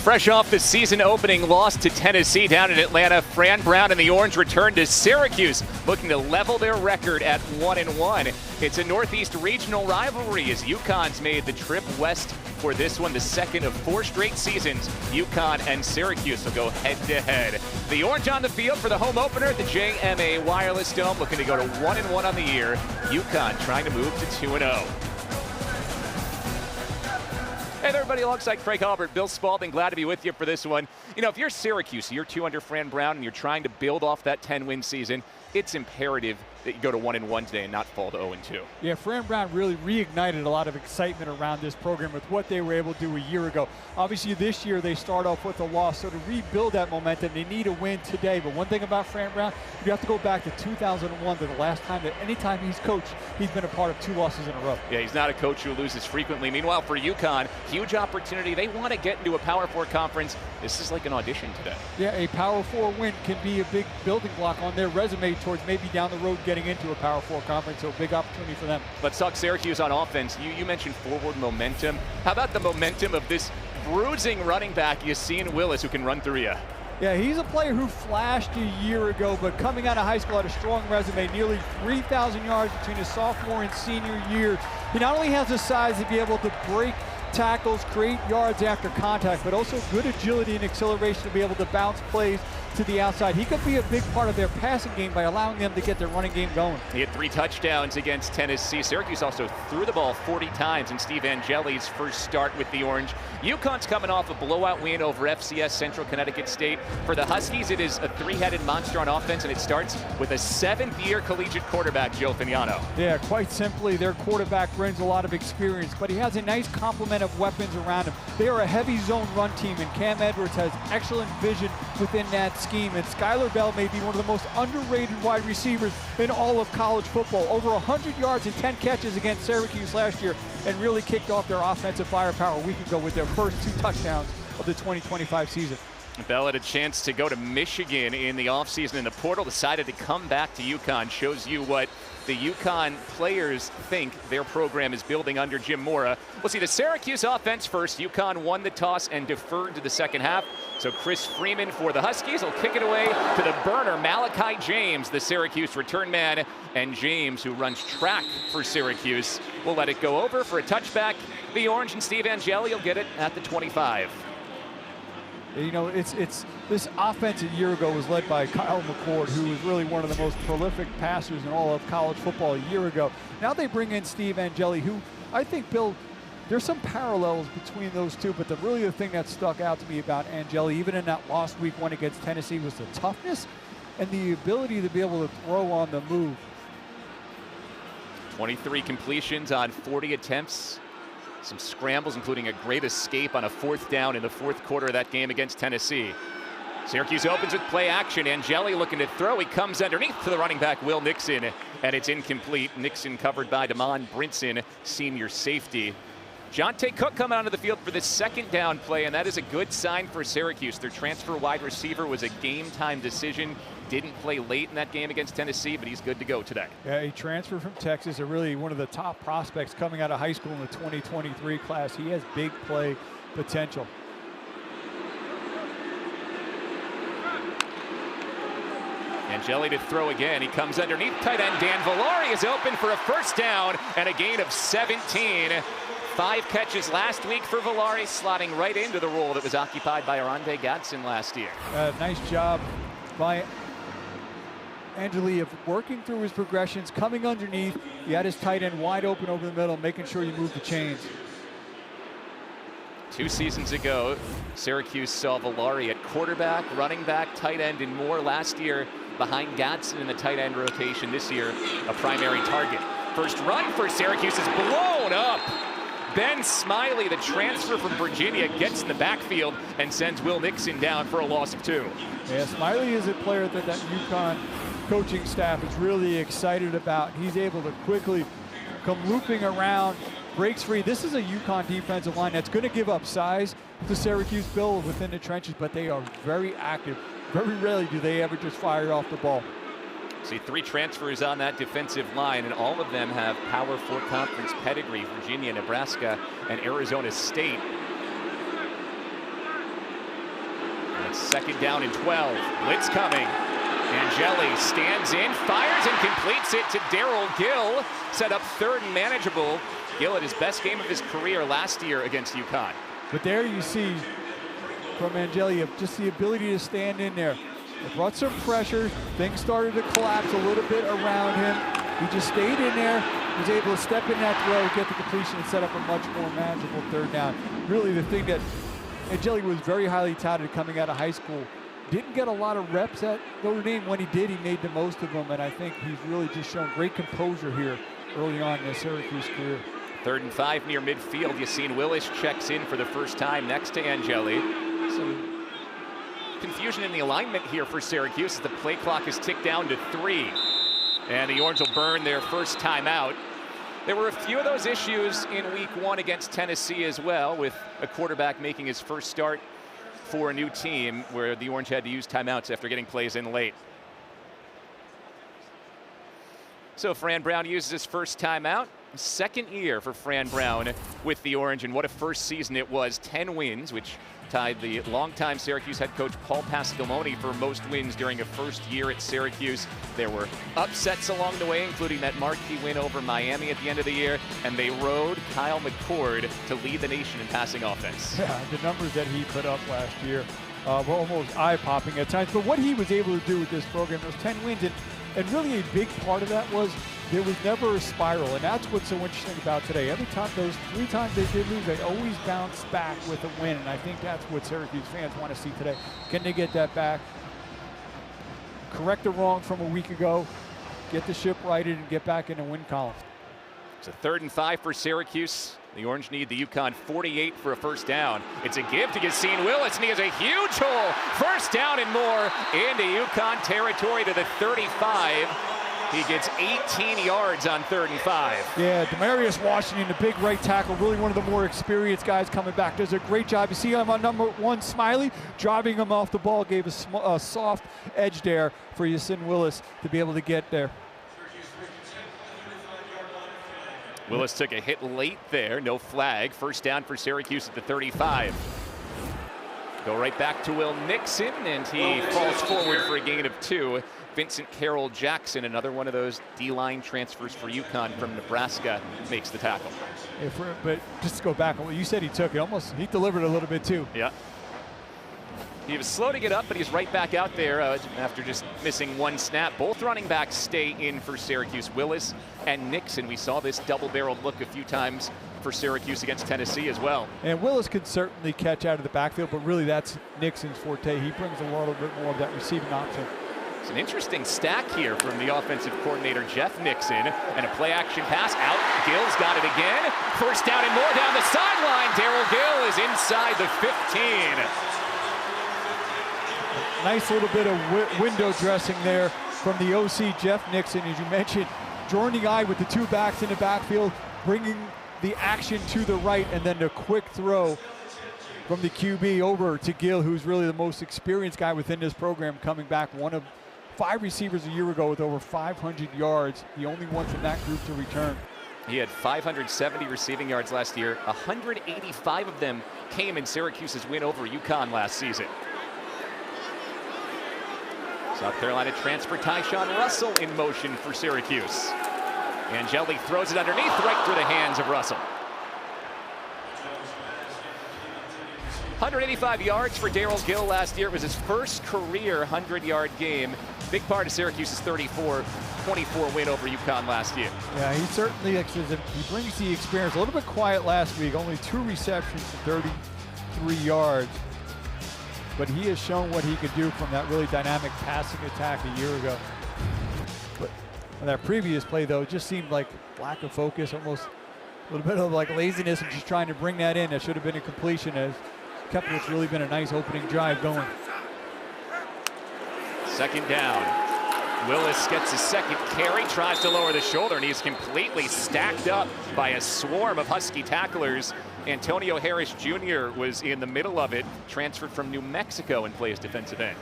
Fresh off the season opening loss to Tennessee down in Atlanta, Fran Brown and the Orange return to Syracuse, looking to level their record at 1-1. It's a Northeast regional rivalry as UConn's made the trip west for this one, the second of 4 straight seasons. UConn and Syracuse will go head-to-head. The Orange on the field for the home opener at the JMA Wireless Dome, looking to go to 1-1 on the year. UConn trying to move to 2-0. Hey there, everybody, alongside Craig Albert, Bill Spalding, glad to be with you for this one. You know, if you're Syracuse, you're 2 under Fran Brown, and you're trying to build off that 10-win season, it's imperative that you go to 1-1 today and not fall to 0-2. Yeah, Fran Brown really reignited a lot of excitement around this program with what they were able to do a year ago. Obviously, this year they start off with a loss, so to rebuild that momentum, they need a win today. But one thing about Fran Brown, you have to go back to 2001 to the last time that anytime he's coached, he's been a part of 2 losses in a row. Yeah, he's not a coach who loses frequently. Meanwhile, for UConn, huge opportunity. They want to get into a Power 4 conference. This is like an audition today. Yeah, a Power 4 win can be a big building block on their resume towards maybe down the road getting into a Power 4 conference, so a big opportunity for them. Let's talk Syracuse on offense. You mentioned forward momentum. How about the momentum of this bruising running back, Yassine Willis, who can run through you? Yeah, he's a player who flashed a year ago, but coming out of high school had a strong resume, nearly 3,000 yards between his sophomore and senior year. He not only has the size to be able to break tackles, create yards after contact, but also good agility and acceleration to be able to bounce plays to the outside. He could be a big part of their passing game by allowing them to get their running game going. He had 3 touchdowns against Tennessee. Syracuse also threw the ball 40 times in Steve Angeli's first start with the Orange. UConn's coming off a blowout win over FCS Central Connecticut State. For the Huskies, it is a 3-headed monster on offense, and it starts with a 7th-year collegiate quarterback, Joe Fagnano. Yeah, quite simply, their quarterback brings a lot of experience, but he has a nice complement of weapons around him. They are a heavy zone run team, and Cam Edwards has excellent vision within that scheme, and Skylar Bell may be one of the most underrated wide receivers in all of college football. Over 100 yards and 10 catches against Syracuse last year, and really kicked off their offensive firepower a week ago with their first 2 touchdowns of the 2025 season. Bell had a chance to go to Michigan in the offseason in the portal, decided to come back to UConn. Shows you what the UConn players think their program is building under Jim Mora. We'll see the Syracuse offense first. UConn won the toss and deferred to the second half. So Chris Freeman for the Huskies will kick it away to the burner, Malachi James, the Syracuse return man. And James, who runs track for Syracuse, will let it go over for a touchback. The Orange and Steve Angeli will get it at the 25. You know, it's this offense a year ago was led by Kyle McCord, who was really one of the most prolific passers in all of college football a year ago. Now they bring in Steve Angeli, who I think, Bill, there's some parallels between those two, but the thing that stuck out to me about Angeli, even in that lost week one against Tennessee, was the toughness and the ability to be able to throw on the move. 23 completions on 40 attempts. Some scrambles, including a great escape on a 4th down in the 4th quarter of that game against Tennessee. Syracuse opens with play action. Angeli looking to throw. He comes underneath to the running back, Will Nixon, and it's incomplete. Nixon covered by Damon Brinson, senior safety. Jonte Cook coming onto the field for the 2nd down play, and that is a good sign for Syracuse. Their transfer wide receiver was a game-time decision. Didn't play late in that game against Tennessee, but he's good to go today. Yeah, a transfer from Texas, really one of the top prospects coming out of high school in the 2023 class. He has big play potential. Angeli to throw again. He comes underneath. Tight end Dan Villari is open for a 1st down and a gain of 17. 5 catches last week for Villari, slotting right into the role that was occupied by Aronde Godson last year. Nice job by Angeli of working through his progressions, coming underneath. He had his tight end wide open over the middle, making sure you move the chains. 2 seasons ago, Syracuse saw Villari at quarterback, running back, tight end, and more. Last year, behind Godson in the tight end rotation. This year, a primary target. First run for Syracuse is blown up. Ben Smiley, the transfer from Virginia, gets in the backfield and sends Will Nixon down for a loss of 2. Yeah, Smiley is a player that UConn coaching staff is really excited about. He's able to quickly come looping around, breaks free. This is a UConn defensive line that's going to give up size to Syracuse, Bill, within the trenches, but they are very active. Very rarely do they ever just fire off the ball. See 3 transfers on that defensive line, and all of them have Power 4 conference pedigree: Virginia, Nebraska, and Arizona State. Second down and 12. Blitz coming. Angeli stands in, fires, and completes it to Daryl Gill. Set up third and manageable. Gill had his best game of his career last year against UConn. But there you see from Angeli just the ability to stand in there. It brought some pressure. Things started to collapse a little bit around him. He just stayed in there, was able to step in that throw, get the completion, and set up a much more manageable third down. Really the thing that Angeli was very highly touted coming out of high school. Didn't get a lot of reps at Notre Dame. When he did, he made the most of them, and I think he's really just shown great composure here early on in his Syracuse career. 3rd and 5 near midfield. Yassine Willis checks in for the first time next to Angeli. Some confusion in the alignment here for Syracuse as the play clock is ticked down to 3. And the Orange will burn their first timeout. There were a few of those issues in week 1 against Tennessee as well, with a quarterback making his first start for a new team where the Orange had to use timeouts after getting plays in late. So Fran Brown uses his first timeout. Second year for Fran Brown with the Orange, and what a first season it was. 10 wins, which tied the longtime Syracuse head coach Paul Pasqualoni for most wins during a first year at Syracuse. There were upsets along the way, including that marquee win over Miami at the end of the year, and they rode Kyle McCord to lead the nation in passing offense. Yeah, the numbers that he put up last year were almost eye-popping at times, but what he was able to do with this program, those 10 wins, and really a big part of that was there was never a spiral, and that's what's so interesting about today. Every time, those 3 times they did lose, they always bounced back with a win, and I think that's what Syracuse fans want to see today. Can they get that back? Correct the wrong from a week ago, get the ship righted, and get back in the win column. It's a 3rd and 5 for Syracuse. The Orange need the UConn 48 for a first down. It's a give to Yassine Willis, and he has a huge hole. First down and more into UConn territory to the 35. He gets 18 yards on 3rd and 5. Yeah, Demarius Washington, the big right tackle, really one of the more experienced guys coming back. Does a great job. You see him on number 1, Smiley, driving him off the ball, gave a soft edge there for Yassine Willis to be able to get there. Willis took a hit late there, no flag. First down for Syracuse at the 35. Go right back to Will Nixon, and he falls forward for a gain of 2. Vincent Carroll Jackson, another one of those D-line transfers for UConn from Nebraska, makes the tackle. But just to go back on what you said, he delivered a little bit too. Yeah. He was slow to get up, but he's right back out there after just missing 1 snap. Both running backs stay in for Syracuse, Willis and Nixon. We saw this double-barreled look a few times for Syracuse against Tennessee as well. And Willis could certainly catch out of the backfield, but really that's Nixon's forte. He brings a little bit more of that receiving option. It's an interesting stack here from the offensive coordinator, Jeff Nixon, and a play-action pass out. Gill's got it again. First down and more down the sideline. Daryl Gill is inside the 15. Nice little bit of window dressing there from the OC, Jeff Nixon, as you mentioned, drawing the eye with the 2 backs in the backfield, bringing the action to the right, and then a quick throw from the QB over to Gill, who's really the most experienced guy within this program, coming back, one of 5 receivers a year ago with over 500 yards, the only one from that group to return. He had 570 receiving yards last year. 185 of them came in Syracuse's win over UConn last season. South Carolina transfer Tyshawn Russell in motion for Syracuse. Angeli throws it underneath, right through the hands of Russell. 185 yards for Daryl Gill last year. It was his first career 100-yard game. Big part of Syracuse's 34-24 win over UConn last year. Yeah, he certainly he brings the experience. A little bit quiet last week, only 2 receptions for 33 yards. But he has shown what he could do from that really dynamic passing attack a year ago. But on that previous play, though, it just seemed like lack of focus, almost a little bit of like laziness and just trying to bring that in. That should have been a completion, as kept what's really been a nice opening drive going. Second down. Willis gets his second carry, tries to lower the shoulder, and he's completely stacked up by a swarm of Husky tacklers. Antonio Harris Jr. was in the middle of it, transferred from New Mexico and plays defensive end.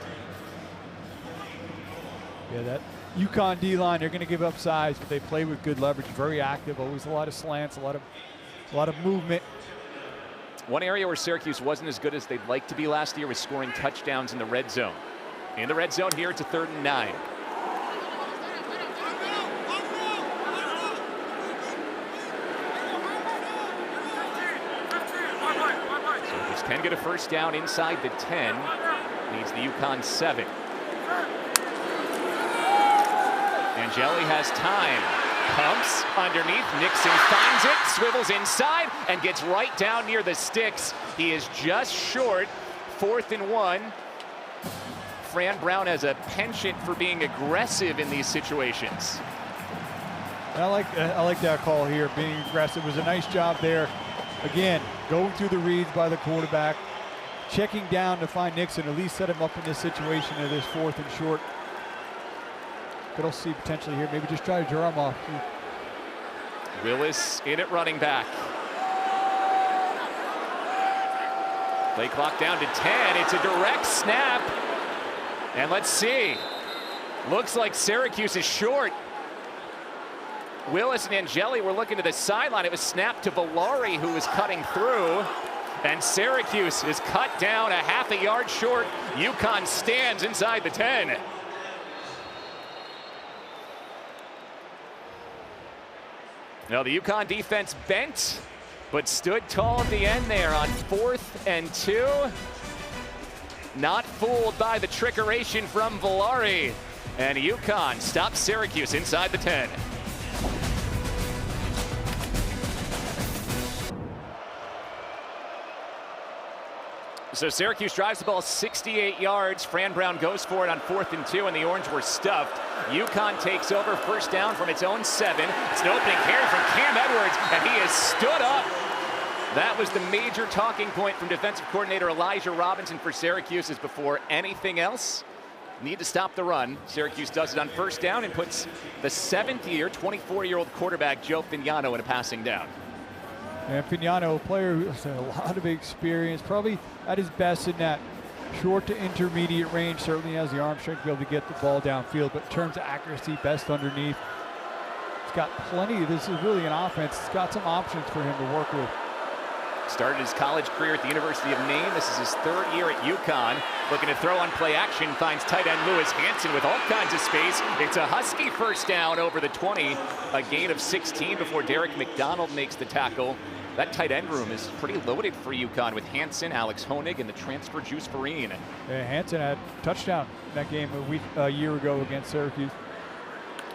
Yeah, that UConn D-line, they're going to give up size, but they play with good leverage, very active, always a lot of slants, a lot of movement. One area where Syracuse wasn't as good as they'd like to be last year was scoring touchdowns in the red zone. In the red zone here, it's a 3rd and 9. Syracuse can get a first down inside the 10. Needs the UConn 7. Angeli has time. Pumps underneath. Nixon finds it, swivels inside, and gets right down near the sticks. He is just short. 4th and 1. Fran Brown has a penchant for being aggressive in these situations. I like that call here, being aggressive. It was a nice job there. Again, going through the reads by the quarterback, checking down to find Nixon, at least set him up in this situation of this 4th and short. Good see potentially here. Maybe just try to draw him off. Willis in at running back. Play clock down to 10. It's a direct snap. And let's see. Looks like Syracuse is short. Willis and Angeli were looking to the sideline. It was snapped to Villari, who was cutting through. And Syracuse is cut down a half a yard short. UConn stands inside the 10. Now the UConn defense bent, but stood tall at the end there on 4th and 2. Not fooled by the trickeration from Villari. And UConn stops Syracuse inside the 10. So Syracuse drives the ball 68 yards. Fran Brown goes for it on 4th and 2, and the Orange were stuffed. UConn takes over, first down from its own 7. It's an opening carry from Cam Edwards, and he has stood up. That was the major talking point from defensive coordinator Elijah Robinson for Syracuse, is before anything else, need to stop the run. Syracuse does it on first down and puts the 7th-year, 24-year-old quarterback Joe Fignano in a passing down. And Fignano, a player who has a lot of experience, probably at his best in that short to intermediate range. Certainly has the arm strength to be able to get the ball downfield, but in terms of accuracy, best underneath. He's got plenty. This is really an offense. It's got some options for him to work with. Started his college career at the University of Maine. This is his 3rd year at UConn. Looking to throw on play action, finds tight end Lewis Hanson with all kinds of space. It's a Husky first down over the 20. A gain of 16 before Derek McDonald makes the tackle. That tight end room is pretty loaded for UConn with Hanson, Alex Honig, and the transfer Juice Vereen. Yeah, Hanson had a touchdown in that game a year ago against Syracuse.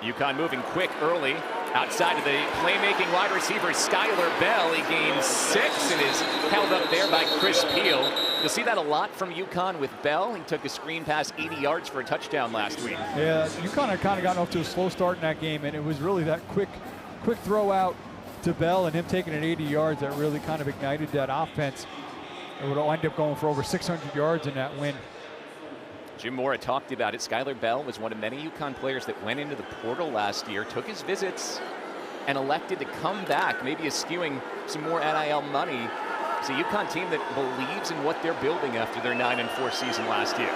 UConn moving quick early. Outside of the playmaking wide receiver, Skylar Bell. He gains 6 and is held up there by Chris Peel. You'll see that a lot from UConn with Bell. He took a screen pass 80 yards for a touchdown last week. Yeah, UConn had kind of gotten off to a slow start in that game, and it was really that quick throw out to Bell and him taking it 80 yards that really kind of ignited that offense. It would end up going for over 600 yards in that win. Jim Mora talked about it. Skylar Bell was one of many UConn players that went into the portal last year, took his visits, and elected to come back, maybe eschewing some more NIL money. It's a UConn team that believes in what they're building after their 9-4 season last year.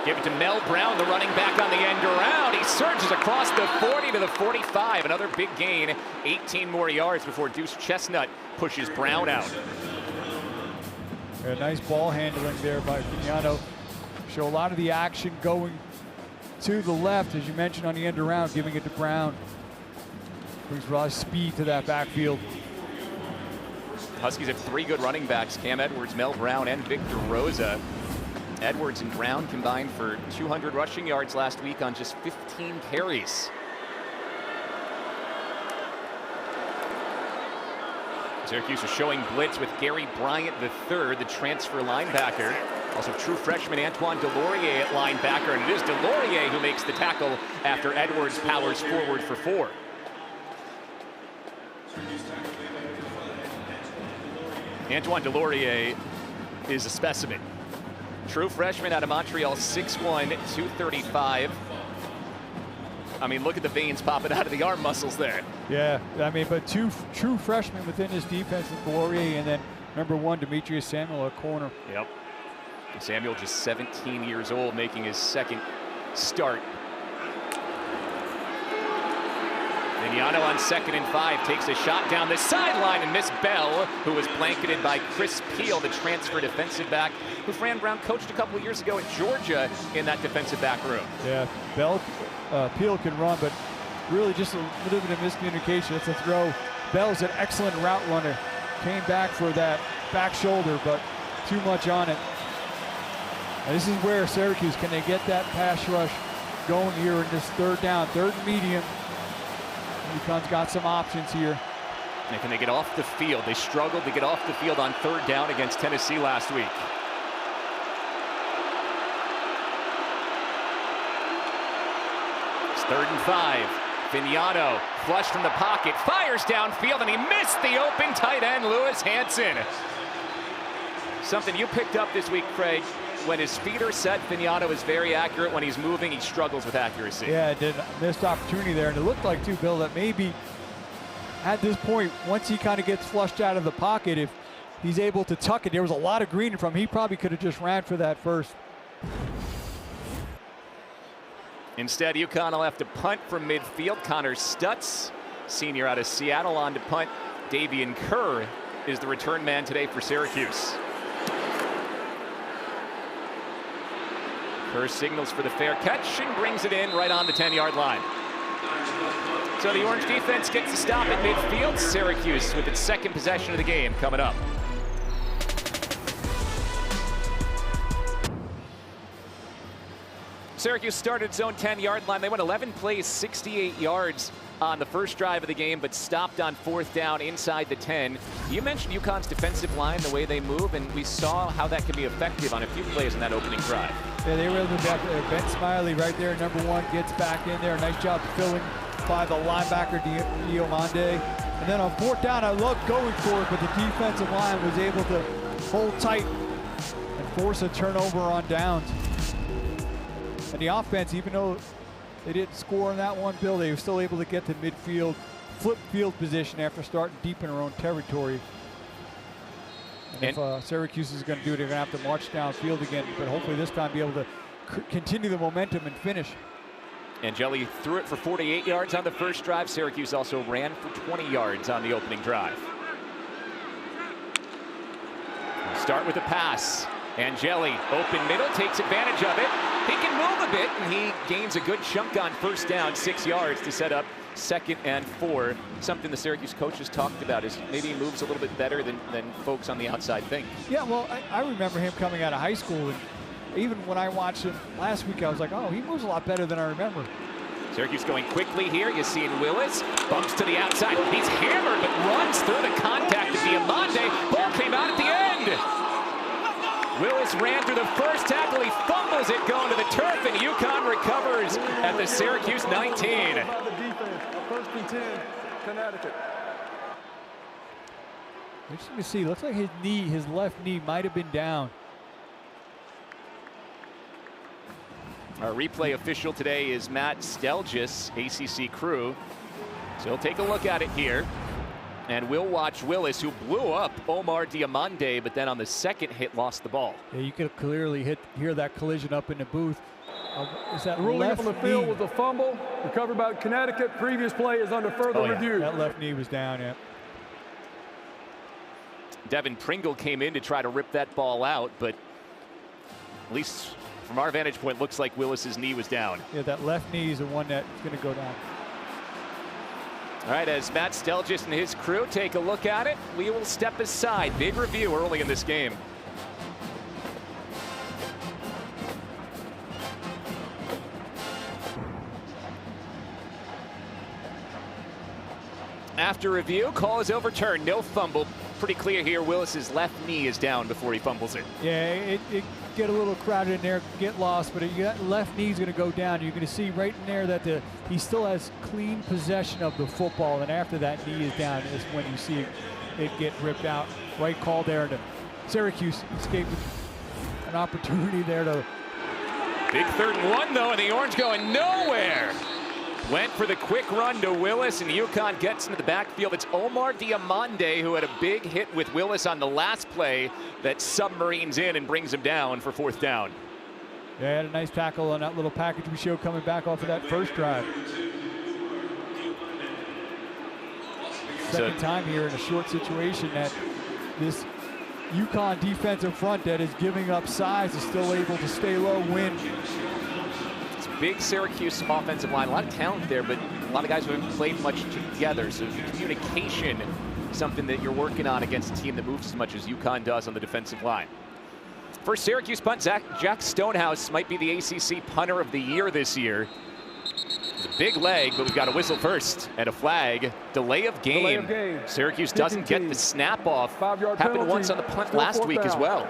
Give it to Mel Brown, the running back on the end around. He surges across the 40 to the 45. Another big gain, 18 more yards before Deuce Chestnut pushes Brown out. A nice ball handling there by Fignano. Show a lot of the action going to the left, as you mentioned, on the end around, giving it to Brown. Brings a lot of speed to that backfield. Huskies have 3 good running backs, Cam Edwards, Mel Brown, and Victor Rosa. Edwards and Brown combined for 200 rushing yards last week on just 15 carries. Syracuse is showing blitz with Gary Bryant III, the transfer linebacker. Also true freshman Antoine Delorier at linebacker, and it is Delorier who makes the tackle after Edwards powers forward for 4. Antoine Delorier is a specimen. True freshman out of Montreal, 6'1", 235. I mean, look at the veins popping out of the arm muscles there. Yeah, I mean, but 2 true freshmen within this defense with Delorier, and then number 1, Demetrius Samuel at corner. Yep. Samuel just 17 years old, making his 2nd start. And Finiano on 2nd and 5 takes a shot down the sideline and missed Bell, who was blanketed by Chris Peel, the transfer defensive back, who Fran Brown coached a couple of years ago at Georgia in that defensive back room. Yeah, Peel can run, but really just a little bit of miscommunication. It's a throw. Bell's an excellent route runner. Came back for that back shoulder, but too much on it. And this is where Syracuse, can they get that pass rush going here in this 3rd down, 3rd and medium. UConn's got some options here. And can they get off the field? They struggled to get off the field on 3rd down against Tennessee last week. It's 3rd and 5. Finiano, flush from the pocket, fires downfield, and he missed the open tight end, Lewis Hanson. Something you picked up this week, Craig. When his feet are set, Finiano is very accurate. When he's moving, he struggles with accuracy. Yeah, it did. Missed opportunity there. And it looked like, too, Bill, that maybe at this point, once he kind of gets flushed out of the pocket, if he's able to tuck it, there was a lot of green from him. He probably could have just ran for that first. Instead, UConn will have to punt from midfield. Connor Stutz, senior out of Seattle, on to punt. Davian Kerr is the return man today for Syracuse. Kerr signals for the fair catch and brings it in right on the 10-yard line. So the Orange defense gets a stop at midfield. Syracuse with its 2nd possession of the game coming up. Syracuse started its own 10-yard line. They went 11 plays, 68 yards on the first drive of the game, but stopped on 4th down inside the 10. You mentioned UConn's defensive line, the way they move, and we saw how that can be effective on a few plays in that opening drive. Yeah, they were able to get Ben Smiley right there, number 1, gets back in there. Nice job filling by the linebacker, Diomande. And then on 4th down, I loved going for it, but the defensive line was able to hold tight and force a turnover on downs. And the offense, even though they didn't score in that one, Bill, they were still able to get to midfield, flip field position after starting deep in their own territory. And if Syracuse is going to do it, they're going to have to march downfield again, but hopefully this time be able to continue the momentum and finish. Angeli threw it for 48 yards on the first drive. Syracuse also ran for 20 yards on the opening drive. We'll start with a pass. Angeli, open middle, takes advantage of it. He can move a bit, and he gains a good chunk on 1st down, 6 yards to set up 2nd and 4. Something the Syracuse coaches talked about is maybe he moves a little bit better than folks on the outside think. Yeah, well, I remember him coming out of high school, and even when I watched him last week, I was like, oh, he moves a lot better than I remember. Syracuse going quickly here. You see Willis, bumps to the outside. He's hammered, but runs through the contact of Diomande. Ball came out at the end. Willis ran through the first tackle. He fumbles it going to the turf, and UConn recovers at the Syracuse 19. First and 10, Connecticut. Interesting to see. Looks like his left knee might have been down. Our replay official today is Matt Stelgis, ACC crew. So he'll take a look at it here. And we'll watch Willis, who blew up Omar Diomande, but then on the 2nd hit lost the ball. Yeah, you could clearly hear that collision up in the booth. Is that The ruling left up on the field was a fumble recovered by Connecticut. Previous play is under further review. That left knee was down, yeah. Devin Pringle came in to try to rip that ball out, but at least from our vantage point, looks like Willis's knee was down. Yeah, that left knee is the one that's going to go down. All right, as Matt Stelgis and his crew take a look at it, we will step aside. Big review early in this game. After review, call is overturned. No fumble. Pretty clear here. Willis's left knee is down before he fumbles it. Yeah, it get a little crowded in there, get lost, but that left knee is going to go down. You're going to see right in there that he still has clean possession of the football, and after that knee is down is when you see it get ripped out. Right call there, and Syracuse escaped an opportunity there to. Big 3rd and 1 though, and the Orange going nowhere. Went for the quick run to Willis, and UConn gets into the backfield. It's Omar Diomande who had a big hit with Willis on the last play that submarines in and brings him down for 4th down. Yeah, had a nice tackle on that little package we showed coming back off of that first drive. Second time here in a short situation that this UConn defensive front that is giving up size is still able to stay low, win. It's a big Syracuse offensive line. A lot of talent there, but a lot of guys who haven't played much together. So communication, something that you're working on against a team that moves as much as UConn does on the defensive line. First Syracuse punt, Jack Stonehouse might be the ACC punter of the year this year. It's a big leg, but we've got a whistle first and a flag. Delay of game. Syracuse doesn't get the snap off. Happened penalty. Once on the punt last week as well.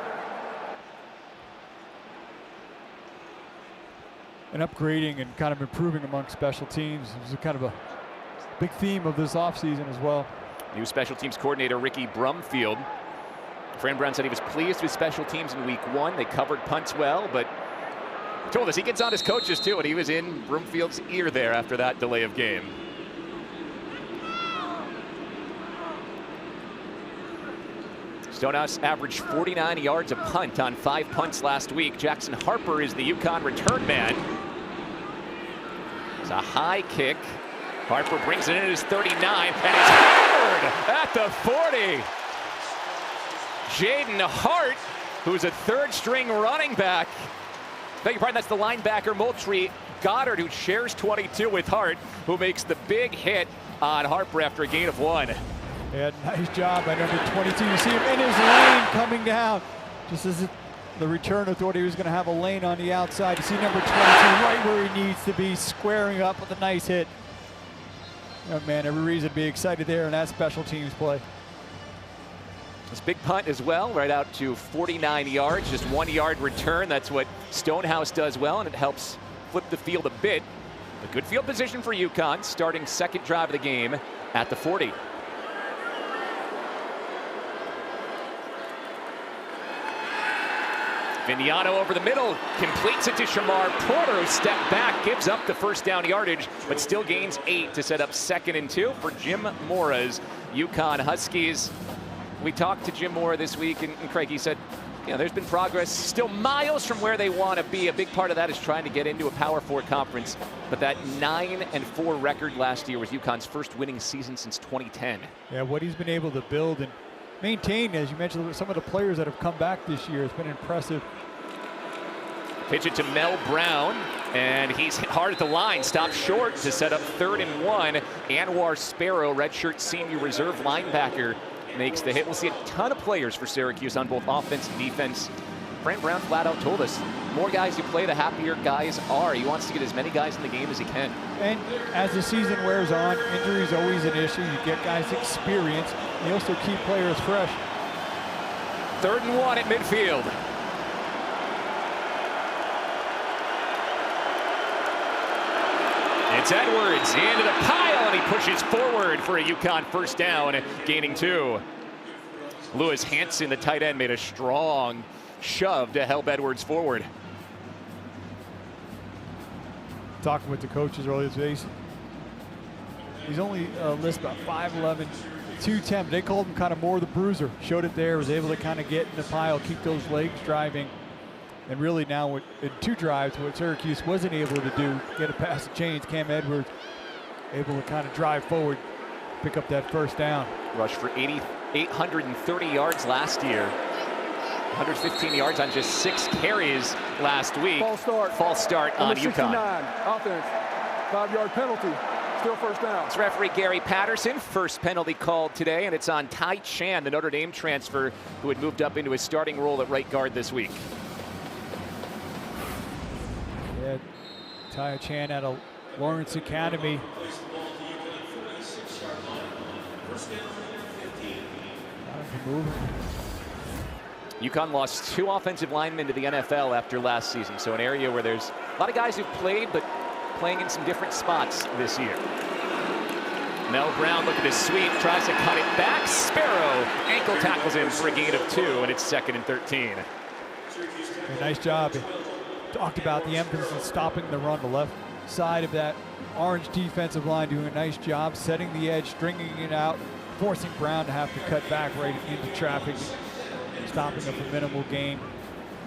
And upgrading and kind of improving among special teams is kind of a big theme of this offseason as well. New special teams coordinator Ricky Brumfield. Fran Brown said he was pleased with special teams in week 1. They covered punts well, but told us he gets on his coaches too, and he was in Brumfield's ear there after that delay of game. Stonehouse averaged 49 yards a punt on 5 punts last week. Jackson Harper is the UConn return man. It's a high kick. Harper brings it in at his 39, and he's hammered at the 40. Jaden Hart, who's a third-string running back. Beg your pardon, that's the linebacker Moultrie Goddard, who shares 22 with Hart, who makes the big hit on Harper after a gain of 1. Yeah, nice job by number 22. You see him in his lane coming down. Just as the returner thought he was going to have a lane on the outside. You see number 22 right where he needs to be, squaring up with a nice hit. Oh man, every reason to be excited there in that special teams play. This big punt as well, right out to 49 yards, just 1 yard return. That's what Stonehouse does well, and it helps flip the field a bit. A good field position for UConn, starting second drive of the game at the 40. Vignano over the middle, completes it to Shamar Porter, who stepped back, gives up the first down yardage, but still gains 8 to set up 2nd and 2 for Jim Mora's UConn Huskies. We talked to Jim Mora this week, and Craig, he said, you know, there's been progress, still miles from where they want to be. A big part of that is trying to get into a Power 4 conference, but that 9-4 record last year was UConn's first winning season since 2010. Yeah, what he's been able to build and maintain, as you mentioned, some of the players that have come back this year has been impressive. Pitch it to Mel Brown, and he's hit hard at the line, stopped short to set up 3rd and 1. Anwar Sparrow, redshirt senior reserve linebacker, makes the hit. We'll see a ton of players for Syracuse on both offense and defense. Fran Brown flat out told us, more guys who play, the happier guys are. He wants to get as many guys in the game as he can. And as the season wears on, injury is always an issue. You get guys experience. You also keep players fresh. 3rd and 1 at midfield. It's Edwards into the pile, and he pushes forward for a UConn first down, gaining 2. Lewis Hanson, the tight end, made a strong shove to help Edwards forward. Talking with the coaches earlier today, he's only listed about 5'11", 210. They called him kind of more the bruiser. Showed it there, was able to kind of get in the pile, keep those legs driving. And really now in 2 drives, what Syracuse wasn't able to do, get it past the chains, Cam Edwards able to kind of drive forward, pick up that first down. Rushed for 830 yards last year. 115 yards on just 6 carries last week. False start on UConn. Offense, 5-yard penalty, still first down. It's referee Gary Patterson, first penalty called today, and it's on Ty Chan, the Notre Dame transfer, who had moved up into his starting role at right guard this week. Yeah, Ty Chan out of Lawrence Academy. UConn lost 2 offensive linemen to the NFL after last season, so an area where there's a lot of guys who've played, but playing in some different spots this year. Mel Brown looking to sweep, tries to cut it back. Sparrow ankle tackles him for a gain of 2, and it's 2nd and 13. Yeah, nice job. Talked about the emphasis on stopping the run. The left side of that orange defensive line doing a nice job setting the edge, stringing it out, forcing Brown to have to cut back right into traffic, stopping up a minimal gain.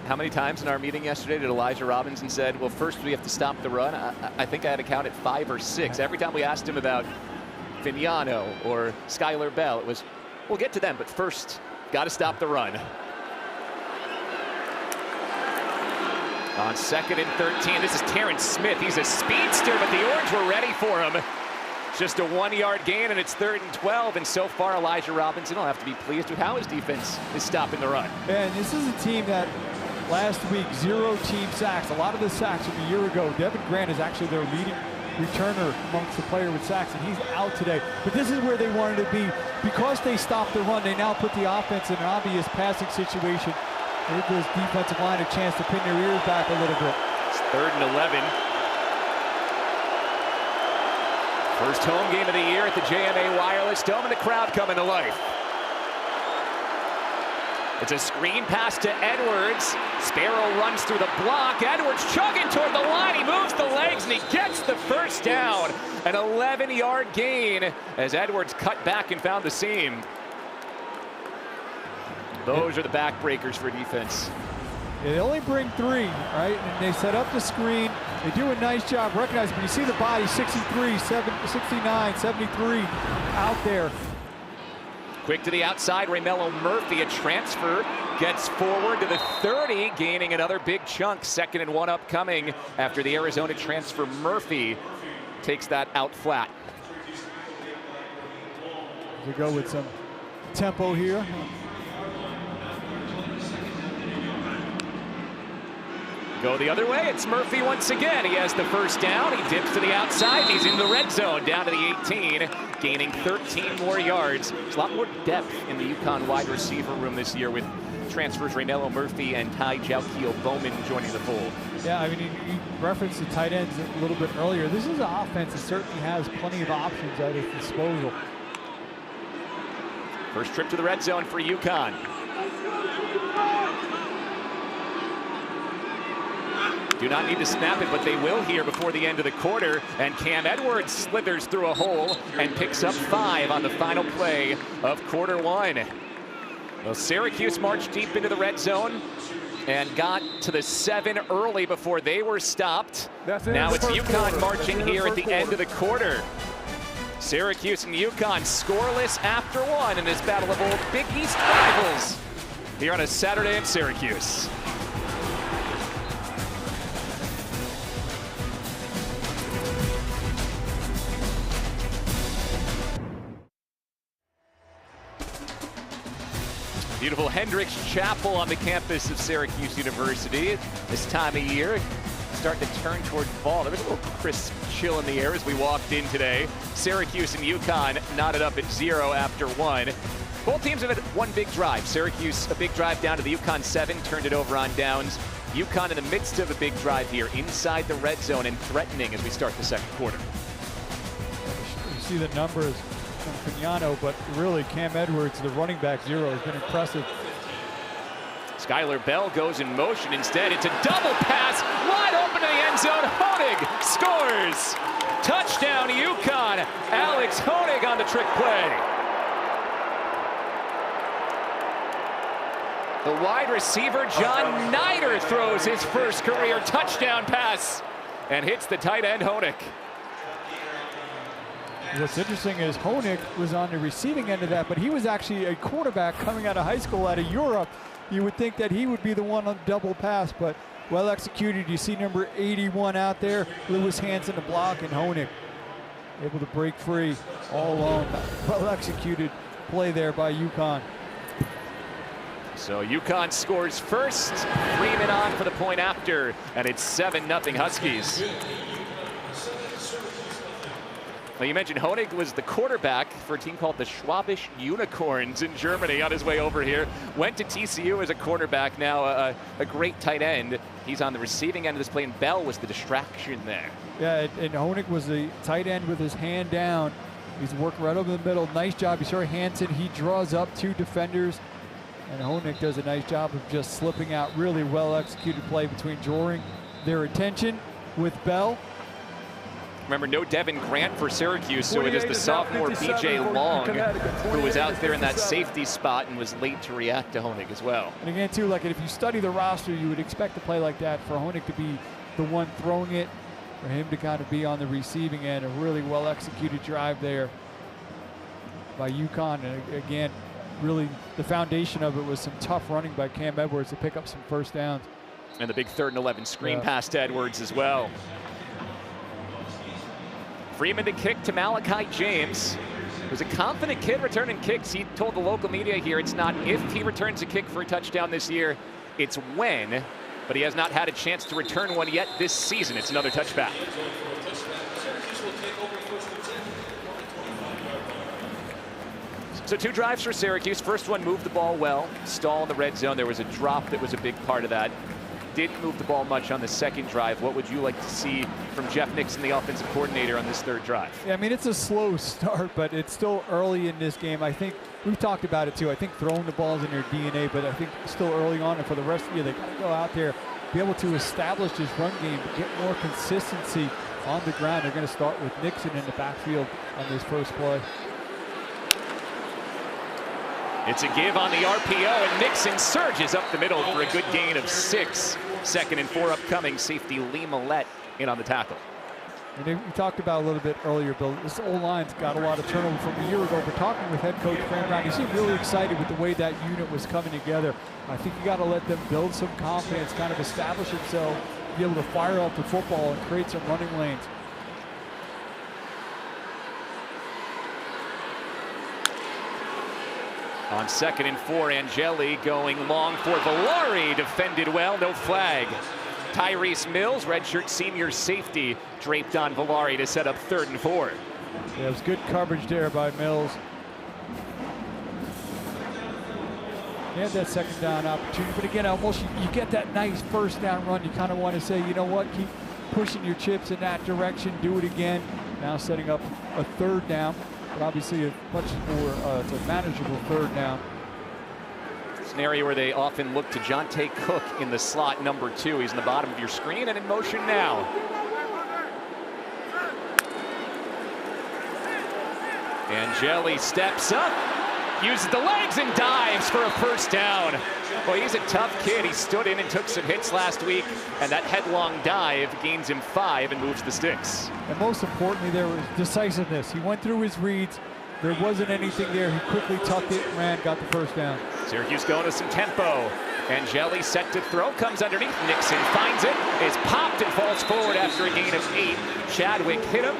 How many times in our meeting yesterday did Elijah Robinson said, well, first we have to stop the run? I think I had to count at 5 or 6. Every time we asked him about Vignano or Skylar Bell. It was, we'll get to them, but first, got to stop the run. On 2nd and 13, this is Terrence Smith. He's a speedster, but the Orange were ready for him. Just a 1-yard gain, and it's 3rd and 12. And so far, Elijah Robinson will have to be pleased with how his defense is stopping the run. And this is a team that last week, 0 team sacks. A lot of the sacks from a year ago. Devin Grant is actually their leading returner amongst the player with sacks, and he's out today. But this is where they wanted to be. Because they stopped the run, they now put the offense in an obvious passing situation. Give this defensive line a chance to pin their ears back a little bit. It's 3rd and 11. First home game of the year at the JMA Wireless Dome, and the crowd coming to life. It's a screen pass to Edwards. Sparrow runs through the block. Edwards chugging toward the line. He moves the legs and he gets the first down. An 11-yard gain as Edwards cut back and found the seam. Those are the backbreakers for defense. Yeah, they only bring 3, right? And they set up the screen. They do a nice job recognizing, but you see the body, 63, 69, 73 out there. Quick to the outside, Raymello Murphy, a transfer, gets forward to the 30, gaining another big chunk. 2nd and 1 upcoming after the Arizona transfer. Murphy takes that out flat. We go with some tempo here. Go the other way, it's Murphy once again. He has the first down, he dips to the outside, he's in the red zone, down to the 18, gaining 13 more yards. There's a lot more depth in the UConn wide receiver room this year with transfers Raymello Murphy and Ty Jalkeel Bowman joining the fold. Yeah, I mean, you referenced the tight ends a little bit earlier. This is an offense that certainly has plenty of options at its disposal. First trip to the red zone for UConn. Do not need to snap it, but they will here before the end of the quarter. And Cam Edwards slithers through a hole and picks up 5 on the final play of quarter 1. Well, Syracuse marched deep into the red zone and got to the 7 early before they were stopped. Now it's UConn marching here at the end of the quarter. Syracuse and UConn scoreless after 1 in this battle of old Big East rivals here on a Saturday in Syracuse. Beautiful Hendricks Chapel on the campus of Syracuse University. This time of year, starting to turn toward fall. There was a little crisp chill in the air as we walked in today. Syracuse and UConn knotted up at 0 after 1. Both teams have had one big drive. Syracuse, a big drive down to the UConn 7, turned it over on downs. UConn in the midst of a big drive here inside the red zone and threatening as we start the second quarter. You see the numbers from Vignano, but really Cam Edwards, the running back 0, has been impressive. Skylar Bell goes in motion instead. It's a double pass, wide open to the end zone. Honig scores. Touchdown UConn. Alex Honig on the trick play. The wide receiver John Nider throws his first career touchdown pass and hits the tight end Honig. What's interesting is Honig was on the receiving end of that, but he was actually a quarterback coming out of high school out of Europe. You would think that he would be the one on the double pass, but well executed. You see number 81 out there, Lewis Hansen the block, and Honig able to break free all alone. Well executed play there by UConn. So UConn scores first, Freeman on for the point after, and it's 7-0 Huskies. Well, you mentioned Honig was the quarterback for a team called the Schwabisch Unicorns in Germany on his way over here. Went to TCU as a quarterback, now a great tight end. He's on the receiving end of this play, and Bell was the distraction there. Yeah, and Honig was the tight end with his hand down. He's working right over the middle. Nice job. You saw Hansen, he draws up 2 defenders, and Honig does a nice job of just slipping out. Really well executed play between drawing their attention with Bell. Remember, no Devin Grant for Syracuse, so it is the sophomore B.J. Long who was out there in that safety spot and was late to react to Honig as well. And again, too, like if you study the roster, you would expect a play like that for Honig to be the one throwing it, for him to kind of be on the receiving end. A really well-executed drive there by UConn. And again, really the foundation of it was some tough running by Cam Edwards to pick up some first downs. And the big 3rd and 11 screen pass to Edwards as well. Freeman to kick to Malachi James. Who's a confident kid returning kicks. He told the local media here it's not if he returns a kick for a touchdown this year, it's when. But he has not had a chance to return one yet this season. It's another touchback. So 2 drives for Syracuse. First one moved the ball well. Stall in the red zone. There was a drop that was a big part of that. Didn't move the ball much on the second drive. What would you like to see from Jeff Nixon, the offensive coordinator, on this 3rd drive? Yeah, I mean, it's a slow start, but it's still early in this game. I think we've talked about it too. I think throwing the ball is in their DNA, but I think still early on, and for the rest of the year, they got to go out there, be able to establish this run game, get more consistency on the ground. They're going to start with Nixon in the backfield on this first play. It's a give on the RPO, and Nixon surges up the middle for a good gain of 6. 2nd and 4 upcoming. Safety Lee Millette in on the tackle. And we talked about a little bit earlier, Bill. This O-line's got a lot of turnover from a year ago. We're talking with head coach Fran Brown. He seemed really excited with the way that unit was coming together. I think you got to let them build some confidence, kind of establish themselves, be able to fire off the football and create some running lanes. On 2nd and 4, Angeli going long for Villari, defended well, no flag. Tyrese Mills, redshirt senior safety, draped on Villari to set up 3rd and 4. Yeah, it was good coverage there by Mills. He had that 2nd down opportunity, but again, almost you get that nice first down run. You kind of want to say, you know what, keep pushing your chips in that direction, do it again. Now setting up a 3rd down. But obviously a much more it's a manageable 3rd down. It's an area where they often look to Jonte Cook in the slot, number 2. He's in the bottom of your screen and in motion now. Angeli steps up, uses the legs and dives for a first down. Well, he's a tough kid. He stood in and took some hits last week, and that headlong dive gains him 5 and moves the sticks. And most importantly, there was decisiveness. He went through his reads. There wasn't anything there. He quickly tucked it and ran, got the first down. Syracuse going to some tempo. Angeli set to throw, comes underneath. Nixon finds it, is popped and falls forward after a gain of 8. Chadwick hit him.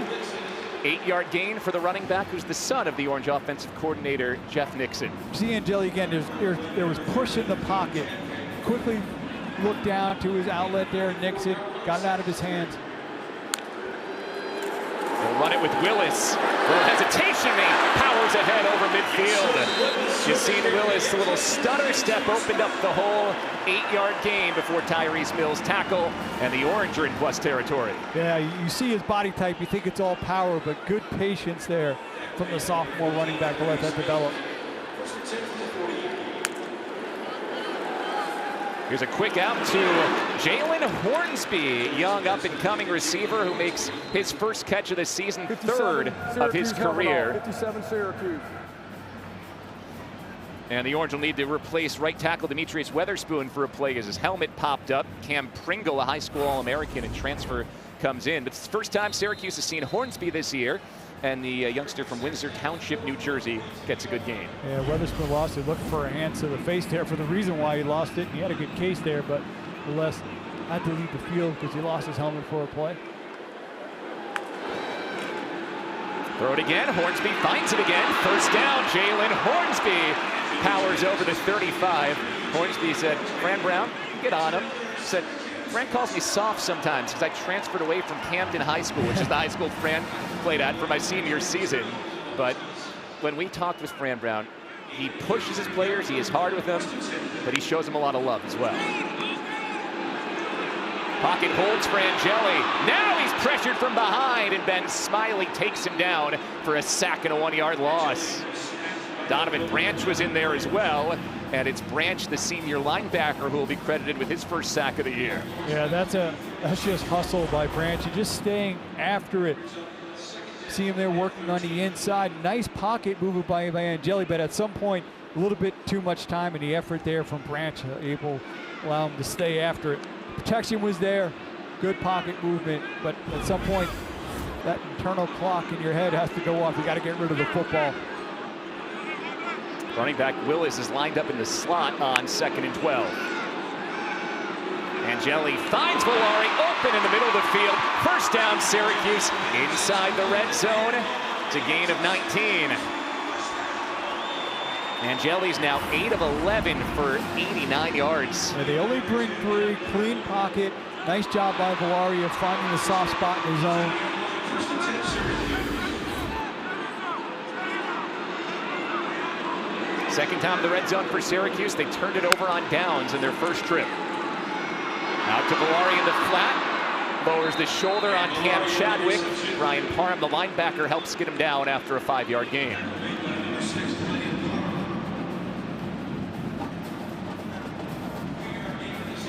8-yard gain for the running back, who's the son of the Orange offensive coordinator, Jeff Nixon. See Angeli again, there was push in the pocket. Quickly looked down to his outlet there. Nixon got it out of his hands. They'll run it with Willis. A little hesitation, he powers ahead over midfield. You see Willis, a little stutter step opened up the whole 8-yard gain before Tyrese Mills' tackle, and the Orange are in plus territory. Yeah, you see his body type, you think it's all power, but good patience there from the sophomore running back to let that develop. Here's a quick out to Jalen Hornsby, young up-and-coming receiver who makes his first catch of the season, 3rd of his career. 57 Syracuse. And the Orange will need to replace right tackle Demetrius Weatherspoon for a play as his helmet popped up. Cam Pringle, a high school All-American and transfer, comes in. But it's the first time Syracuse has seen Hornsby this year. And the youngster from Windsor Township, New Jersey, gets a good gain. Yeah, Weatherspoon lost it, looking for a hand to the face there for the reason why he lost it. He had a good case there, but nonetheless had to leave the field because he lost his helmet for a play. Throw it again, Hornsby finds it again. First down, Jalen Hornsby powers over the 35. Hornsby said, Fran Brown, get on him. Said, Fran calls me soft sometimes because I transferred away from Camden High School, which is the high school Fran played at for my senior season. But when we talked with Fran Brown, he pushes his players, he is hard with them, but he shows them a lot of love as well. Pocket holds for Angeli. Now he's pressured from behind, and Ben Smiley takes him down for a sack and a 1-yard loss. Donovan Branch was in there as well, and it's Branch, the senior linebacker, who will be credited with his first sack of the year. Yeah, that's just hustle by Branch. You're just staying after it. See him there working on the inside. Nice pocket movement by Angeli, but at some point, a little bit too much time in the effort there from Branch, able to allow him to stay after it. Protection was there, good pocket movement, but at some point, that internal clock in your head has to go off. You got to get rid of the football. Running back Willis is lined up in the slot on 2nd and 12. Angeli finds Valari open in the middle of the field. First down, Syracuse inside the red zone. It's a gain of 19. Angeli's now 8 of 11 for 89 yards. Yeah, they only bring 3, clean pocket. Nice job by Valari of finding the soft spot in the zone. Second time in the red zone for Syracuse. They turned it over on downs in their first trip. Out to Valari in the flat. Lowers the shoulder on Cam Chadwick. Brian Parham, the linebacker, helps get him down after a 5-yard gain.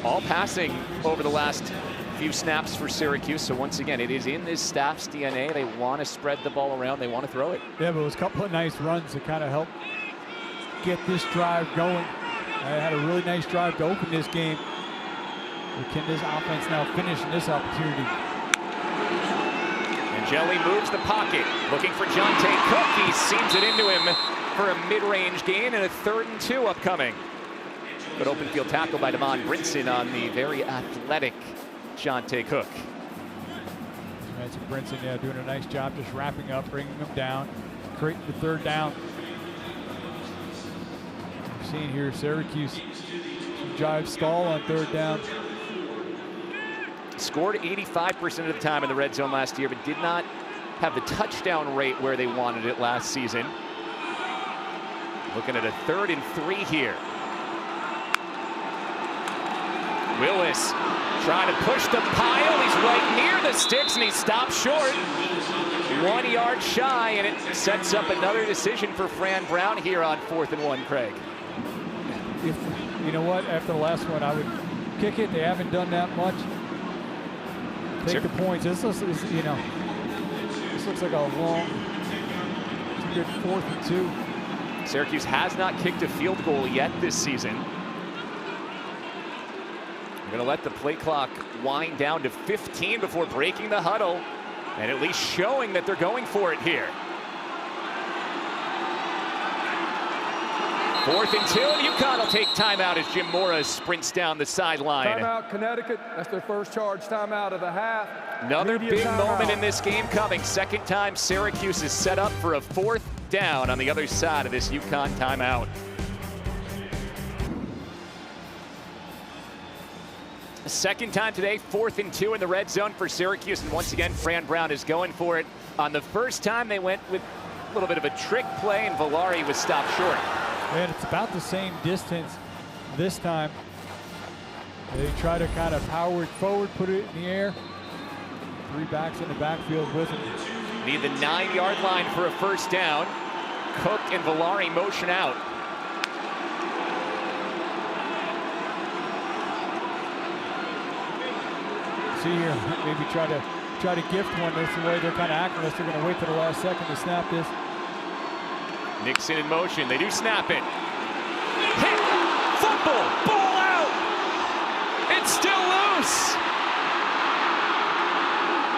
All passing over the last few snaps for Syracuse. So once again, it is in this staff's DNA. They want to spread the ball around. They want to throw it. Yeah, but it was a couple of nice runs to kind of help get this drive going. I had a really nice drive to open this game. Can this offense now finish in this opportunity? Angeli moves the pocket, looking for Jonte Cook. He seams it into him for a mid-range gain and a 3rd and 2 upcoming. Good open field tackle by Devon Brinson on the very athletic Jonte Cook. That's Brinson, yeah, doing a nice job just wrapping up, bringing him down, creating the 3rd down. We're seeing here Syracuse drive stall on 3rd down. Scored 85% of the time in the red zone last year, but did not have the touchdown rate where they wanted it last season. Looking at a 3rd and 3 here. Willis trying to push the pile. He's right near the sticks and he stopped short. 1 yard shy, and it sets up another decision for Fran Brown here on 4th and 1, Craig. If, you know what, after the last one, I would kick it. They haven't done that much. Take the points. This looks, you know, this looks like a long, it's a good 4th and 2. Syracuse has not kicked a field goal yet this season. We're going to let the play clock wind down to 15 before breaking the huddle and at least showing that they're going for it here. 4th and 2, and UConn will take timeout as Jim Mora sprints down the sideline. Timeout, Connecticut. That's their first charge timeout of the half. Another big moment in this game coming. Second time Syracuse is set up for a 4th down on the other side of this UConn timeout. Second time today, 4th and 2 in the red zone for Syracuse, and once again, Fran Brown is going for it. On the first time, they went with a little bit of a trick play, and Valari was stopped short. And it's about the same distance this time. They try to kind of power it forward, put it in the air. 3 backs in the backfield with him. Need the 9-yard line for a first down. Cook and Valari motion out. See here, maybe try to gift one. That's the way they're kind of acting. Unless they're going to wait to the last second to snap this. Nixon in motion. They do snap it. Hit! Fumble! Ball out! It's still loose!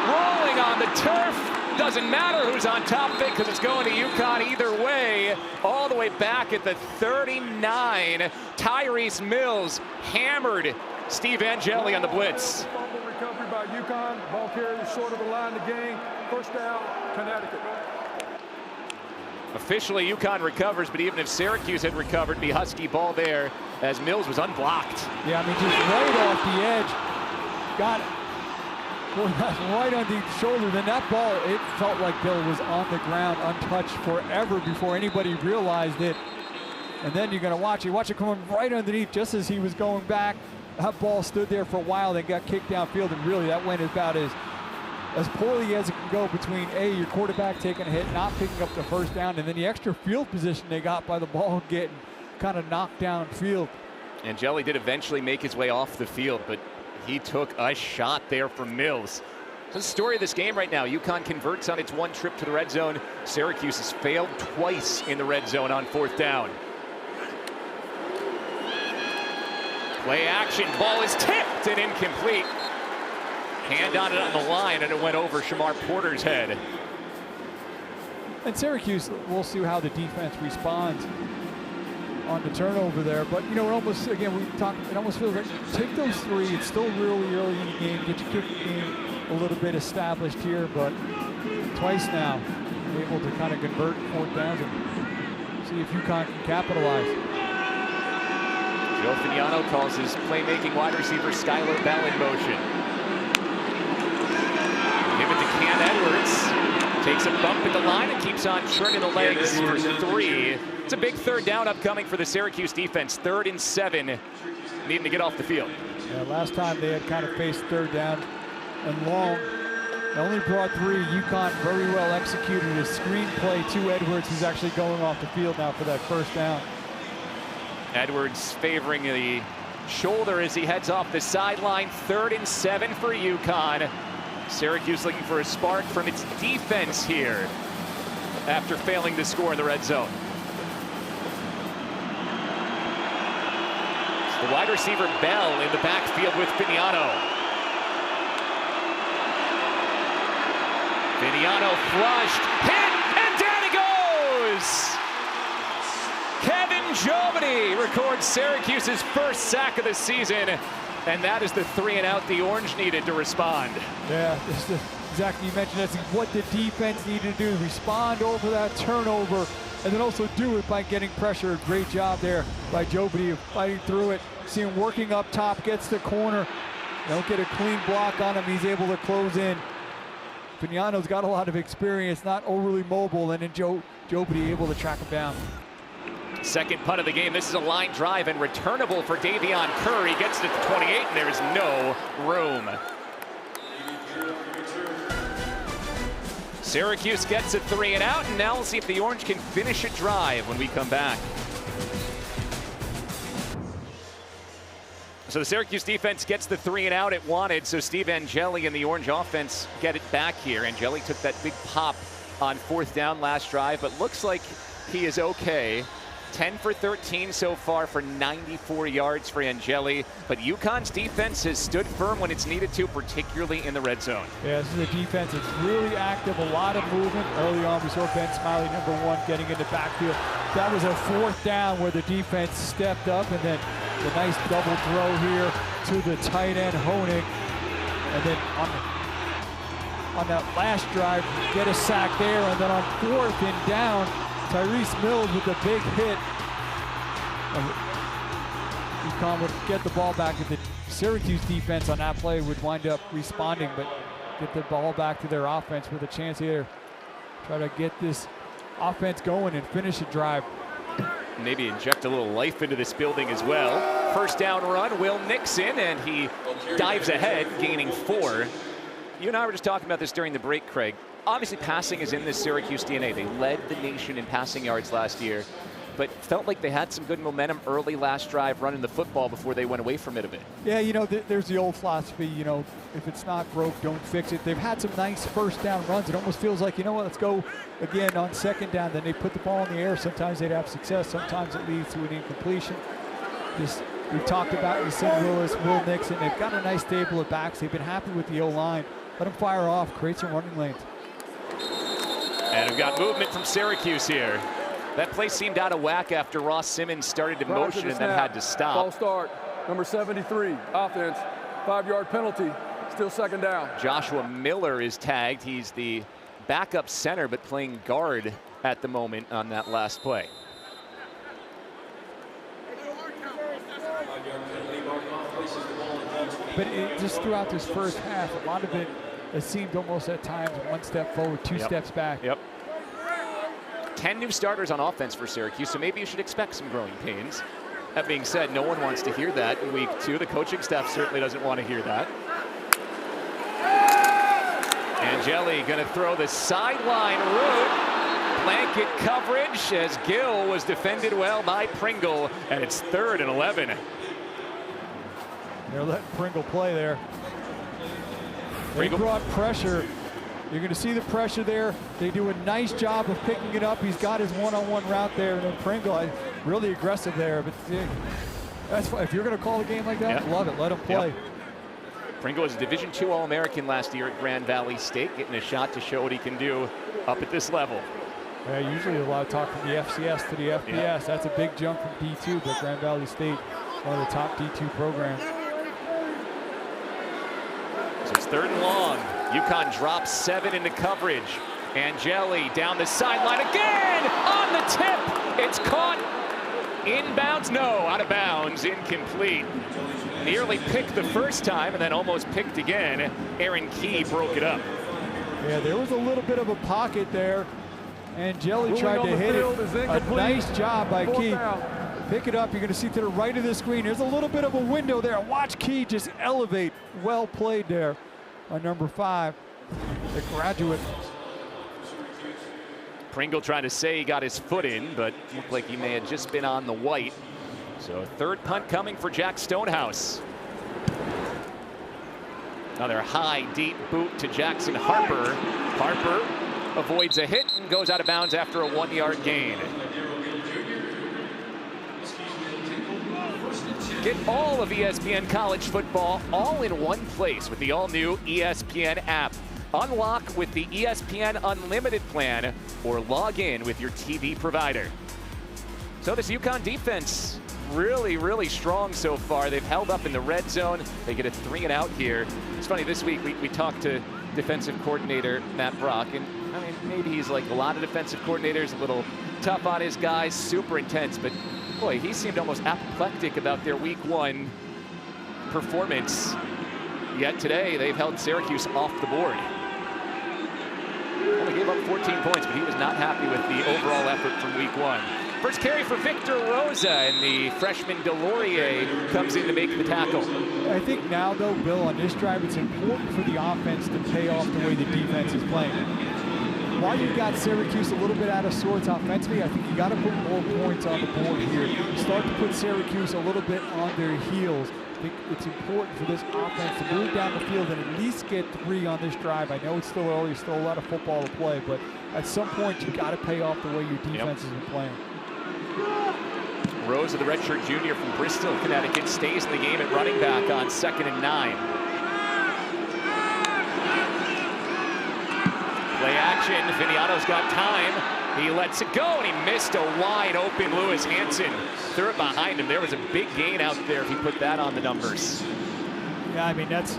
Rolling on the turf. Doesn't matter who's on top of it because it's going to UConn either way. All the way back at the 39. Tyrese Mills hammered Steve Angeli on the blitz. Fumble recovery by UConn. Ball carrier short of the line to gain. First down, Connecticut. Officially, UConn recovers, but even if Syracuse had recovered, the Husky ball there as Mills was unblocked. Yeah, I mean, just right off the edge. Got it. Right on the shoulder. Then that ball, it felt like Bill was on the ground untouched forever before anybody realized it. And then you're going to watch it coming right underneath just as he was going back. That ball stood there for a while, then got kicked downfield, and really that went about as poorly as it can go between your quarterback taking a hit, not picking up the first down, and then the extra field position they got by the ball getting kind of knocked downfield. Angeli did eventually make his way off the field, but he took a shot there from Mills. So the story of this game right now, UConn converts on its 1 trip to the red zone. Syracuse has failed twice in the red zone on 4th down. Play action, ball is tipped and incomplete. Hand on it on the line, and it went over Shamar Porter's head. And Syracuse, we'll see how the defense responds. on the turnover there. But, you know, it almost, again, it almost feels like take those 3. It's still really early in the game. Get your kicking game a little bit established here, but twice now, able to kind of convert 4th downs and see if UConn can capitalize. Joe Fignano calls his playmaking wide receiver Skylar Bell in motion. Give it to Cam Edwards. Takes a bump at the line and keeps on turning the legs for 3. It's a big 3rd down upcoming for the Syracuse defense. 3rd and 7, needing to get off the field. Yeah, last time they had kind of faced 3rd down and long. They only brought 3. UConn very well executed a screen play to Edwards, who's actually going off the field now for that 1st down. Edwards favoring the shoulder as he heads off the sideline. 3rd and 7 for UConn. Syracuse looking for a spark from its defense here after failing to score in the red zone. It's the wide receiver Bell in the backfield with Fignano. Fignano flushed, hit, and down he goes! Kevin Jobity records Syracuse's 1st sack of the season, and that is the 3-and-out the Orange needed to respond. Yeah, exactly. You mentioned that's what the defense needed to do, respond over that turnover, and then also do it by getting pressure. Great job there by Jobity fighting through it. See him working up top, gets the corner. Don't get a clean block on him. He's able to close in. Fignano's got a lot of experience, not overly mobile, and then Jobity able to track him down. 2nd punt of the game. This is a line drive and returnable for Davion Curry. Gets it to the 28, and there is no room. Syracuse gets a 3-and-out, and now we'll see if the Orange can finish a drive when we come back. So the Syracuse defense gets the 3-and-out it wanted, so Steve Angeli and the Orange offense get it back here. Angeli took that big pop on 4th down last drive, but looks like he is okay. 10 for 13 so far for 94 yards for Angeli, but UConn's defense has stood firm when it's needed to, particularly in the red zone. Yeah, this is a defense that's really active, a lot of movement. Early on, we saw Ben Smiley, #1, getting into backfield. That was a 4th down where the defense stepped up, and then the nice double throw here to the tight end, Honig. And then on that last drive, get a sack there, and then on 4th and down, Tyrese Mills with a big hit. UConn would get the ball back. If the Syracuse defense on that play would wind up responding, but get the ball back to their offense with a chance here. Try to get this offense going and finish a drive. Maybe inject a little life into this building as well. 1st down run, Will Nixon, and he dives ahead, gaining 4. You and I were just talking about this during the break, Craig. Obviously, passing is in this Syracuse DNA. They led the nation in passing yards last year, but felt like they had some good momentum early last drive running the football before they went away from it a bit. Yeah, you know, there's the old philosophy, you know, if it's not broke, don't fix it. They've had some nice 1st down runs. It almost feels like, you know what, let's go again on 2nd down. Then they put the ball in the air. Sometimes they'd have success. Sometimes it leads to an incompletion. We've talked about Yasin Willis, Will Nixon. They've got a nice stable of backs. They've been happy with the O-line. Let them fire off, create some running lanes. And we've got movement from Syracuse here. That play seemed out of whack after Ross Simmons started to motion and then had to stop. Ball start, number 73, offense, 5-yard penalty, still 2nd down. Joshua Miller is tagged. He's the backup center, but playing guard at the moment on that last play. But just throughout this 1st half, a lot of it seemed almost at times 1 step forward, 2 steps back. Yep. 10 new starters on offense for Syracuse, so maybe you should expect some growing pains. That being said, no one wants to hear that in week 2. The coaching staff certainly doesn't want to hear that. Angeli going to throw the sideline route. Blanket coverage as Gill was defended well by Pringle, and it's 3rd and 11. They're letting Pringle play there. They Pringle brought pressure. You're going to see the pressure there. They do a nice job of picking it up. He's got his one-on-one route there, and then Pringle, really aggressive there. But that's fine. If you're going to call the game like that, love it. Let him play. Yep. Pringle was a Division II All-American last year at Grand Valley State, getting a shot to show what he can do up at this level. Yeah, usually a lot of talk from the FCS to the FBS. Yeah. That's a big jump from D2, but Grand Valley State, one of the top D2 programs. So it's 3rd and long. UConn drops 7 into coverage. Angeli down the sideline again on the tip. It's caught. Inbounds, no, out of bounds, incomplete. Nearly picked the first time and then almost picked again. Aaron Key broke it up. Yeah, there was a little bit of a pocket there. Angeli tried to hit it. A nice job by Key. Pick it up. You're going to see to the right of the screen. There's a little bit of a window there. Watch Key just elevate. Well played there on number 5, the graduate. Pringle trying to say he got his foot in, but looked like he may have just been on the white. So 3rd punt coming for Jack Stonehouse. Another high, deep boot to Jackson Harper. Harper avoids a hit and goes out of bounds after a 1-yard gain. Get all of ESPN college football all in one place with the all-new ESPN app. Unlock with the ESPN Unlimited plan or log in with your TV provider. So this UConn defense, really strong so far. They've held up in the red zone. They get a 3-and-out here. It's funny, this week we talked to defensive coordinator Matt Brock, and I mean, maybe he's like a lot of defensive coordinators, a little tough on his guys, super intense, but boy, he seemed almost apoplectic about their week 1 performance. Yet today, they've held Syracuse off the board. Only gave up 14 points, but he was not happy with the overall effort from week 1. First carry for Victor Rosa, and the freshman Delorier comes in to make the tackle. I think now, though, Bill, on this drive, it's important for the offense to pay off the way the defense is playing. While you got Syracuse a little bit out of sorts offensively, I think you got to put more points on the board here. Start to put Syracuse a little bit on their heels. I think it's important for this offense to move down the field and at least get 3 on this drive. I know it's still early, still a lot of football to play, but at some point you got to pay off the way your defense has been playing. Rosa, the redshirt junior from Bristol, Connecticut, stays in the game at running back on 2nd and 9. Play action, Vignano's got time. He lets it go, and he missed a wide open Lewis Hansen. Threw it behind him. There was a big gain out there if he put that on the numbers. Yeah, I mean, that's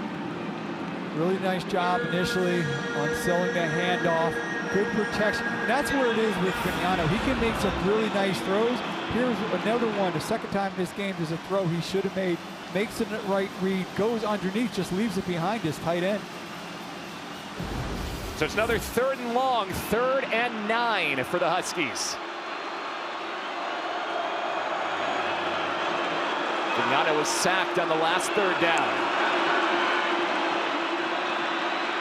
really nice job initially on selling the handoff. Good protection. That's where it is with Vignano. He can make some really nice throws. Here's another one. The second time in this game there's a throw he should have made. Makes the right read, goes underneath, just leaves it behind his tight end. So it's another 3rd and long, 3rd and 9 for the Huskies. Vignano was sacked on the last 3rd down.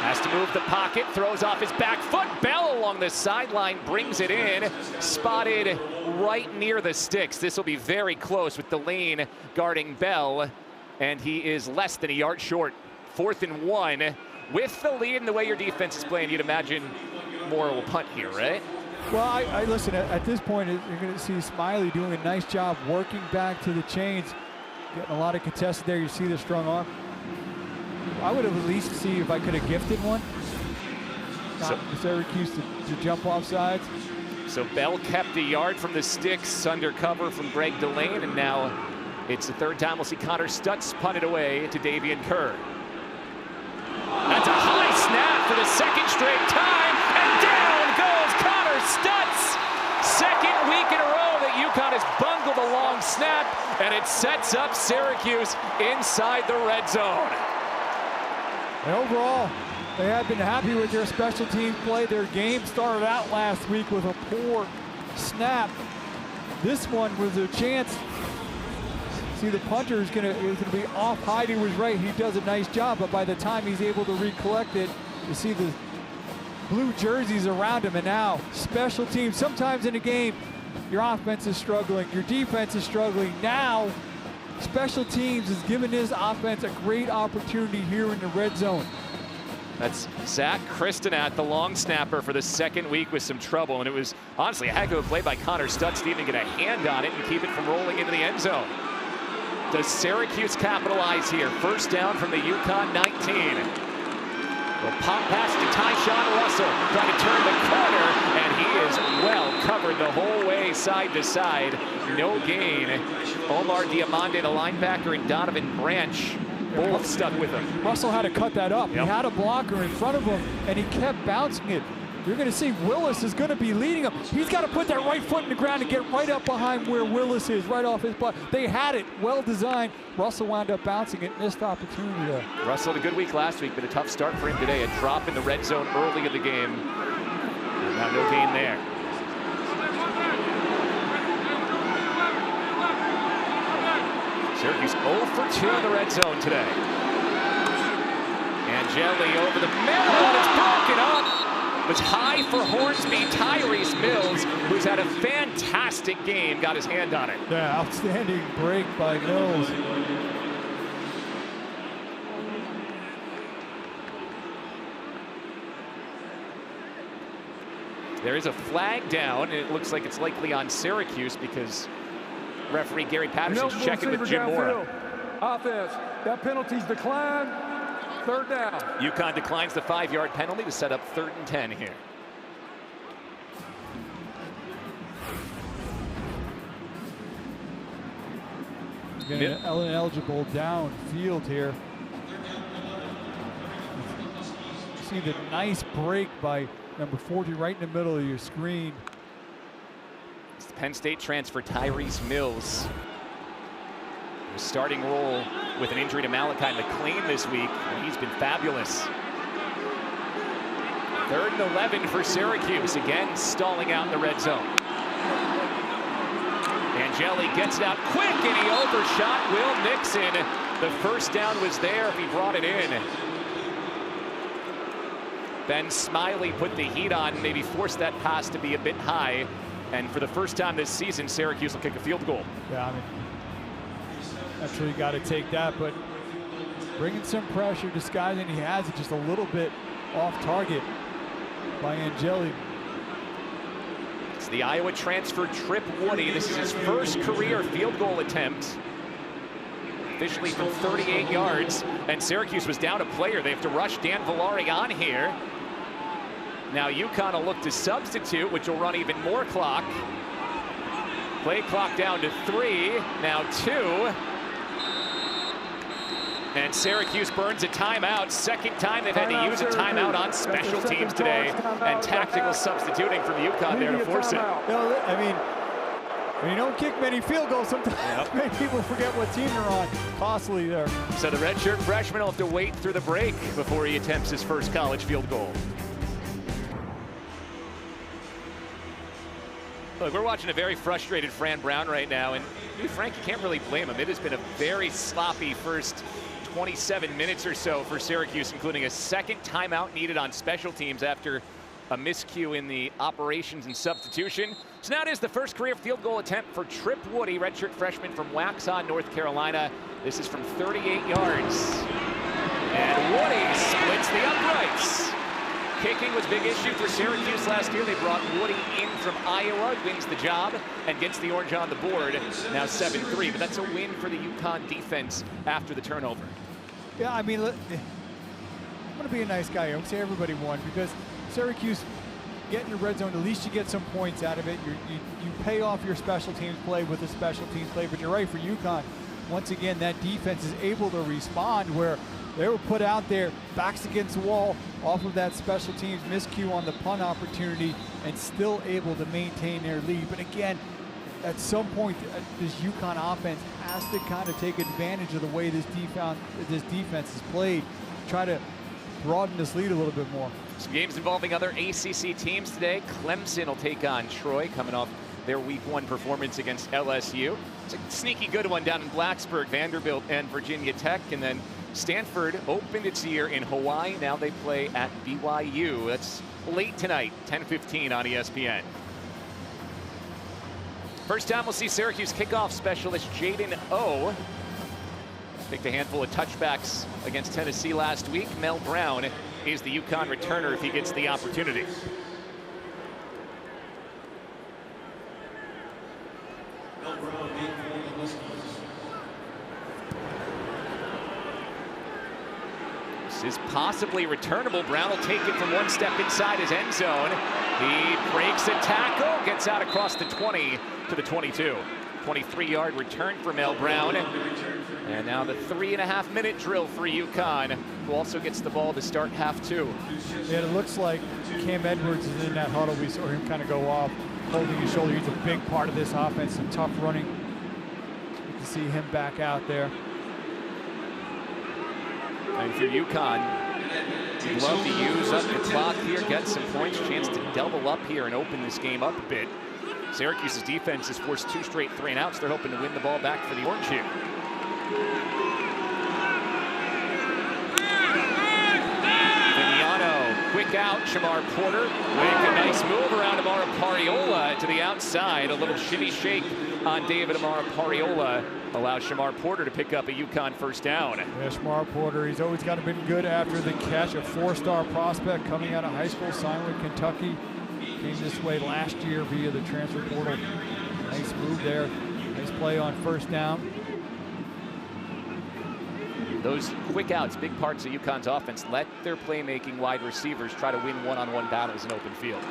Has to move the pocket, throws off his back foot. Bell along the sideline brings it in. Spotted right near the sticks. This will be very close with Delane guarding Bell. And he is less than a yard short. 4th and 1. With the lead and the way your defense is playing, you'd imagine Moore will punt here, right? Well, I listen, at this point, you're going to see Smiley doing a nice job working back to the chains. Getting a lot of contested there. You see the strong arm. I would have at least see if I could have gifted one. Not Syracuse to jump off sides. So Bell kept a yard from the sticks under cover from Greg Delane, and now it's the 3rd time we'll see Connor Stutz punt it away to Davian Kerr. That's a high snap for the 2nd straight time, and down goes Connor Stutz. 2nd week in a row that UConn has bungled a long snap, and it sets up Syracuse inside the red zone. And overall, they have been happy with their special teams play. Their game started out last week with a poor snap. This one was a chance. See, the punter is going to be off. Heidi was right. He does a nice job, but by the time he's able to recollect it, you see the blue jerseys around him. And now special teams. Sometimes in a game, your offense is struggling, your defense is struggling. Now special teams is giving this offense a great opportunity here in the red zone. That's Zach Christenat, the long snapper, for the 2nd week with some trouble. And it was honestly a heck of a play by Connor Stutz to even get a hand on it and keep it from rolling into the end zone. Does Syracuse capitalize here? 1st down from the UConn 19. Well, pop pass to Tyshawn Russell, trying to turn the corner, and he is well covered the whole way side to side. No gain. Omar Diamande, the linebacker, and Donovan Branch both stuck with him. Russell had to cut that up. Yep. He had a blocker in front of him, and he kept bouncing it. You're going to see Willis is going to be leading him. He's got to put that right foot in the ground and get right up behind where Willis is, right off his butt. They had it, well designed. Russell wound up bouncing it, missed opportunity there. Russell had a good week last week, but a tough start for him today. A drop in the red zone early in the game. And now no gain there. Syracuse 0 for 2 in the red zone today. Angeli over the middle, and it's broken up. It was high for Hornsby. Tyrese Mills, who's had a fantastic game, got his hand on it. Yeah, outstanding break by Mills. There is a flag down, and it looks like it's likely on Syracuse because referee Gary Patterson's checking with Jim Mora. Offense, that penalty's declined. Third down. UConn declines the 5-yard penalty to set up 3rd and 10 here. Getting an eligible downfield here. You see the nice break by number 40 right in the middle of your screen. It's the Penn State transfer Tyrese Mills. His starting role with an injury to Malachi McLean this week, and he's been fabulous. 3rd and 11 for Syracuse, again stalling out in the red zone. Angeli gets it out quick, and he overshot Will Nixon. The first down was there if he brought it in. Ben Smiley put the heat on, maybe forced that pass to be a bit high. And for the first time this season, Syracuse will kick a field goal. Yeah, I mean, actually you got to take that, but bringing some pressure, disguising, he has it just a little bit off target by Angeli. It's the Iowa transfer Trip Woody. This is his first career field goal attempt. Officially from 38 yards, and Syracuse was down a player. They have to rush Dan Villari on here. Now UConn will look to substitute, which will run even more clock. Play clock down to 3, now 2. And Syracuse burns a timeout. Second time they've had to use a timeout on special teams today. And tactical substituting from UConn there to force it. I mean, when you don't kick many field goals, sometimes many people forget what team you're on. Costly there. So the redshirt freshman will have to wait through the break before he attempts his first college field goal. Look, we're watching a very frustrated Fran Brown right now, and to be frank, you can't really blame him. It has been a very sloppy first 27 minutes or so for Syracuse, including a second timeout needed on special teams after a miscue in the operations and substitution. So now it is the first career field goal attempt for Trip Woody, redshirt freshman from Waxhaw, North Carolina. This is from 38 yards. And Woody splits the uprights. Kicking was a big issue for Syracuse last year. They brought Woody in from Iowa, wins the job, and gets the orange on the board. Now 7-3, but that's a win for the UConn defense after the turnover. Yeah, I mean, I'm going to be a nice guy here. I'm going to say everybody won because Syracuse get in the red zone. At least you get some points out of it. You pay off your special teams play with a special teams play, but you're right, for UConn, once again, that defense is able to respond where they were put out there, backs against the wall, off of that special teams miscue on the punt opportunity, and still able to maintain their lead. But again, at some point, this UConn offense has to kind of take advantage of the way this defense is played, try to broaden this lead a little bit more. Some games involving other ACC teams today. Clemson will take on Troy, coming off their Week 1 performance against LSU. It's a sneaky good one down in Blacksburg, Vanderbilt and Virginia Tech, and then Stanford opened its year in Hawaii. Now they play at BYU. That's late tonight, 10:15 on ESPN. First time we'll see Syracuse kickoff specialist Jaden O. Picked a handful of touchbacks against Tennessee last week. Mel Brown is the UConn returner if he gets the opportunity. This is possibly returnable. Brown will take it from one step inside his end zone. He breaks a tackle, gets out across the 20 to the 22. 23-yard return for Mel Brown. And now the 3.5-minute drill for UConn, who also gets the ball to start half 2. Yeah, it looks like Cam Edwards is in that huddle. We saw him kind of go off, holding his shoulder. He's a big part of this offense, some tough running. You can see him back out there. And for UConn, you'd love to use up the clock here, get some points, chance to double up here and open this game up a bit. Syracuse's defense has forced 2 straight 3-and-outs. They're hoping to win the ball back for the Orange here. Vignano, quick out, Shamar Porter. Make a nice move around Amara Pariola to the outside. A little shimmy shake on David Amara Pariola allows Shamar Porter to pick up a UConn first down. Yeah, Shamar Porter, he's always kind of been good after the catch. A 4-star prospect coming out of high school, signed with Kentucky. Came this way last year via the transfer portal. Nice move there. Nice play on first down. Those quick outs, big parts of UConn's offense. Let their playmaking wide receivers try to win one-on-one battles in open field.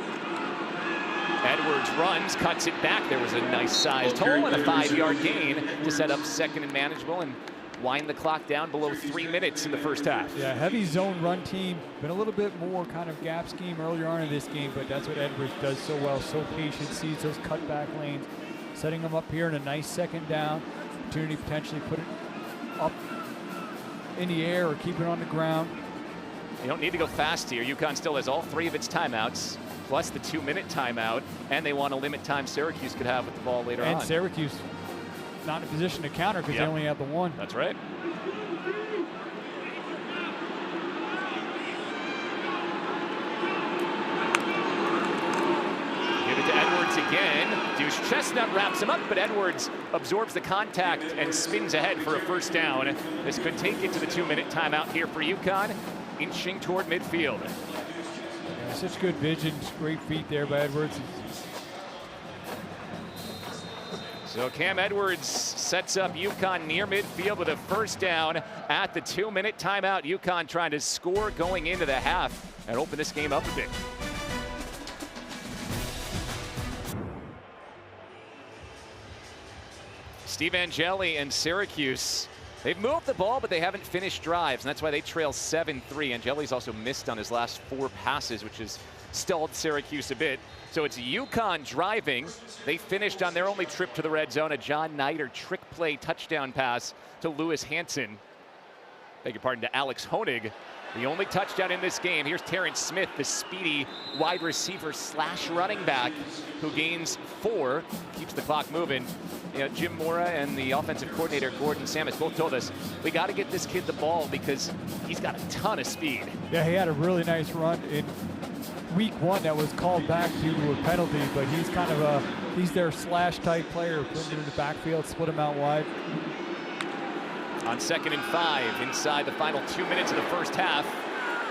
Edwards runs, cuts it back. There was a nice sized hole and a 5-yard gain to set up second and manageable and wind the clock down below 3 minutes in the first half. Yeah, heavy zone run team. Been a little bit more kind of gap scheme earlier on in this game, but that's what Edwards does so well. So patient, sees those cutback lanes, setting them up here in a nice second down. Opportunity to potentially put it up in the air or keep it on the ground. You don't need to go fast here. UConn still has all 3 of its timeouts, plus the 2-minute timeout, and they want to limit time Syracuse could have with the ball later on. And Syracuse not in a position to counter because they only have the 1. That's right. Give it to Edwards again. Deuce Chestnut wraps him up, but Edwards absorbs the contact and spins ahead for a first down. This could take it to the 2-minute timeout here for UConn, inching toward midfield. Yeah, such good vision, great feet there by Edwards. So Cam Edwards sets up UConn near midfield with a first down at the 2-minute timeout. UConn trying to score going into the half and open this game up a bit. Steve Angeli and Syracuse, they've moved the ball, but they haven't finished drives, and that's why they trail 7-3. Angeli's also missed on his last 4 passes, which has stalled Syracuse a bit. So it's UConn driving. They finished on their only trip to the red zone, a John Nider trick play touchdown pass to Lewis Hansen. Beg your pardon, to Alex Honig. The only touchdown in this game. Here's Terrence Smith, the speedy wide receiver slash running back, who gains 4, keeps the clock moving. You know, Jim Mora and the offensive coordinator, Gordon Samus, both told us, we got to get this kid the ball because he's got a ton of speed. Yeah, he had a really nice run in week 1 that was called back due to a penalty, but he's kind of he's their slash type player. Put him in the backfield, split him out wide. On 2nd and 5, inside the final 2 minutes of the first half.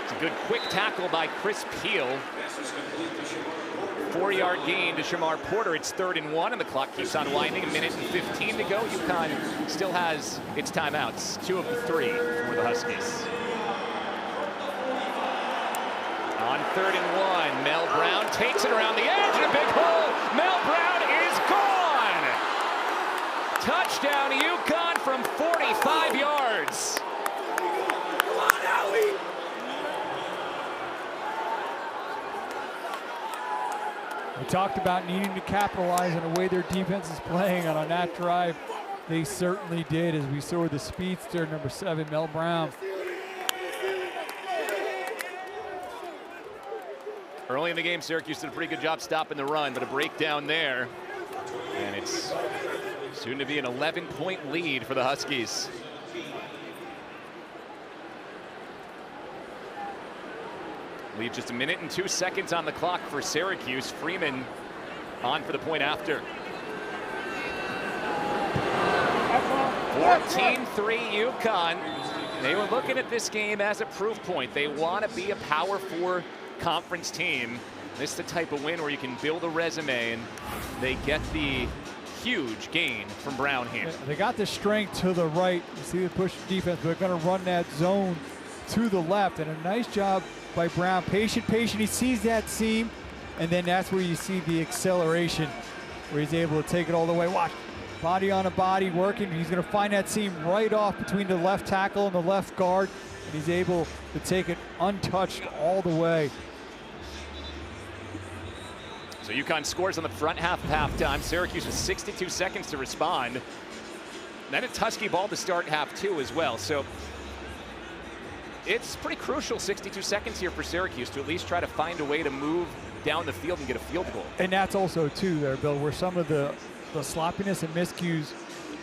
It's a good quick tackle by Chris Peel. 4-yard gain to Shamar Porter. It's 3rd and 1, and the clock keeps on winding. 1 minute and 15 to go. UConn still has its timeouts, 2 of the 3 for the Huskies. On 3rd and 1, Mel Brown takes it around the edge, and a big hole. Mel Brown is gone. Touchdown UConn from 45 yards. Come on, Howie. We talked about needing to capitalize on the way their defense is playing, and on that drive, they certainly did, as we saw the speedster, number 7, Mel Brown. Early in the game, Syracuse did a pretty good job stopping the run, but a breakdown there. And it's soon to be an 11-point lead for the Huskies. Leave just 1 minute and 2 seconds on the clock for Syracuse. Freeman on for the point after. 14-3 UConn. They were looking at this game as a proof point. They want to be a Power 4 conference team. This is the type of win where you can build a resume, and they get the huge gain from Brown here. They got the strength to the right. You see the push defense, but they're going to run that zone to the left, and a nice job by Brown. Patient. He sees that seam, And then that's where you see the acceleration, where he's able to take it all the way. Watch, body on a body working. He's going to find that seam right off between the left tackle and the left guard, and he's able to take it untouched all the way. So UConn scores on the front half of halftime. Syracuse with 62 seconds to respond. Then it's Husky ball to start half two as well. So it's pretty crucial 62 seconds here for Syracuse to at least try to find a way to move down the field and get a field goal. And that's also too there, Bill, where some of the sloppiness and miscues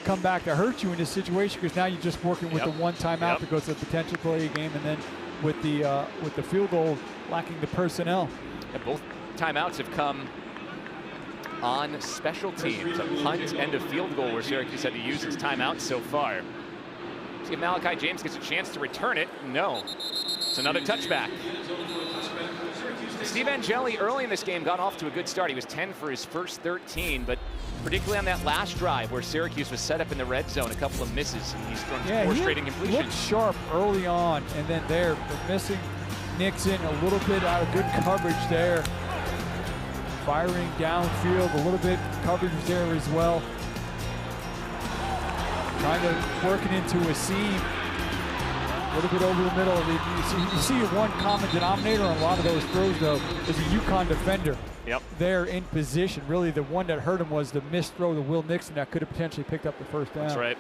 come back to hurt you in this situation, because now you're just working with the one timeout that goes to the potential play of the game, and then with the field goal lacking the personnel. And both timeouts have come on special teams, a punt and a field goal where Syracuse had to use its timeout so far. See if Malachi James gets a chance to return it. No, it's another touchback. Steve Angeli early in this game got off to a good start. He was 10 for his first 13, but particularly on that last drive where Syracuse was set up in the red zone, a couple of misses, and he's thrown 4 straight incompletions. Looked sharp early on, and then they're missing Nixon a little bit out of good coverage there. Firing downfield, a little bit coverage there as well. Trying to work it into a seam. A little bit over the middle. You see one common denominator on a lot of those throws, though, is a UConn defender. There in position. Really, the one that hurt him was the missed throw to Will Nixon that could have potentially picked up the first down. That's right.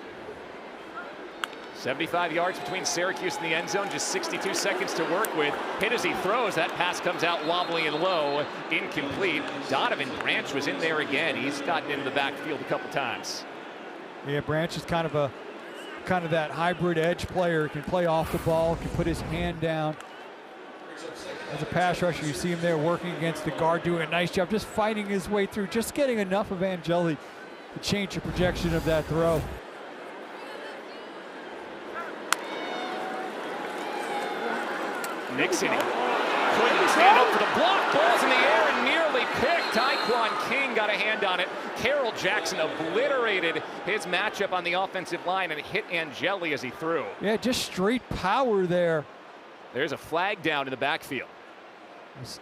75 yards between Syracuse and the end zone, just 62 seconds to work with. Hit as he throws, that pass comes out wobbly and low, incomplete. Donovan Branch was in there again. He's gotten into the backfield a couple times. Yeah, Branch is kind of that hybrid edge player. Can play off the ball, can put his hand down. As a pass rusher, you see him there working against the guard, doing a nice job, just fighting his way through, just getting enough of Angeli to change the projection of that throw. Nixon couldn't stand up for the block. Ball's in the air and nearly picked. Tyquan King got a hand on it. Carroll Jackson obliterated his matchup on the offensive line and hit Angeli as he threw. Yeah, just straight power there. There's a flag down in the backfield. It's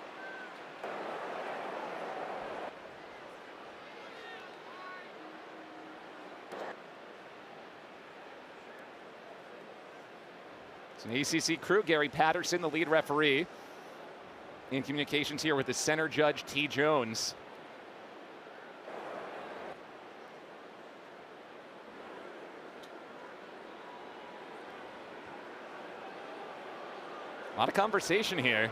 an ACC crew. Gary Patterson, the lead referee. In communications here with the center judge, T. Jones. A lot of conversation here.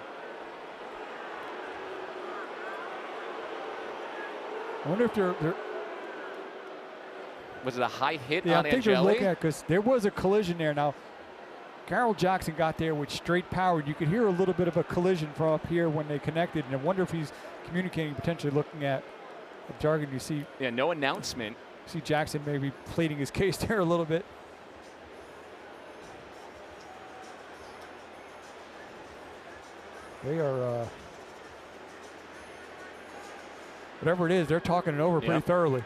I wonder if they're was it a high hit yeah, on I think Angeli? they're looking at, because there was a collision there. Now, Carroll Jackson got there with straight power. You could hear a little bit of a collision from up here when they connected, and I wonder if he's communicating, potentially looking at the jargon. You see, yeah, no announcement. See Jackson maybe pleading his case there a little bit. They are, whatever it is, they're talking it over pretty thoroughly.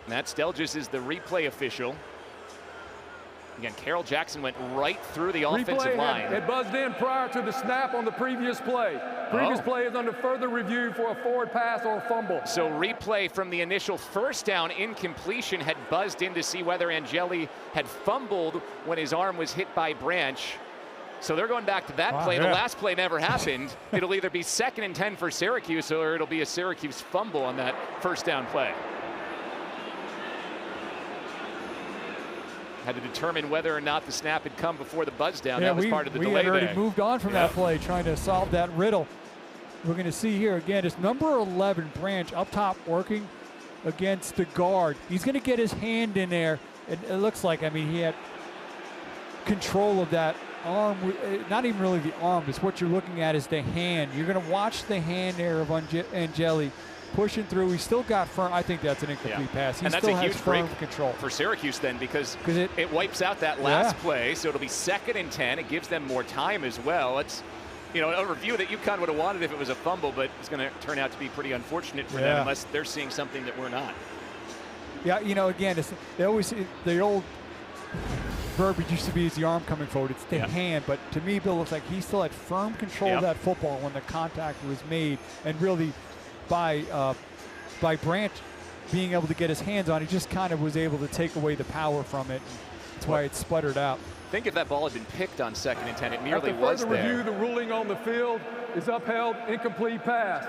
Matt Stelgis is the replay official. Again, Carroll Jackson went right through the offensive line. It buzzed in prior to the snap on the previous play. Previous play is under further review for a forward pass or a fumble. So replay from the initial first down incompletion had buzzed in to see whether Angeli had fumbled when his arm was hit by Branch. So they're going back to that play. The last play never happened. It'll either be 2nd and 10 for Syracuse, or it'll be a Syracuse fumble on that first down play. Had to determine whether or not the snap had come before the buzz down. That was part of the delay there. We had already moved on from that play, trying to solve that riddle. We're going to see here again, it's number 11, Branch, up top working against the guard. He's going to get his hand in there. It looks like, I mean, he had control of that arm. Not even really the arm. It's what you're looking at is the hand. You're going to watch the hand there of Angeli pushing through. He's still got firm. I think that's an incomplete pass. He and that's still a huge has firm break control for Syracuse then, because it wipes out that last play. So it'll be 2nd and 10. It gives them more time as well. It's, you know, a review that UConn would have wanted if it was a fumble, but it's going to turn out to be pretty unfortunate for them unless they're seeing something that we're not. Yeah, you know, again, they always the verbiage used to be is the arm coming forward. It's the hand, but to me, Bill, looks like he still had firm control of that football when the contact was made, and really by Branch being able to get his hands on, he just kind of was able to take away the power from it. That's why it sputtered out. I think if that ball had been picked on 2nd and 10, it merely After was further there. review, the ruling on the field is upheld, incomplete pass.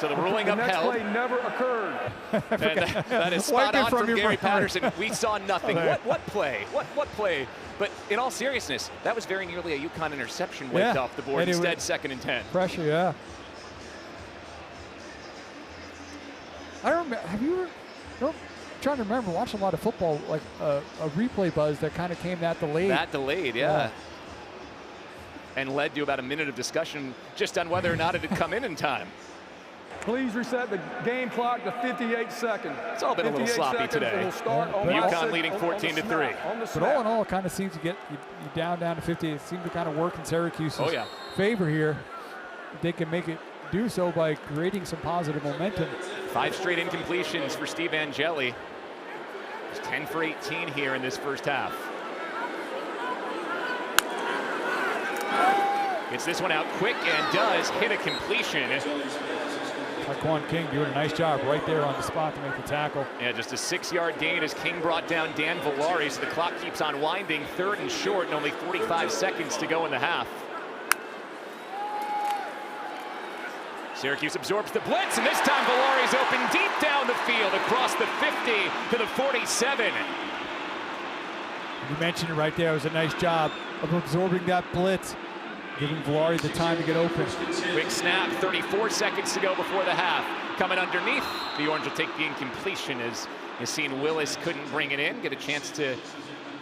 So the ruling The next upheld. play never occurred. That is spot on from Gary memory. Patterson. We saw nothing. What play? What play? But in all seriousness, that was very nearly a UConn interception wiped off the board. Instead, 2nd and 10. Pressure, yeah. I don't remember. Have you ever? I'm trying to remember watching a lot of football, like a replay buzz that kind of came that delayed. That delayed, yeah. And led to about a minute of discussion just on whether or not it had come in time. Please reset the game clock to 58 seconds. It's all been a little sloppy today. UConn leading 14-3. But all in all, it kind of seems to get you down to 50. It seems to kind of work in Syracuse's favor here. They can make it do so by creating some positive momentum. 5 straight incompletions for Steve Angeli. He's 10 for 18 here in this first half. Gets this one out quick and does hit a completion. Taquan King doing a nice job right there on the spot to make the tackle. Yeah, just a 6-yard gain as King brought down Dan Villari, so the clock keeps on winding. 3rd and short and only 45 seconds to go in the half. Syracuse absorbs the blitz, and this time Villari's open deep down the field across the 50 to the 47. You mentioned it right there. It was a nice job of absorbing that blitz, giving Villari the time to get open. Quick snap, 34 seconds to go before the half. Coming underneath, the Orange will take the incompletion as Yassine Willis couldn't bring it in. Get a chance to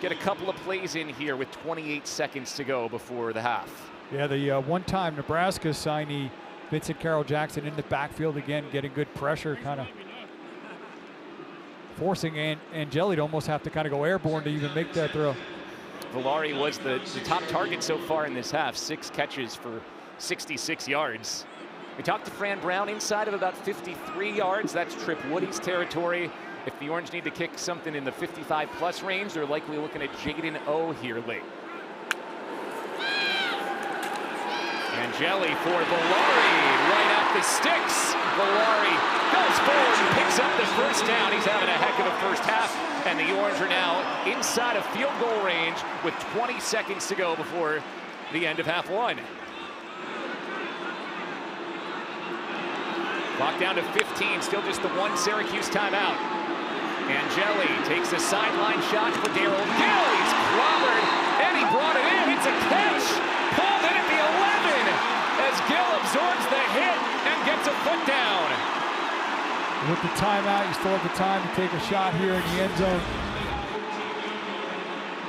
get a couple of plays in here with 28 seconds to go before the half. Yeah, the one-time Nebraska signee, Vincent Carroll Jackson, in the backfield again, getting good pressure, kind of forcing Angeli to almost have to kind of go airborne to even make that throw. Villari was the top target so far in this half, 6 catches for 66 yards. We talked to Fran Brown inside of about 53 yards. That's Trip Woody's territory. If the Orange need to kick something in the 55-plus range, they're likely looking at Jaden O here late. Angeli for Villari, right at the sticks. Villari goes forward and picks up the first down. He's having a heck of a first half, and the Orange are now inside of field goal range with 20 seconds to go before the end of half one. Clock down to 15, still just the one Syracuse timeout. Angeli takes a sideline shot for Darrell Gill. He's clobbered, and he brought it in. It's a catch, pulled in at the 11 as Gill absorbs the hit and gets a foot down. With the timeout, you still have the time to take a shot here in the end zone.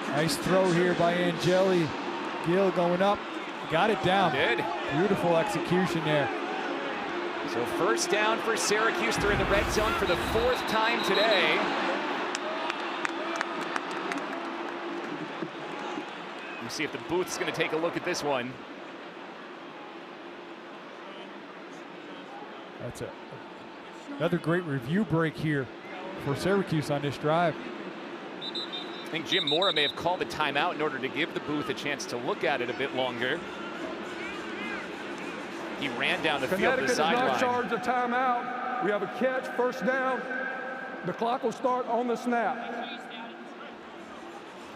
Nice throw here by Angeli. Gill going up, got it down. Did. Beautiful execution there. So first down for Syracuse. They're in the red zone for the 4th time today. Let's see if the booth's going to take a look at this one. That's another great review break here for Syracuse on this drive. I think Jim Mora may have called a timeout in order to give the booth a chance to look at it a bit longer. He ran down the field to the sideline. Connecticut is not charged a timeout. We have a catch, first down. The clock will start on the snap.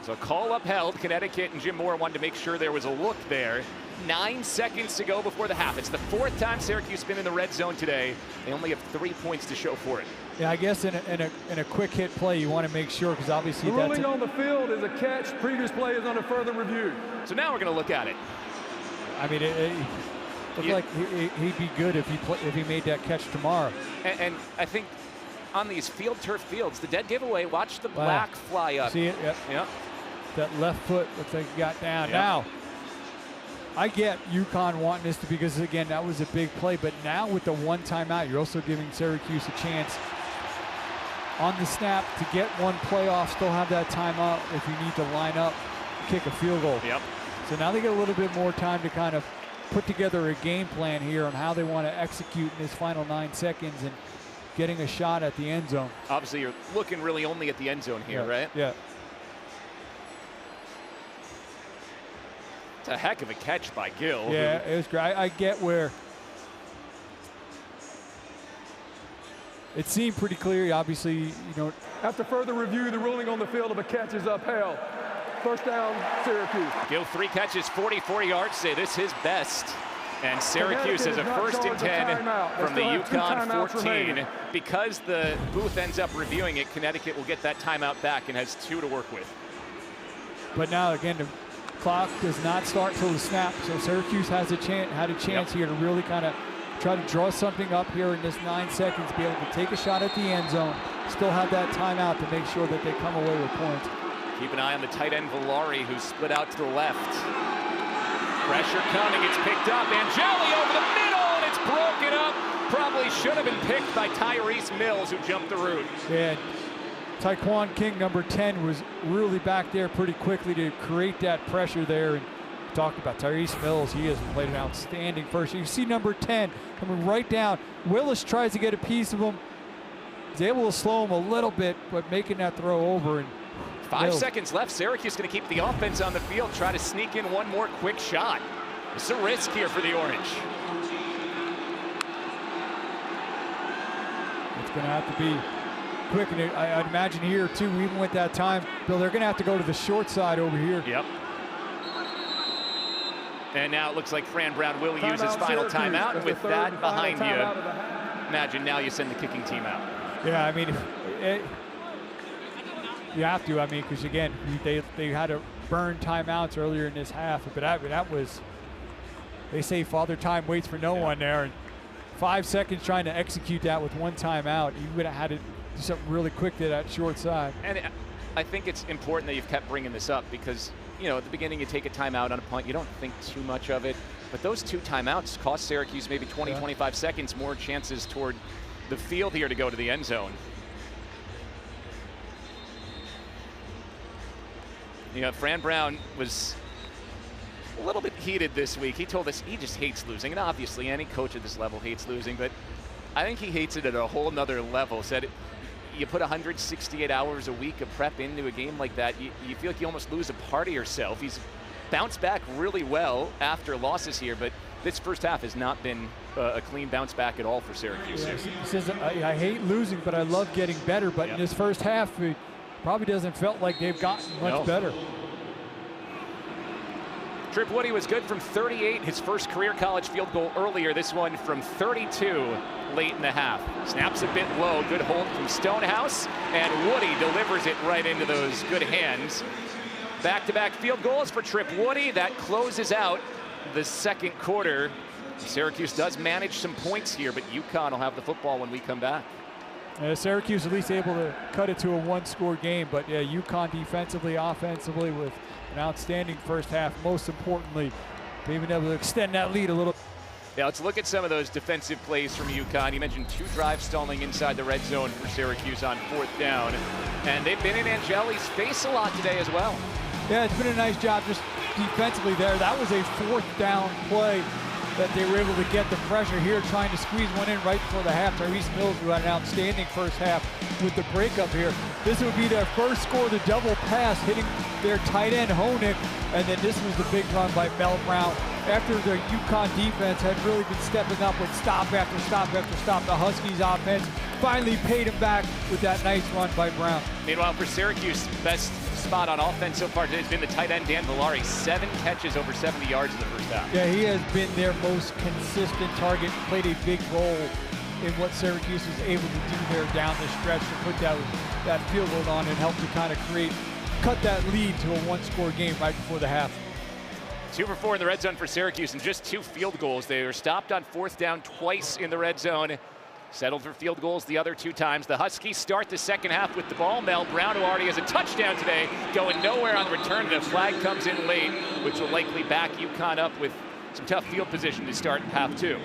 So call upheld. Connecticut and Jim Mora wanted to make sure there was a look there. 9 seconds to go before the half. It's the 4th time Syracuse has been in the red zone today. They only have 3 points to show for it. Yeah, I guess in a quick hit play, you want to make sure, because obviously the ruling on the field is a catch. Previous play is under further review. So now we're going to look at it. I mean, it looked like he'd be good if he made that catch tomorrow. And I think on these turf fields, the dead giveaway, watch the black fly up. See it? Yep. Yep. That left foot looks like he got down. Yep. Now, I get UConn wanting this to, because again, that was a big play, but now with the one timeout, you're also giving Syracuse a chance on the snap to get one play off, still have that timeout if you need to line up, kick a field goal. Yep. So now they get a little bit more time to kind of put together a game plan here on how they want to execute in this final 9 seconds and getting a shot at the end zone. Obviously, you're looking really only at the end zone here, right? Yeah. It's a heck of a catch by Gill. Yeah, it was great. I get where it seemed pretty clear. Obviously, you know. After further review, the ruling on the field of a catch is upheld. First down, Syracuse. Gill 3 catches, 44 yards. Say this his best. And Syracuse has a 1st and 10 from the UConn 14. Because the booth ends up reviewing it, Connecticut will get that timeout back and has 2 to work with. But now again, the clock does not start till the snap, so Syracuse has a chance here to really kind of try to draw something up here in this 9 seconds, be able to take a shot at the end zone, still have that timeout to make sure that they come away with points. Keep an eye on the tight end Villari, who's split out to the left. Pressure coming, it's picked up. Angeli over the middle, and it's broken up. Probably should have been picked by Tyrese Mills, who jumped the route. Yeah, Taekwon King, number 10, was really back there pretty quickly to create that pressure there. And talked about Tyrese Mills, he has played an outstanding first. You see number 10 coming right down. Willis tries to get a piece of him. He's able to slow him a little bit, but making that throw over. And 5 seconds left. Syracuse going to keep the offense on the field, try to sneak in one more quick shot. It's a risk here for the Orange. It's going to have to be quick, and I'd imagine here too, even with that time, Bill, they're going to have to go to the short side over here. Yep. And now it looks like Fran Brown will use his final timeout. And with that behind you, imagine now you send the kicking team out. Yeah, I mean, you have to. I mean, because again, they had to burn timeouts earlier in this half, but that was, they say Father Time waits for no one there, and 5 seconds trying to execute that with one timeout. You would have had to do something really quick to that short side. And I think it's important that you've kept bringing this up because, you know, at the beginning you take a timeout on a punt, you don't think too much of it, but those 2 timeouts cost Syracuse maybe 20, 25 seconds more chances toward the field here to go to the end zone. You know, Fran Brown was a little bit heated this week. He told us he just hates losing, and obviously any coach at this level hates losing, but I think he hates it at a whole nother level. Said you put 168 hours a week of prep into a game like that, you feel like you almost lose a part of yourself. He's bounced back really well after losses here, but this first half has not been a clean bounce back at all for Syracuse. Yeah, he says, I hate losing, but I love getting better. But in this first half, it probably doesn't felt like they've gotten much better. Trip Woody was good from 38, his first career college field goal earlier. This one from 32 late in the half. Snaps a bit low, good hold from Stonehouse, and Woody delivers it right into those good hands. Back-to-back field goals for Trip Woody. That closes out the second quarter. Syracuse does manage some points here, but UConn will have the football when we come back. Syracuse at least able to cut it to a 1-score game, but yeah, UConn defensively, offensively with an outstanding first half. Most importantly, they've been able to extend that lead a little. Yeah, let's look at some of those defensive plays from UConn. You mentioned 2 drives stalling inside the red zone for Syracuse on 4th down, and they've been in Angeli's face a lot today as well. Yeah, it's been a nice job just defensively there. That was a 4th down play that they were able to get the pressure here, trying to squeeze one in right before the half. Tyrese Mills, who had an outstanding first half with the breakup here. This would be their first score, the double pass, hitting their tight end, Honig, and then this was the big run by Mel Brown. After the UConn defense had really been stepping up with stop after stop after stop, the Huskies offense finally paid him back with that nice run by Brown. Meanwhile, for Syracuse, best spot on offense so far today has been the tight end Dan Villari. 7 catches over 70 yards in the first half. Yeah, he has been their most consistent target, played a big role in what Syracuse was able to do there down the stretch to put that field goal on and help to kind of cut that lead to a 1-score game right before the half. 2 for 4 in the red zone for Syracuse and just 2 field goals. They were stopped on 4th down twice in the red zone. Settled for field goals the other 2 times. The Huskies start the second half with the ball. Mel Brown, who already has a touchdown today, going nowhere on the return. The flag comes in late, which will likely back UConn up with some tough field position to start half 2.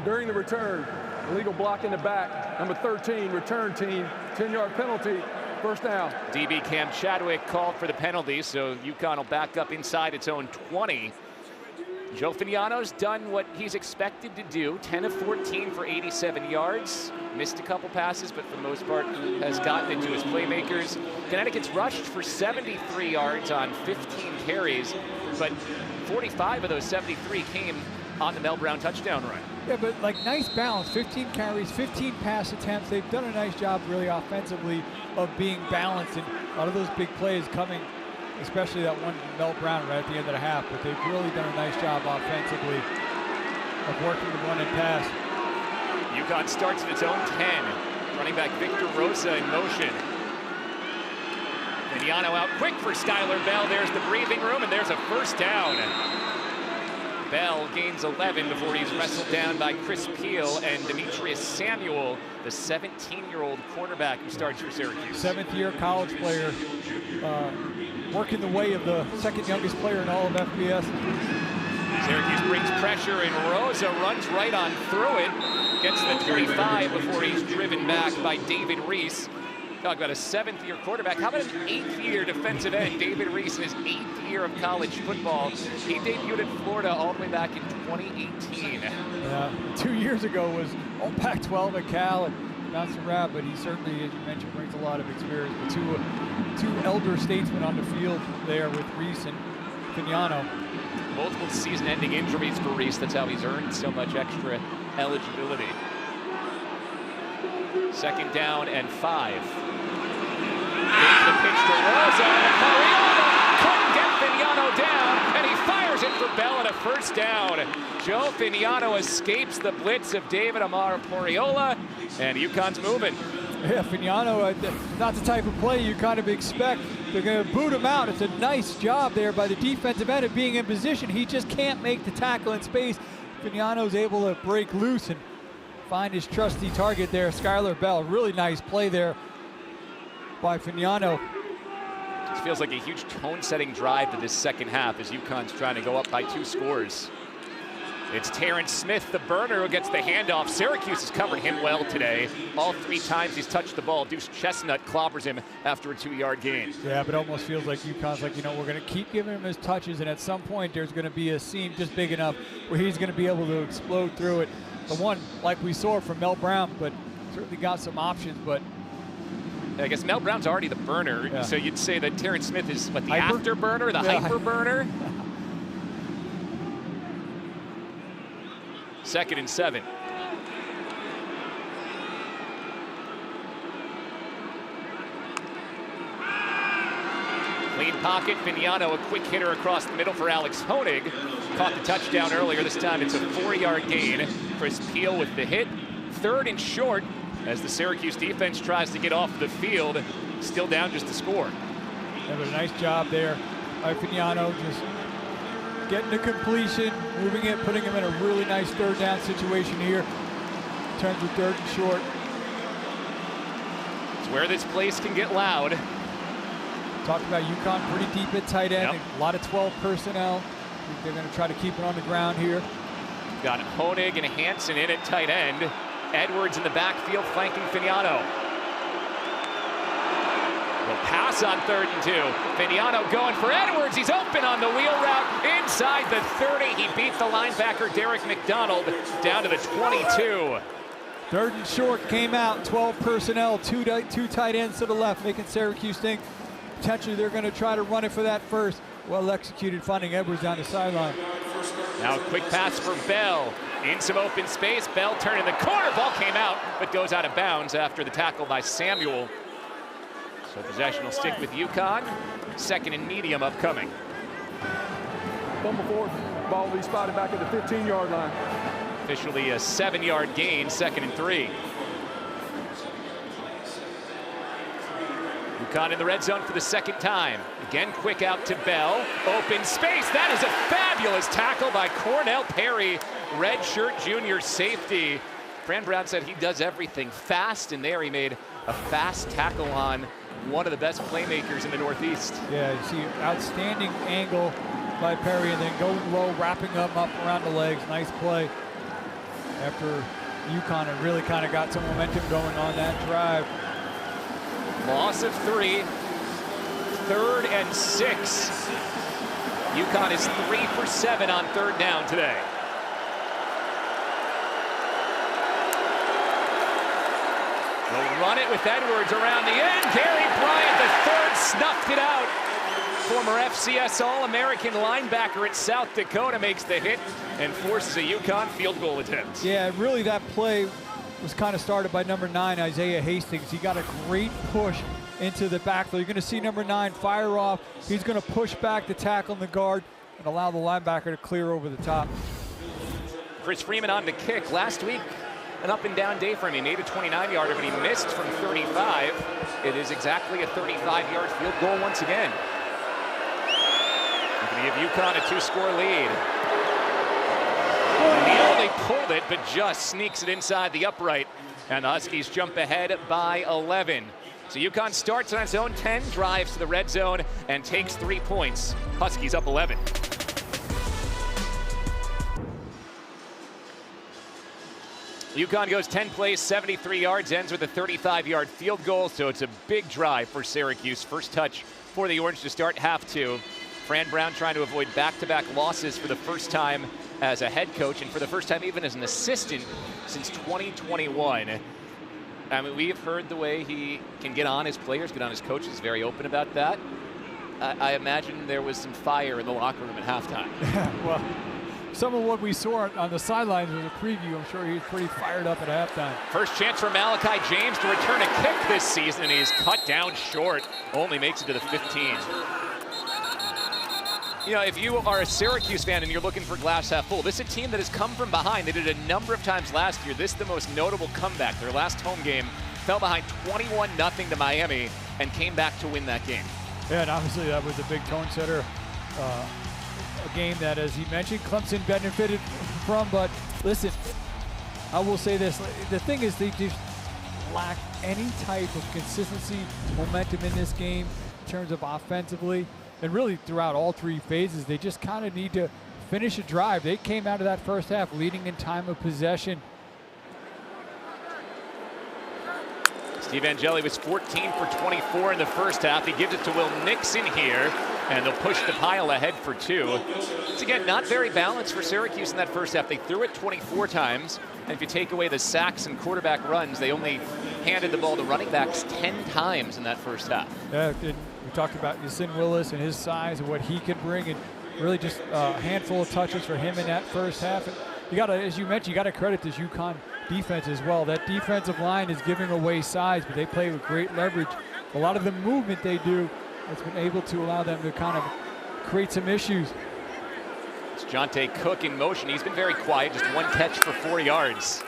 During the return, illegal block in the back. Number 13, return team, 10-yard penalty, first down. DB Cam Chadwick called for the penalty, so UConn will back up inside its own 20. Joe Fignano's done what he's expected to do, 10 of 14 for 87 yards. Missed a couple passes, but for the most part has gotten into his playmakers. Connecticut's rushed for 73 yards on 15 carries, but 45 of those 73 came on the Mel Brown touchdown run. Yeah, but like nice balance, 15 carries, 15 pass attempts. They've done a nice job really offensively of being balanced, and a lot of those big plays coming, especially that one Mel Brown right at the end of the half, but they've really done a nice job offensively of working the run and pass. UConn starts at its own 10. Running back Victor Rosa in motion. Fignano out quick for Skylar Bell. There's the breathing room, and there's a first down. Bell gains 11 before he's wrestled down by Chris Peel and Demetrius Samuel, the 17-year-old quarterback who starts for Syracuse. Seventh-year college player, working the way of the second youngest player in all of FBS. Syracuse brings pressure, and Rosa runs right on through it. Gets the 35 before he's driven back by David Reese. Talk about a seventh-year quarterback. How about an eighth-year defensive end? David Reese in his 8th year of college football. He debuted in Florida all the way back in 2018. Yeah, 2 years ago was all Pac-12 at Cal and bounced around, but he certainly, as you mentioned, brings a lot of experience. But two elder statesmen on the field there with Reese and Fignano. Multiple season-ending injuries for Reese. That's how he's earned so much extra eligibility. Second down and 5. The pitch to Rosa, and Poriolo couldn't get Fignano down, and he fires it for Bell and a first down. Joe Fignano escapes the blitz of David Amar Poriola, and UConn's moving. Yeah, Fignano, not the type of play you kind of expect. They're going to boot him out. It's a nice job there by the defensive end of being in position. He just can't make the tackle in space. Fignano's able to break loose and find his trusty target there, Skylar Bell. Really nice play there by Fignano. This feels like a huge tone-setting drive to this second half as UConn's trying to go up by 2 scores. It's Terrence Smith, the burner, who gets the handoff. Syracuse has covered him well today. All 3 times he's touched the ball. Deuce Chestnut clobbers him after a 2-yard gain. Yeah, but it almost feels like UConn's like, you know, we're going to keep giving him his touches, and at some point there's going to be a seam just big enough where he's going to be able to explode through it. The one like we saw from Mel Brown, but certainly got some options. But I guess Mel Brown's already the burner, yeah. So you'd say that Terrence Smith is what, the Hyper? afterburner, the Yeah. hyper burner. 2nd and 7. Clean pocket, Fignano, a quick hitter across the middle for Alex Honig. Caught the touchdown earlier. This time it's a 4-yard gain. Chris Peel with the hit. 3rd and short as the Syracuse defense tries to get off the field. Still down just a score. Yeah, but a nice job there by Fignano, just getting the completion, moving it, putting him in a really nice 3rd down situation here. Turns to 3rd and short. It's where this place can get loud. Talked about UConn pretty deep at tight end. Yep. A lot of 12 personnel. They're going to try to keep it on the ground here. Got Honig and Hansen in at tight end. Edwards in the backfield flanking Fignano. Will pass on 3rd and 2. Fignano going for Edwards. He's open on the wheel route inside the 30. He beat the linebacker Derek McDonald down to the 22. 3rd and short came out. 12 personnel, two tight ends to the left, making Syracuse think potentially they're going to try to run it for that first. Well executed, finding Edwards down the sideline. Now a quick pass for Bell. In some open space, Bell turning the corner. Ball came out, but goes out of bounds after the tackle by Samuel. So possession will stick with UConn. 2nd and medium upcoming. Fumble forward. Ball will be spotted back at the 15-yard line. Officially a 7-yard gain, 2nd and 3. UConn in the red zone for the 2nd time. Again, quick out to Bell. Open space. That is a fabulous tackle by Cornell Perry, redshirt junior safety. Fran Brown said he does everything fast, and there he made a fast tackle on one of the best playmakers in the Northeast. Yeah, you see outstanding angle by Perry, and then going low, wrapping up around the legs. Nice play after UConn had really kind of got some momentum going on that drive. Loss of 3. 3rd and 6. UConn is 3 for 7 on third down today. They'll run it with Edwards around the end. Gary Bryant, the third, snuffed it out. Former FCS All-American linebacker at South Dakota makes the hit and forces a UConn field goal attempt. Yeah, really that play was kind of started by number 9, Isaiah Hastings. He got a great push into the backfield. You're going to see number 9 fire off. He's going to push back the tackle on the guard and allow the linebacker to clear over the top. Chris Freeman on the kick. Last week, an up and down day for him. He made a 29-yarder, but he missed from 35. It is exactly a 35-yard field goal once again. Going to give UConn a 2-score lead. Nearly pulled it, but just sneaks it inside the upright. And the Huskies jump ahead by 11. So UConn starts on its own 10, drives to the red zone, and takes 3 points. Huskies up 11. UConn goes 10 plays, 73 yards, ends with a 35-yard field goal, so it's a big drive for Syracuse. First touch for the Orange to start half 2. Fran Brown trying to avoid back-to-back losses for the first time as a head coach and for the first time even as an assistant since 2021. I mean, we've heard the way he can get on his players, get on his coaches, very open about that. I imagine there was some fire in the locker room at halftime. Well, some of what we saw on the sidelines was a preview. I'm sure he was pretty fired up at halftime. First chance for Malachi James to return a kick this season, and he's cut down short. Only makes it to the 15. You know, if you are a Syracuse fan and you're looking for glass half full, this is a team that has come from behind. They did it a number of times last year. This is the most notable comeback. Their last home game fell behind 21-0 to Miami and came back to win that game. Yeah, and obviously that was a big tone setter. A game that, as he mentioned, Clemson benefited from. But listen, I will say this. The thing is, they just lack any type of consistency, momentum in this game in terms of offensively. And really throughout all 3 phases, they just kind of need to finish a drive. They came out of that first half leading in time of possession. Steve Angeli was 14 for 24 in the first half. He gives it to Will Nixon here, and they'll push the pile ahead for 2. Once again, not very balanced for Syracuse in that first half. They threw it 24 times, and if you take away the sacks and quarterback runs, they only handed the ball to running backs 10 times in that first half. Yeah, we talked about Yasin Willis and his size and what he can bring, and really just a handful of touches for him in that first half. And you got to, as you mentioned, you got to credit this UConn defense as well. That defensive line is giving away size, but they play with great leverage. A lot of the movement they do has been able to allow them to kind of create some issues. It's Jonte Cook in motion. He's been very quiet, just 1 catch for 4 yards.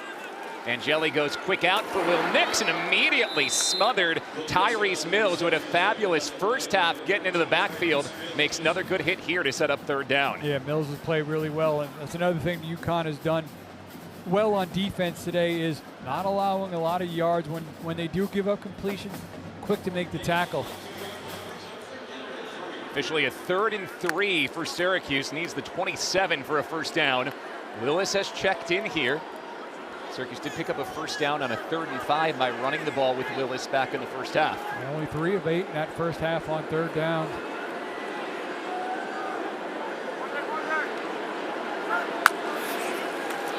Angeli goes quick out for Will Nixon, immediately smothered Tyrese Mills, who had a fabulous first half getting into the backfield, makes another good hit here to set up third down. Yeah, Mills has played really well, and that's another thing UConn has done well on defense today is not allowing a lot of yards when they do give up completion, quick to make the tackle. Officially a 3rd and 3 for Syracuse, needs the 27 for a first down. Willis has checked in here. Syracuse did pick up a first down on a 3rd and 5 by running the ball with Willis back in the first half. And only 3 of 8 in that first half on third down.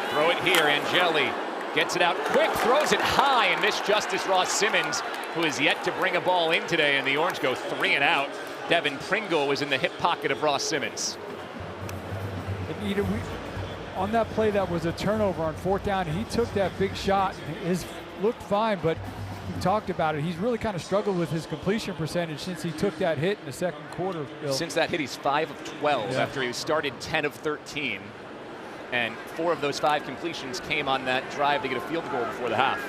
Throw it here, Angeli gets it out quick, throws it high, and missed Justice Ross Simmons, who is yet to bring a ball in today, and the Orange go 3 and out. Devin Pringle was in the hip pocket of Ross Simmons. And, on that play that was a turnover on 4th down, he took that big shot. His looked fine, but we talked about it. He's really kind of struggled with his completion percentage since he took that hit in the second quarter. Bill. Since that hit, he's 5 of 12 after he started 10 of 13. And 4 of those 5 completions came on that drive to get a field goal before the half.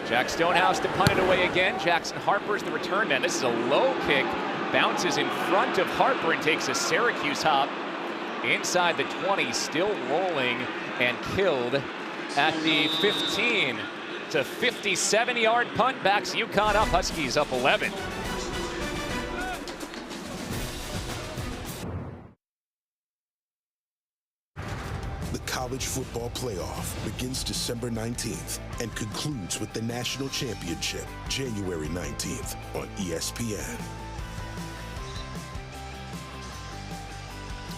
Jack Stonehouse to punt it away again. Jackson Harper's the return man. This is a low kick, bounces in front of Harper and takes a Syracuse hop inside the 20, still rolling and killed at the 15. It's a 57-yard punt, backs UConn up. Huskies up 11. The College Football Playoff begins December 19th and concludes with the National Championship January 19th on ESPN.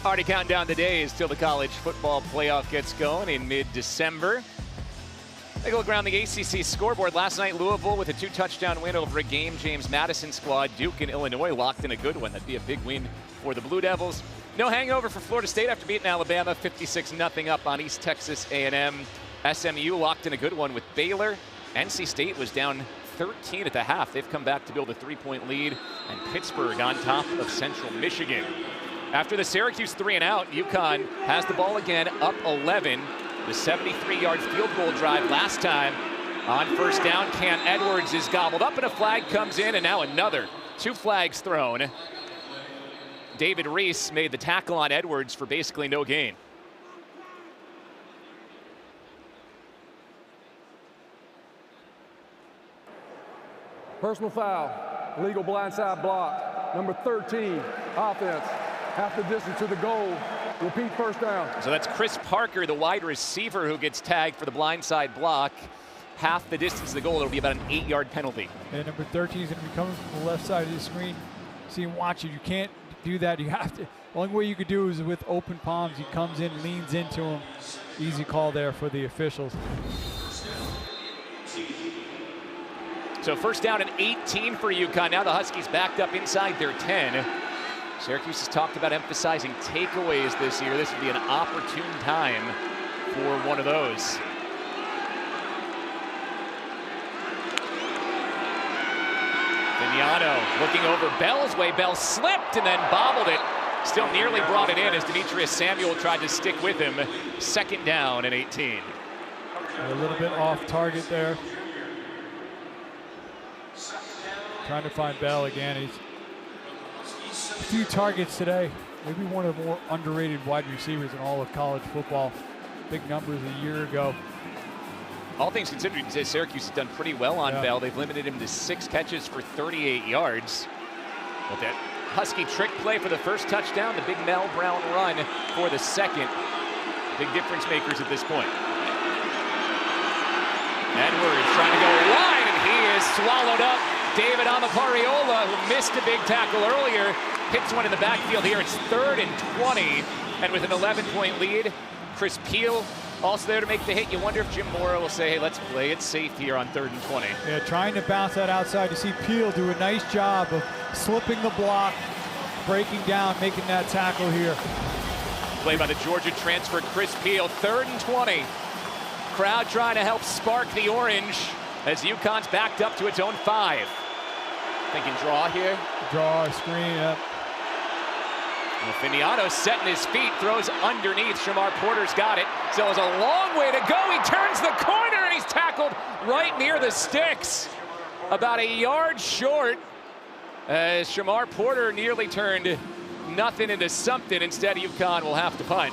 Already counting down the days till the college football playoff gets going in mid-December. Take a look around the ACC scoreboard. Last night, Louisville with a 2-touchdown win over a game James Madison squad. Duke and Illinois locked in a good one. That'd be a big win for the Blue Devils. No hangover for Florida State after beating Alabama 56-0 up on East Texas A&M. SMU locked in a good one with Baylor. NC State was down 13 at the half. They've come back to build a 3-point lead. And Pittsburgh on top of Central Michigan. After the Syracuse 3-and-out, UConn has the ball again, up 11. The 73-yard field goal drive last time on first down. Cam Edwards is gobbled up and a flag comes in, and now another. 2 flags thrown. David Reese made the tackle on Edwards for basically no gain. Personal foul, illegal blindside block. Number 13, offense. Half the distance to the goal. Repeat first down. So that's Chris Parker, the wide receiver, who gets tagged for the blindside block. Half the distance to the goal. It'll be about an 8-yard penalty. And number 13 is going to be coming from the left side of the screen. See him watch it. You can't do that. You have to. The only way you could do is with open palms. He comes in, leans into him. Easy call there for the officials. So first down and 18 for UConn. Now the Huskies backed up inside their 10. Syracuse has talked about emphasizing takeaways this year. This would be an opportune time for one of those. Vignano looking over Bell's way. Bell slipped and then bobbled it. Still nearly brought it in as Demetrius Samuel tried to stick with him. Second down and 18. A little bit off target there. Trying to find Bell again. He's a few targets today. Maybe one of the more underrated wide receivers in all of college football. Big numbers a year ago. All things considered, Syracuse has done pretty well on Bell. They've limited him to 6 catches for 38 yards. But that Husky trick play for the first touchdown, the big Mel Brown run for the second. Big difference makers at this point. Edwards trying to go wide, and he is swallowed up. David Amapariola, who missed a big tackle earlier, hits one in the backfield here. It's 3rd and 20, and with an 11-point lead, Chris Peel also there to make the hit. You wonder if Jim Mora will say, hey, let's play it safe here on 3rd and 20. Yeah, trying to bounce that outside. You see Peel do a nice job of slipping the block, breaking down, making that tackle here. Play by the Georgia transfer, Chris Peel, 3rd and 20. Crowd trying to help spark the orange as UConn's backed up to its own 5. Thinking draw here. Draw, screen, yep. Finiano setting his feet, throws underneath. Shamar Porter's got it. Still has a long way to go. He turns the corner and he's tackled right near the sticks. About a yard short as Shamar Porter nearly turned nothing into something. Instead, UConn will have to punt.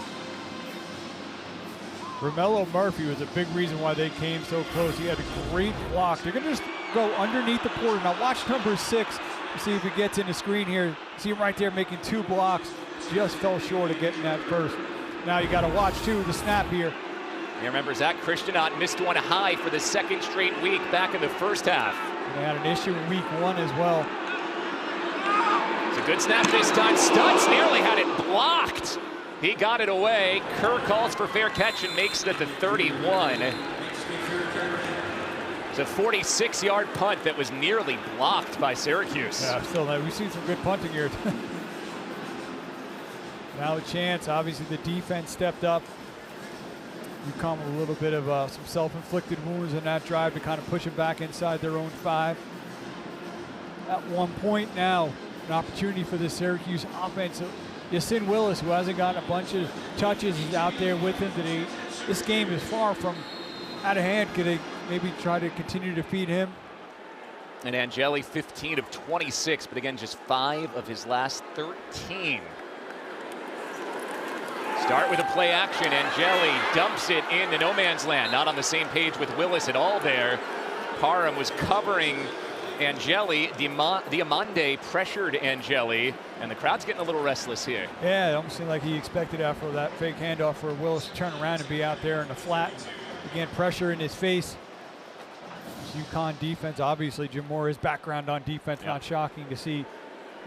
Romello Murphy was a big reason why they came so close. He had a great block. They're going to just go underneath the Porter. Now watch number 6. See if he gets in the screen here. See him right there making 2 blocks. Just fell short of getting that first. Now you got to watch, too, the snap here. You remember Zach Christianot missed one high for the 2nd straight week back in the first half. And they had an issue in week 1 as well. It's a good snap this time. Stutz nearly had it blocked. He got it away. Kerr calls for fair catch and makes it at the 31. It's a 46-yard punt that was nearly blocked by Syracuse. Yeah, still, we've seen some good punting here. Now a chance. Obviously, the defense stepped up. UConn with a little bit of some self-inflicted wounds in that drive to kind of push them back inside their own 5. At one point now, an opportunity for the Syracuse offense. Yasin Willis, who hasn't gotten a bunch of touches, is out there with him today. This game is far from out of hand. Could they maybe try to continue to feed him? And Angeli, 15 of 26, but again, just 5 of his last 13. Start with a play action. Angeli dumps it into no man's land. Not on the same page with Willis at all there. Parham was covering Angeli. Diamande pressured Angeli, and the crowd's getting a little restless here. Yeah, it almost seemed like he expected after that fake handoff for Willis to turn around and be out there in the flat. Again, pressure in his face. UConn defense, obviously Jim Mora's background on defense, not shocking to see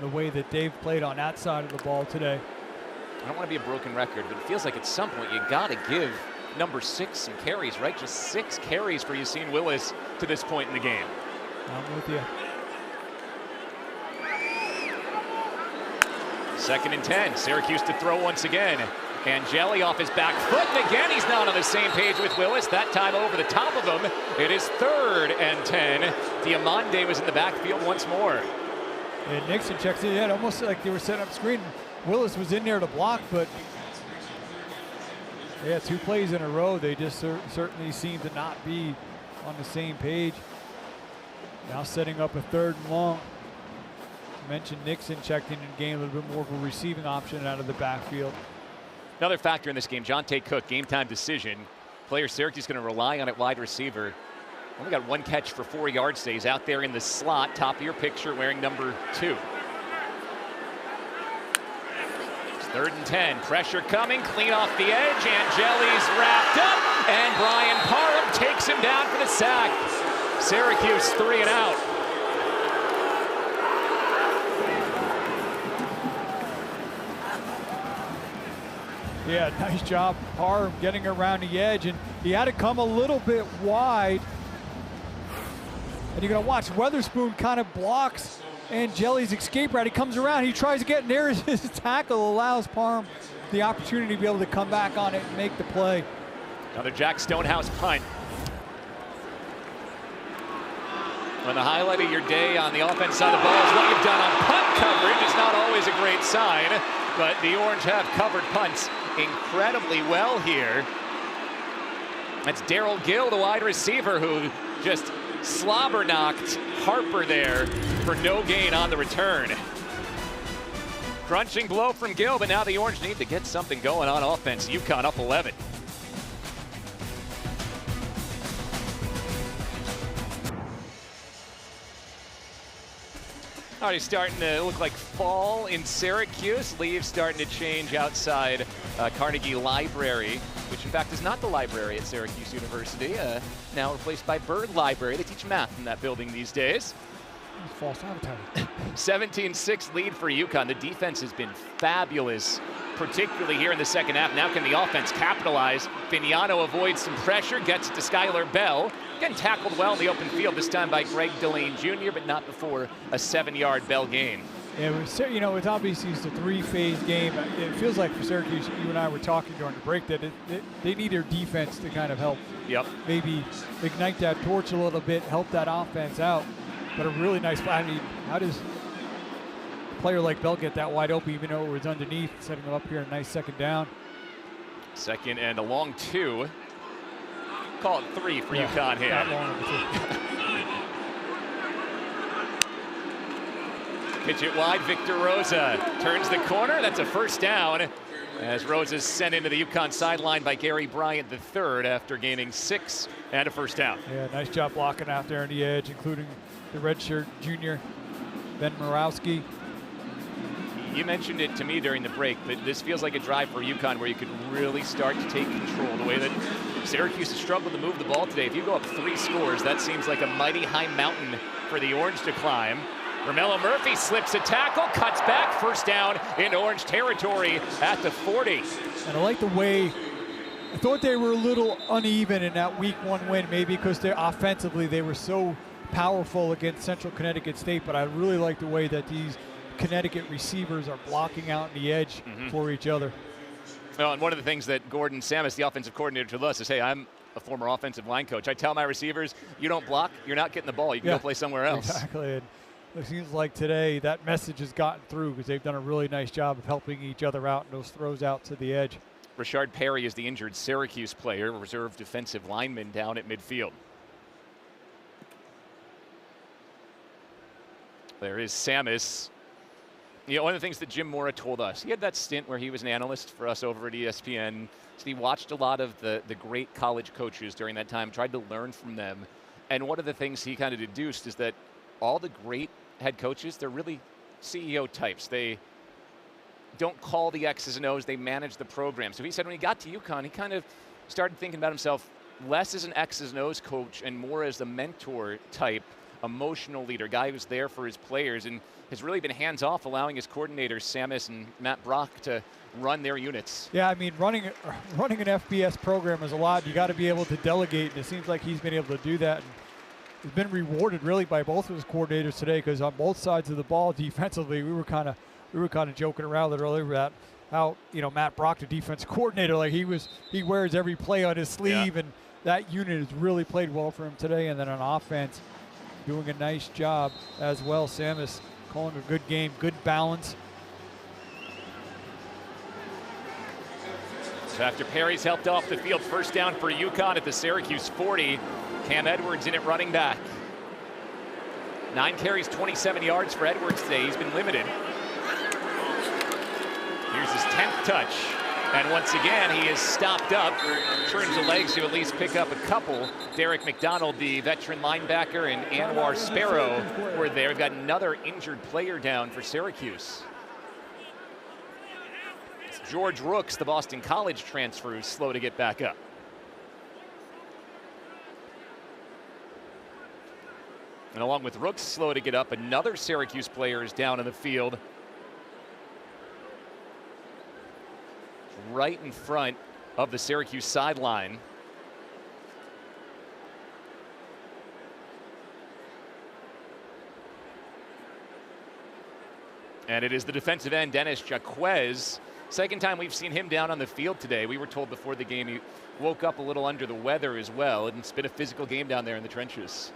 the way that they've played on that side of the ball today. I don't want to be a broken record, but it feels like at some point you got to give number 6 some carries, right? Just 6 carries for Yassine Willis to this point in the game. I'm with you. 2nd and 10. Syracuse to throw once again. Angeli off his back foot, and again he's not on the same page with Willis. That time over the top of him. It is 3rd and 10. Diamande was in the backfield once more. And Nixon checks it in, almost like they were setting up screen. Willis was in there to block, but yeah, 2 plays in a row. They just certainly seem to not be on the same page. Now setting up a 3rd and long. I mentioned Nixon checked in the game, a little bit more of a receiving option out of the backfield. Another factor in this game, Jonte Cook, game time decision. Player Syracuse going to rely on at wide receiver. Only got 1 catch for 4 yards today. He's out there in the slot, top of your picture, wearing number 2. It's 3rd and 10. Pressure coming, clean off the edge. Angeli's wrapped up, and Brian Parham takes him down for the sack. Syracuse 3 and out. Yeah, nice job, Parham, getting around the edge, and he had to come a little bit wide. And you're gonna watch Weatherspoon kind of blocks Angeli's escape route. He comes around, he tries to get near his tackle, allows Parham the opportunity to be able to come back on it and make the play. Another Jack Stonehouse punt. When the highlight of your day on the offense side of the ball is what you've done on punt coverage, it's not always a great sign, but the Orange have covered punts incredibly well here. That's Daryl Gill, the wide receiver, who just slobber knocked Harper there for no gain on the return. Crunching blow from Gill, but now the Orange need to get something going on offense. UConn up 11. Already starting to look like fall in Syracuse. Leaves starting to change outside Carnegie Library, which in fact is not the library at Syracuse University, now replaced by Bird Library. They teach math in that building these days. False advertising. 17-6 lead for UConn. The defense has been fabulous, particularly here in the second half. Now can the offense capitalize? Vignano avoids some pressure, gets it to Skylar Bell. Getting tackled well in the open field, this time by Greg Delane Jr., but not before a 7-yard Bell gain. Yeah, you know, it's obviously it's a 3-phase game. It feels like for Syracuse, you and I were talking during the break, that they need their defense to kind of help maybe ignite that torch a little bit, help that offense out. But a really nice play. I mean, how does a player like Bell get that wide open even though it was underneath, setting him up here, a nice 2nd down. 2nd and a long 2. Call it 3 for UConn here. That long Pitch it wide, Victor Rosa turns the corner. That's a 1st down as Rosa's sent into the UConn sideline by Gary Bryant III after gaining 6 and a 1st down. Yeah, nice job blocking out there on the edge, including the redshirt junior, Ben Morawski. You mentioned it to me during the break, but this feels like a drive for UConn where you could really start to take control the way that Syracuse has struggled to move the ball today. If you go up 3 scores, that seems like a mighty high mountain for the Orange to climb. Romello Murphy slips a tackle, cuts back, 1st down into Orange territory at the 40. And I like the way, I thought they were a little uneven in that week 1 win, maybe because they're offensively they were so powerful against Central Connecticut State, but I really like the way that these Connecticut receivers are blocking out in the edge for each other. Well, and one of the things that Gordon Samus, the offensive coordinator, told us is, hey, I'm a former offensive line coach. I tell my receivers, you don't block, you're not getting the ball. You can go play somewhere else. Exactly. And it seems like today that message has gotten through because they've done a really nice job of helping each other out in those throws out to the edge. Rashard Perry is the injured Syracuse player, reserve defensive lineman down at midfield. There is Samus. You know, one of the things that Jim Mora told us, he had that stint where he was an analyst for us over at ESPN. So he watched a lot of the great college coaches during that time, tried to learn from them. And one of the things he kind of deduced is that all the great head coaches, they're really CEO types. They don't call the X's and O's, they manage the program. So he said when he got to UConn, he kind of started thinking about himself less as an X's and O's coach and more as the mentor type emotional leader, guy who's there for his players, and has really been hands-off, allowing his coordinators, Samus and Matt Brock, to run their units. Yeah, I mean, running an FBS program is a lot. You got to be able to delegate, and it seems like he's been able to do that. And he's been rewarded really by both of his coordinators today, because on both sides of the ball defensively, we were kind of joking around a little earlier about how, you know, Matt Brock, the defense coordinator, like he wears every play on his sleeve, and that unit has really played well for him today. And then on offense, doing a nice job as well. Samus calling a good game, good balance. So after Perry's helped off the field, first down for UConn at the Syracuse 40. Cam Edwards in at running back. 9 carries, 27 yards for Edwards today. He's been limited. Here's his 10th touch. And once again, he is stopped up, turns the legs to at least pick up a couple. Derek McDonald, the veteran linebacker, and Anwar Sparrow were there. We've got another injured player down for Syracuse. It's George Rooks, the Boston College transfer, who's slow to get back up. And along with Rooks slow to get up, another Syracuse player is down in the field. Right in front of the Syracuse sideline. And it is the defensive end, Dennis Jaquez. Second time we've seen him down on the field today. We were told before the game he woke up a little under the weather as well, and it's been a physical game down there in the trenches.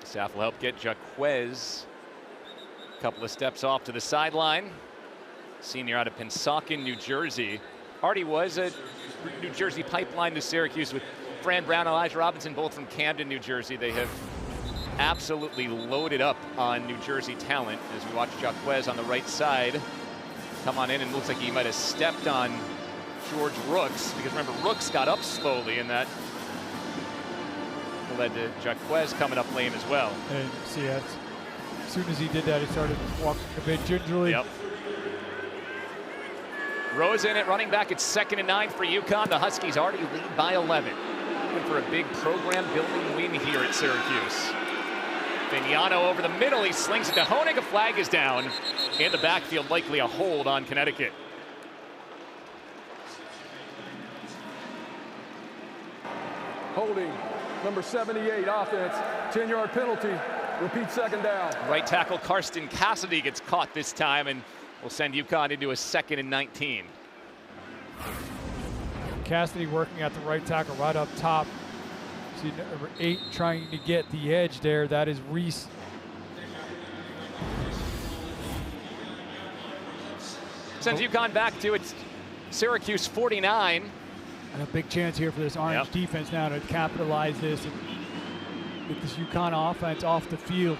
Staff will help get Jaquez a couple of steps off to the sideline. Senior out of Pennsauken, New Jersey. Already was a New Jersey pipeline to Syracuse with Fran Brown, Elijah Robinson, both from Camden, New Jersey. They have absolutely loaded up on New Jersey talent as we watch Jaquez on the right side come on in, and looks like he might have stepped on George Rooks, because remember, Rooks got up slowly, and that led to Jaquez coming up lame as well. And see, as soon as he did that, he started walking a bit gingerly. Yep. Rose in at running back. It's 2nd and 9 for UConn. The Huskies already lead by 11. Looking for a big program-building win here at Syracuse. Vignano over the middle. He slings it to Honig. A flag is down in the backfield, likely a hold on Connecticut. Holding. Number 78, offense, 10-yard penalty, repeat 2nd down. Right tackle Karsten Cassidy gets caught this time, and will send UConn into a 2nd and 19. Cassidy working at the right tackle right up top. See number 8 trying to get the edge there. That is Reese. Sends UConn back to its Syracuse 49. And a big chance here for this Orange defense now to capitalize this and get this UConn offense off the field.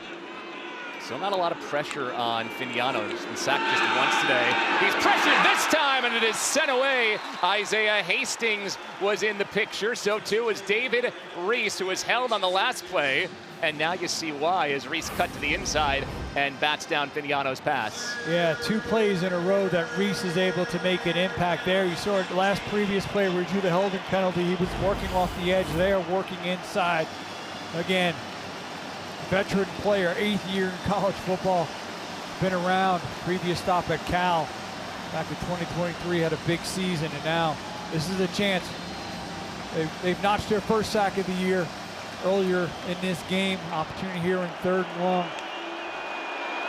So not a lot of pressure on Vignano. He's been sacked just once today. He's pressured this time, and it is sent away. Isaiah Hastings was in the picture. So too is David Reese, who was held on the last play. And now you see why, as Reese cut to the inside and bats down Vignano's pass. Yeah, 2 plays in a row that Reese is able to make an impact there. You saw it the last previous play where he drew the holding penalty. He was working off the edge there, working inside. Again, veteran player, 8th year in college football. Been around, previous stop at Cal. Back in 2023, had a big season, and now this is a chance. They've notched their first sack of the year earlier in this game. Opportunity here in 3rd and long.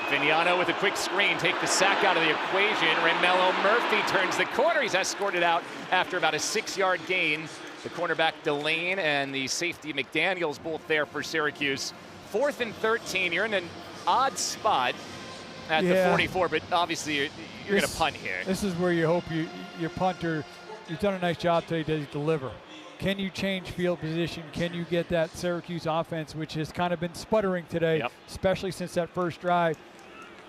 Vignano with a quick screen, take the sack out of the equation. Remello Murphy turns the corner. He's escorted out after about a 6-yard gain. The cornerback Delane and the safety McDaniels both there for Syracuse. 4th and 13. You're in an odd spot at the 44, but obviously you're going to punt here. This is where you hope your punter, you've done a nice job today to deliver. Can you change field position? Can you get that Syracuse offense, which has kind of been sputtering today, especially since that first drive?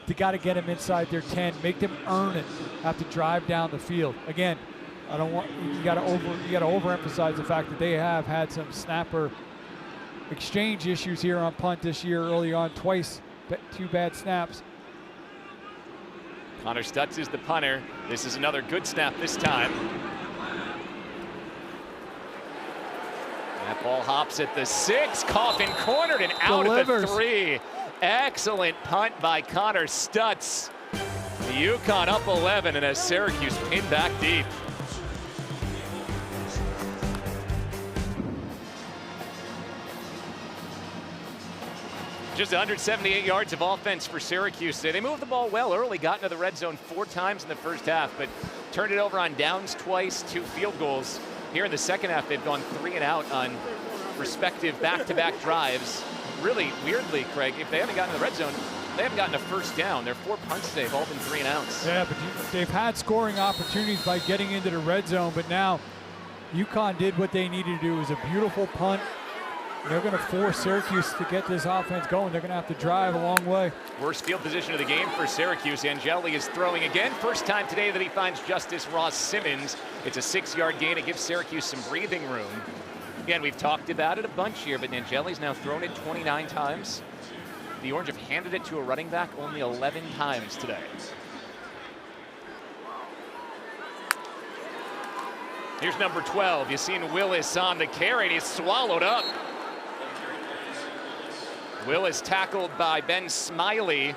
You got to get them inside their 10, make them earn it, have to drive down the field. Again, you got to overemphasize the fact that they have had some snapper exchange issues here on punt this year early on, twice, 2 bad snaps. Connor Stutz is the punter. This is another good snap this time. That ball hops at the 6, Coffin cornered and out Delivers. at the 3. Excellent punt by Connor Stutz. The UConn up 11 and as Syracuse pinned back deep. Just 178 yards of offense for Syracuse. They moved the ball well early, got into the red zone 4 times in the first half, but turned it over on downs twice, 2 field goals. Here in the second half, they've gone 3 and out on respective back-to-back drives. Really, weirdly, Craig, if they haven't gotten to the red zone, they haven't gotten a first down. Their 4 punts today have all been 3 and outs. Yeah, but they've had scoring opportunities by getting into the red zone, but now UConn did what they needed to do. It was a beautiful punt. They're going to force Syracuse to get this offense going. They're going to have to drive a long way. Worst field position of the game for Syracuse. Angeli is throwing again. First time today that he finds Justice Ross Simmons. It's a 6-yard gain. It gives Syracuse some breathing room. Again, we've talked about it a bunch here, but Angeli's now thrown it 29 times. The Orange have handed it to a running back only 11 times today. Here's number 12. You've seen Willis on the carry, and he's swallowed up. Willis tackled by Ben Smiley.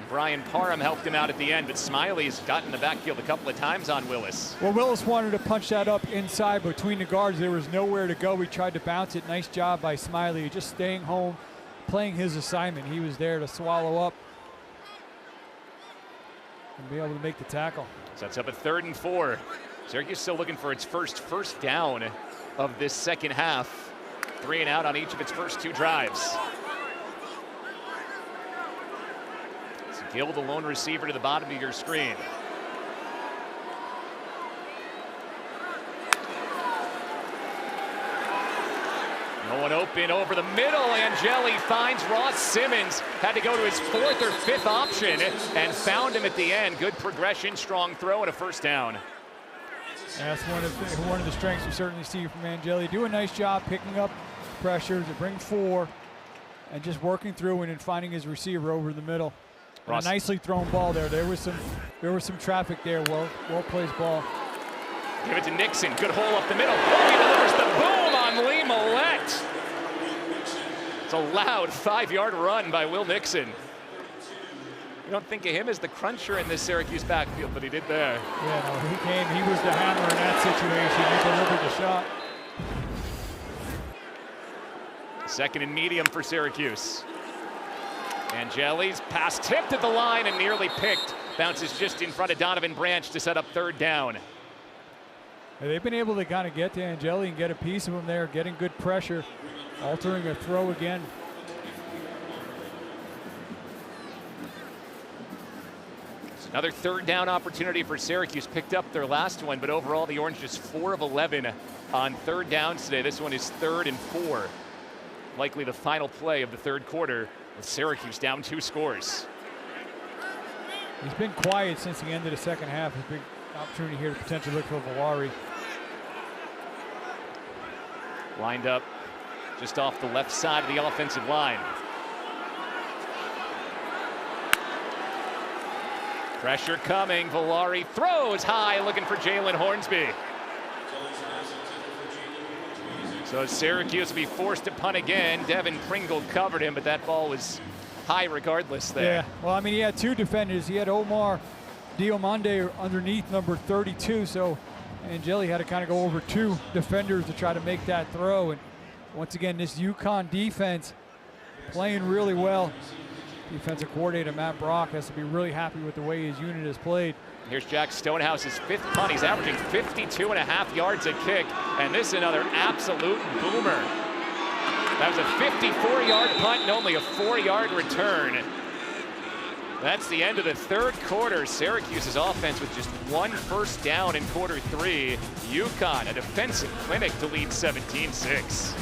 Brian Parham helped him out at the end, but Smiley's gotten in the backfield a couple of times on Willis. Well, Willis wanted to punch that up inside between the guards. There was nowhere to go. He tried to bounce it. Nice job by Smiley, just staying home, playing his assignment. He was there to swallow up and be able to make the tackle. Sets up a 3rd and 4. Syracuse still looking for its first down of this second half. 3 and out on each of its first 2 drives. Gill, the lone receiver, to the bottom of your screen. No one open over the middle. Angeli finds Ross Simmons. Had to go to his 4th or 5th option and found him at the end. Good progression, strong throw, and a first down. That's one of the strengths we certainly see from Angeli. Do a nice job picking up pressure to bring 4 and just working through and then finding his receiver over the middle. A nicely thrown ball there. There was some traffic there. Well placed ball. Give it to Nixon. Good hole up the middle. Oh, he delivers the boom on Lee Millette. It's a loud 5-yard run by Will Nixon. You don't think of him as the cruncher in this Syracuse backfield, but he did there. Yeah, no, he came. He was the hammer in that situation. He delivered the shot. 2nd and medium for Syracuse. Angeli's pass tipped at the line and nearly picked. Bounces just in front of Donovan Branch to set up 3rd down. They've been able to kind of get to Angeli and get a piece of him there, getting good pressure, altering a throw again. It's another 3rd down opportunity for Syracuse. Picked up their last one, but overall the Orange is 4 of 11 on 3rd downs today. This one is 3rd and 4. Likely the final play of the 3rd quarter, with Syracuse down 2 scores. He's been quiet since the end of the second half. A big opportunity here to potentially look for Valari. Lined up just off the left side of the offensive line. Pressure coming. Valari throws high, looking for Jalen Hornsby. So Syracuse will be forced to punt again. Devin Pringle covered him, but that ball was high regardless there. Yeah, well, I mean, he had 2 defenders. He had Omar Diomande underneath number 32, so Angeli had to kind of go over 2 defenders to try to make that throw. And once again, this UConn defense playing really well. Defensive coordinator Matt Brock has to be really happy with the way his unit has played. Here's Jack Stonehouse's 5th punt. He's averaging 52.5 yards a kick, and this is another absolute boomer. That was a 54-yard punt and only a 4-yard return. That's the end of the 3rd quarter. Syracuse's offense with just 1 first down in quarter 3. UConn, a defensive clinic to lead 17-6.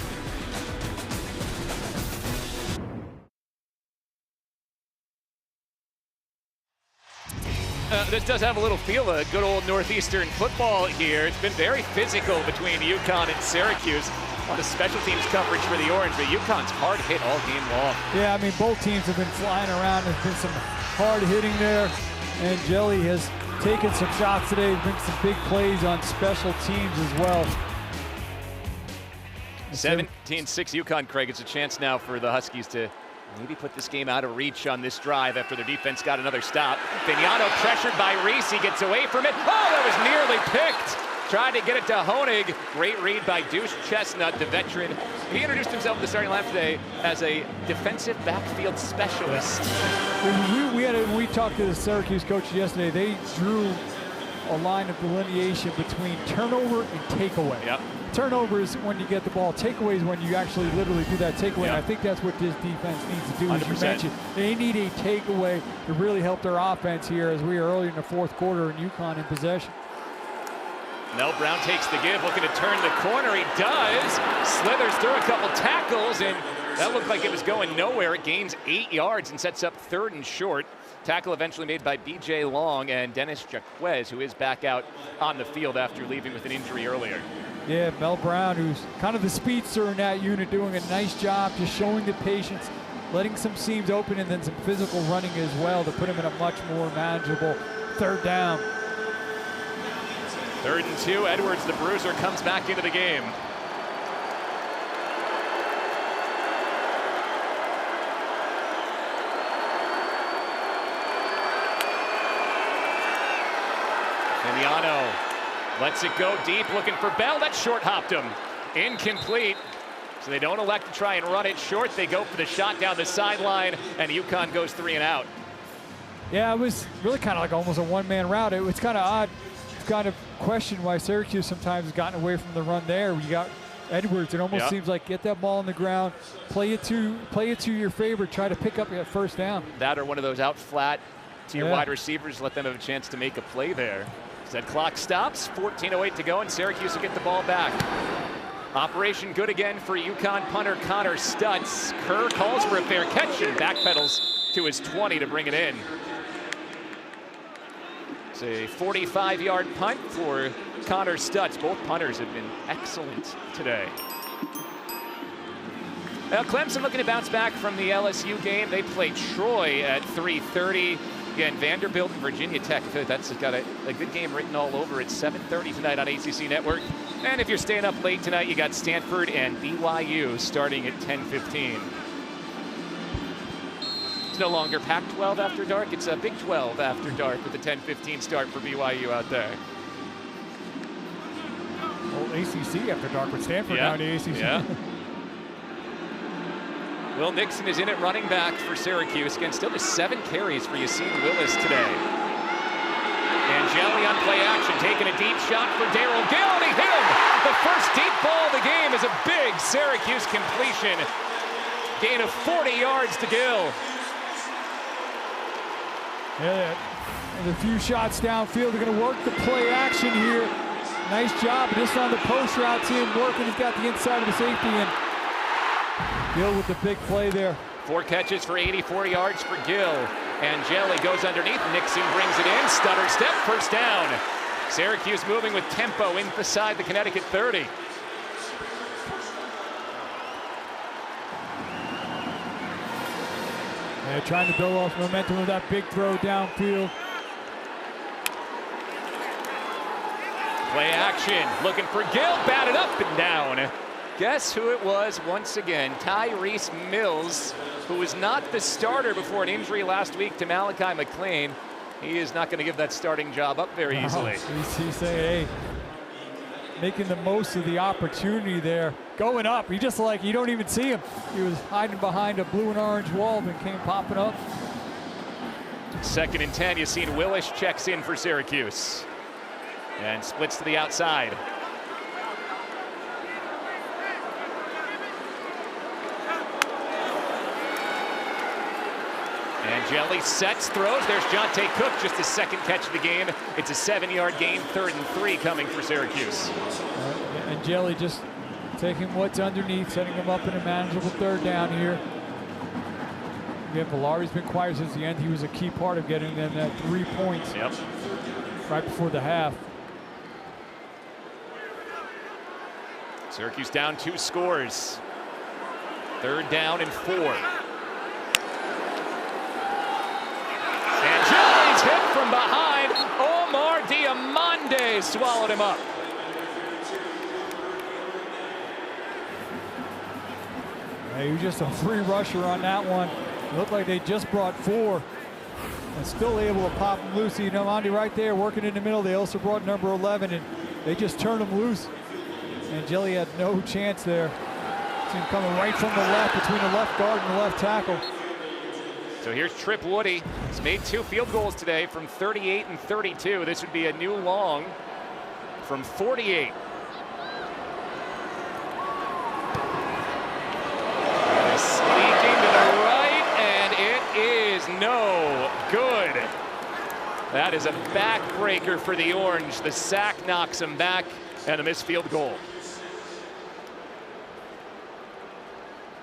this does have a little feel of good old Northeastern football here. It's been very physical between UConn and Syracuse. A lot of special teams coverage for the Orange, but UConn's hard hit all game long. Yeah, I mean, both teams have been flying around. There's been some hard hitting there, and Jelly has taken some shots today. He's been some big plays on special teams as well. 17-6 UConn, Craig. It's a chance now for the Huskies to maybe put this game out of reach on this drive after their defense got another stop. Vignano pressured by Reese. He gets away from it. Oh, that was nearly picked. Tried to get it to Honig. Great read by Deuce Chestnut, the veteran. He introduced himself in the starting lineup today as a defensive backfield specialist. When we talked to the Syracuse coach yesterday, they drew a line of delineation between turnover and takeaway. Yep. Turnover is when you get the ball. Takeaway is when you actually literally do that takeaway. Yep. And I think that's what this defense needs to do, as 100%. you mentioned. They need a takeaway to really help their offense here as we are early in the fourth quarter and UConn in possession. Mel Brown takes the give, looking to turn the corner. He does. Slithers through a couple tackles, and that looked like it was going nowhere. It gains 8 yards and sets up 3rd and short. Tackle eventually made by B.J. Long and Dennis Jaquez, who is back out on the field after leaving with an injury earlier. Yeah, Mel Brown, who's kind of the speedster in that unit, doing a nice job just showing the patience, letting some seams open, and then some physical running as well to put him in a much more manageable 3rd down. 3rd and 2. Edwards, the bruiser, comes back into the game. Vignano lets it go deep, looking for Bell. That short hopped him. Incomplete. So they don't elect to try and run it short. They go for the shot down the sideline, and UConn goes 3 and out. Yeah, it was really kind of like almost a one-man route. It was kind of odd. Kind of question why Syracuse sometimes has gotten away from the run there. You got Edwards. It almost seems like get that ball on the ground, play it to your favor, try to pick up that 1st down. That or one of those out flat to your wide receivers, let them have a chance to make a play there. That clock stops, 14:08 to go, and Syracuse will get the ball back. Operation good again for UConn punter Connor Stutz. Kerr calls for a fair catch and backpedals to his 20 to bring it in. It's a 45-yard punt for Connor Stutz. Both punters have been excellent today. Now Clemson looking to bounce back from the LSU game. They play Troy at 3:30. Again, Vanderbilt and Virginia Tech. I feel like that's got a good game written all over it. 7:30 tonight on ACC Network. And if you're staying up late tonight, you got Stanford and BYU starting at 10:15. It's no longer Pac-12 after dark. It's a Big 12 after dark with a 10:15 start for BYU out there. Well, ACC after dark with Stanford now in the ACC. Yeah. Will Nixon is in at running back for Syracuse. Again, still just 7 carries for Yassine Willis today. Angeli on play action, taking a deep shot for Darrell Gill, and he hit him! The first deep ball of the game is a big Syracuse completion. Gain of 40 yards to Gill. Yeah, and a few shots downfield. They're going to work the play action here. Nice job. Just on the post route team working. He's got the inside of the safety, and Gill with the big play there. 4 catches for 84 yards for Gill. Angeli goes underneath. Nixon brings it in. Stutter step, 1st down. Syracuse moving with tempo inside the Connecticut 30. They're trying to build off momentum with that big throw downfield. Play action, looking for Gill, batted up and down. Guess who it was once again? Tyrese Mills, who was not the starter before an injury last week to Malachi McLean. He is not going to give that starting job up very easily. He's saying, hey, making the most of the opportunity there. Going up, you don't even see him. He was hiding behind a blue and orange wall and came popping up. 2nd and 10, Yassine Willis checks in for Syracuse and splits to the outside. Angeli sets, throws. There's Jonte Cook, just his 2nd catch of the game. It's a 7-yard gain, 3rd and 3 coming for Syracuse. Angeli just taking what's underneath, setting him up in a manageable 3rd down here. Again, Valari's been quiet since the end. He was a key part of getting them that 3 points. Yep. right before the half. Syracuse down 2 scores. 3rd down and 4. And Jelly's hit from behind. Omar Diamande swallowed him up. He was just a free rusher on that one. Looked like they just brought 4 and still able to pop him loose. You know, Monty right there working in the middle. They also brought number 11 and they just turned him loose. And Jelly had no chance there. See him coming right from the left between the left guard and the left tackle. So here's Trip Woody. He's made 2 field goals today from 38 and 32. This would be a new long from 48. Sneaking to the right, and it is no good. That is a backbreaker for the Orange. The sack knocks him back, and a missed field goal.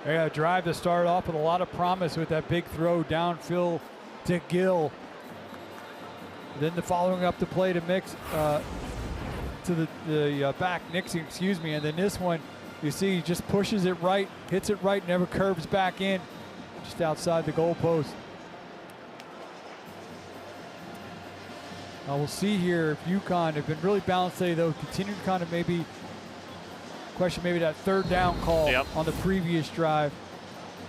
They got a drive to start off with a lot of promise with that big throw downfield to Gill. Then the following up the play to Mix to the back Nixon, excuse me, and then this one you see he just pushes it right, hits it right, never curves back in, just outside the goal post. Now we'll see here if UConn have been really balanced today, though. Continue to kind of maybe question maybe that 3rd down call on the previous drive.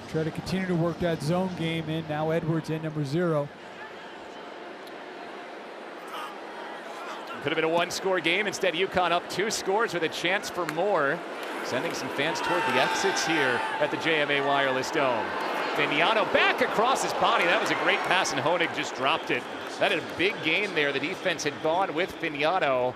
Try to continue to work that zone game in. Now Edwards in number 0. Could have been a 1-score game. Instead, UConn up 2 scores with a chance for more. Sending some fans toward the exits here at the JMA Wireless Dome. Vignano back across his body. That was a great pass, and Honig just dropped it. That had a big gain there. The defense had gone with Vignano.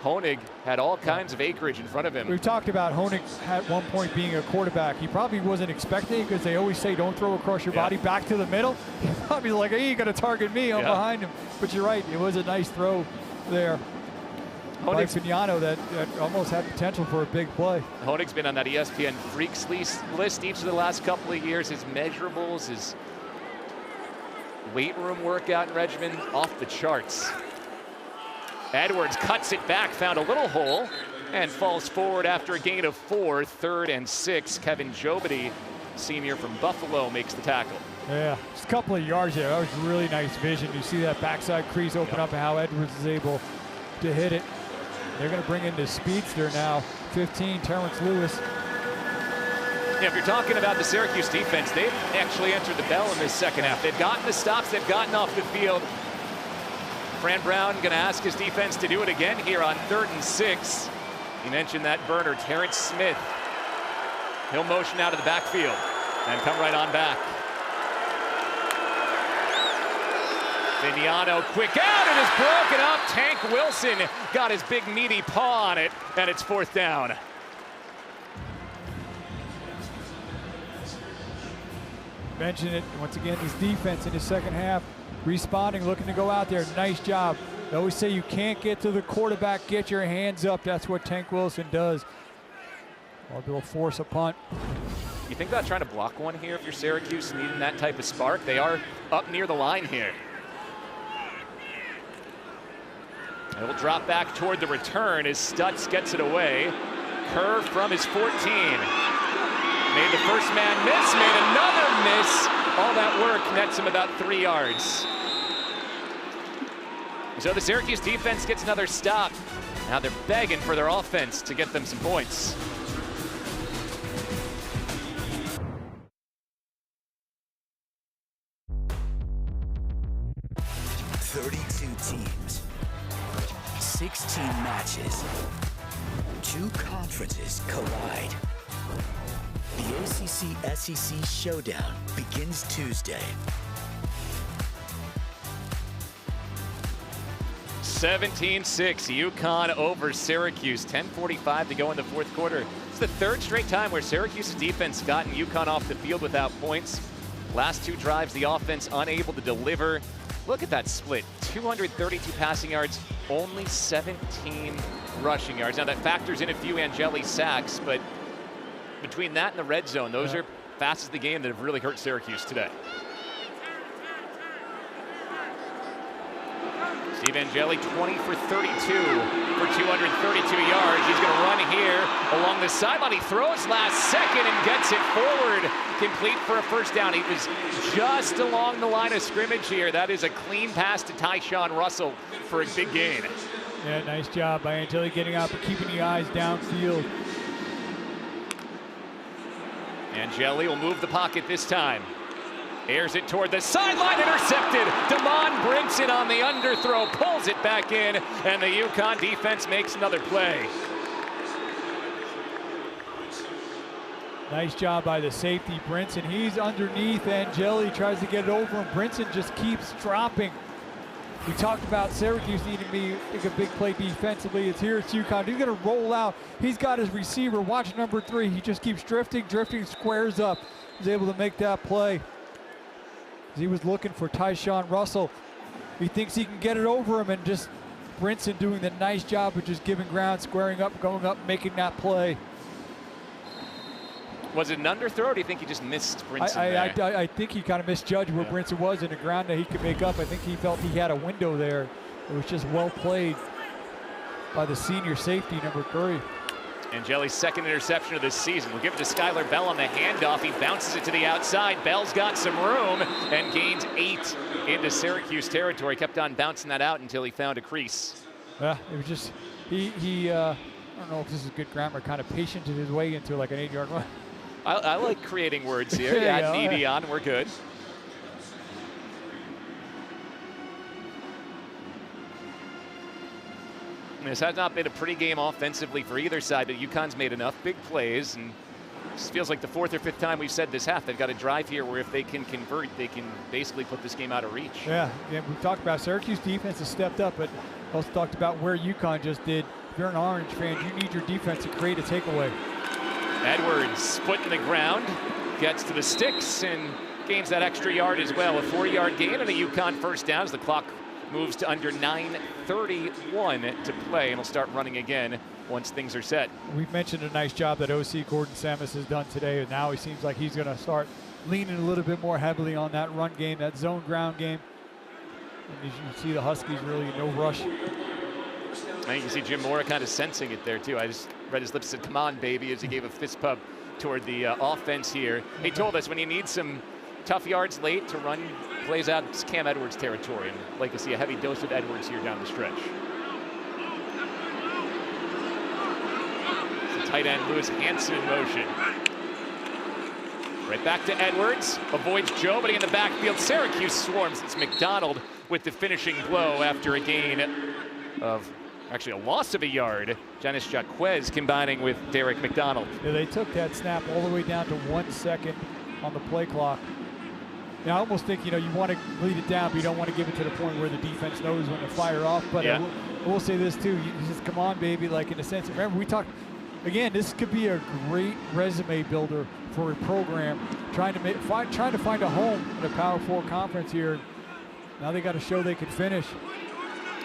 Honig had all kinds of acreage in front of him. We've talked about Honig at one point being a quarterback. He probably wasn't expecting it because they always say don't throw across your body back to the middle. He probably like, hey, you got to target me. I'm behind him. But you're right. It was a nice throw there by Vignano that almost had potential for a big play. Honig's been on that ESPN Freaks list each of the last couple of years. His measurables, his weight room workout regimen, off the charts. Edwards cuts it back, found a little hole, and falls forward after a gain of 4, 3rd and 6. Kevin Jobity, senior from Buffalo, makes the tackle. Yeah, just a couple of yards there. That was really nice vision. You see that backside crease open up and how Edwards is able to hit it. They're going to bring in the speedster now, 15, Terrence Lewis. Yeah, if you're talking about the Syracuse defense, they've actually answered the bell in this second half. They've gotten the stops, they've gotten off the field. Fran Brown going to ask his defense to do it again here on 3rd and 6. He mentioned that burner, Terrence Smith. He'll motion out of the backfield and come right on back. Vignano quick out, and is broken up. Tank Wilson got his big meaty paw on it, and it's 4th down. Mentioned it once again, his defense in the second half. Responding, looking to go out there. Nice job. They always say you can't get to the quarterback, get your hands up. That's what Tank Wilson does. They'll force a punt. You think about trying to block one here if you're Syracuse needing that type of spark? They are up near the line here. It will drop back toward the return as Stutz gets it away. Curve from his 14. Made the first man miss, made another miss. All that work nets him about 3 yards. So the Syracuse defense gets another stop. Now they're begging for their offense to get them some points. Teams, 16 matches, 2 conferences collide. The ACC-SEC showdown begins Tuesday. 17-6, UConn over Syracuse. 10:45 to go in the 4th quarter. It's the 3rd straight time where Syracuse's defense gotten UConn off the field without points. Last 2 drives, the offense unable to deliver. Look at that split, 232 passing yards, only 17 rushing yards. Now that factors in a few Angeli sacks, but between that and the red zone, those are facets of the game that have really hurt Syracuse today. Steve Angeli, 20 for 32 for 232 yards. He's going to run here along the sideline. He throws last second and gets it forward, complete for a first down. He was just along the line of scrimmage here. That is a clean pass to Tyshawn Russell for a big gain. Yeah, nice job by Angeli getting up and keeping the eyes downfield. Angeli will move the pocket this time. Airs it toward the sideline, intercepted. Damon Brinson on the underthrow, pulls it back in, and the UConn defense makes another play. Nice job by the safety, Brinson. He's underneath Angeli, tries to get it over him. Brinson just keeps dropping. We talked about Syracuse needing to make a big play defensively. It's here at UConn. He's going to roll out. He's got his receiver. Watch number 3. He just keeps drifting, squares up. He's able to make that play. He was looking for Tyshawn Russell. He thinks he can get it over him, and just Brinson doing the nice job of just giving ground, squaring up, going up, making that play. Was it an underthrow, or do you think he just missed Brinson there? I think he kind of misjudged where Brinson was in the ground that he could make up. I think he felt he had a window there. It was just well played by the senior safety, number 3. Angeli's second interception of this season. We'll give it to Skylar Bell on the handoff. He bounces it to the outside. Bell's got some room and gains 8 into Syracuse territory. Kept on bouncing that out until he found a crease. Yeah, it was just, I don't know if this is good grammar, kind of patiented his way into like an 8-yard run. I like creating words here. Add an ED on, we're good. This has not been a pretty game offensively for either side, but UConn's made enough big plays, and this feels like the 4th or 5th time we've said this half. They've got a drive here where if they can convert, they can basically put this game out of reach. Yeah, we've talked about Syracuse defense has stepped up, but also talked about where UConn just did. If you're an Orange fan, you need your defense to create a takeaway. Edwards, foot in the ground, gets to the sticks and gains that extra yard as well. A 40-yard gain and a UConn first down as the clock moves to under 9:31 to play, and will start running again once things are set. We've mentioned a nice job that OC Gordon Samus has done today, and now he seems like he's going to start leaning a little bit more heavily on that run game, that zone ground game. And as you can see, the Huskies really no rush. I think you can see Jim Mora kind of sensing it there too. I just read his lips and said, "Come on, baby," as he gave a fist pump toward the offense here. He told us when you need some tough yards late to run plays out, it's Cam Edwards territory, and I'd like to see a heavy dose of Edwards here down the stretch. It's the tight end Lewis Hansen in motion. Right back to Edwards, avoids Joe, but in the backfield, Syracuse swarms. It's McDonald with the finishing blow after a gain of, actually a loss of a yard. Janice Jaquez combining with Derek McDonald. Yeah, they took that snap all the way down to 1 second on the play clock. Now, I almost think, you want to lead it down, but you don't want to give it to the point where the defense knows when to fire off. But yeah. I will say this, too. You just, come on, baby, like in a sense. Remember, we talked, again, this could be a great resume builder for a program trying to find a home in a Power 4 conference here. Now they got to show they can finish.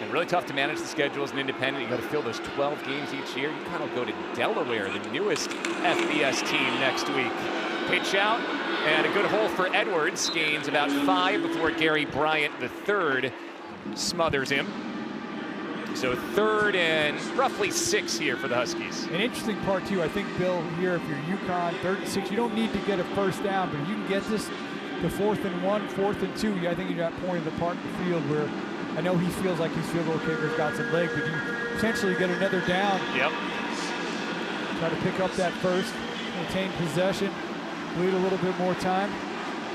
And really tough to manage the schedule as an independent. You got to fill those 12 games each year. You kind of go to Delaware, the newest FBS team, next week. Pitch out. And a good hole for Edwards, gains about 5 before Gary Bryant, the third, smothers him. So 3rd and roughly 6 here for the Huskies. An interesting part too, I think, Bill, here, if you're UConn, 3rd and 6, you don't need to get a first down, but if you can get this to 4th and 1, 4th and 2, I think you're at point of the part of the field where I know he feels like his field goal kicker's got some leg, but you potentially get another down. Yep. Try to pick up that first, maintain possession. Bleed a little bit more time.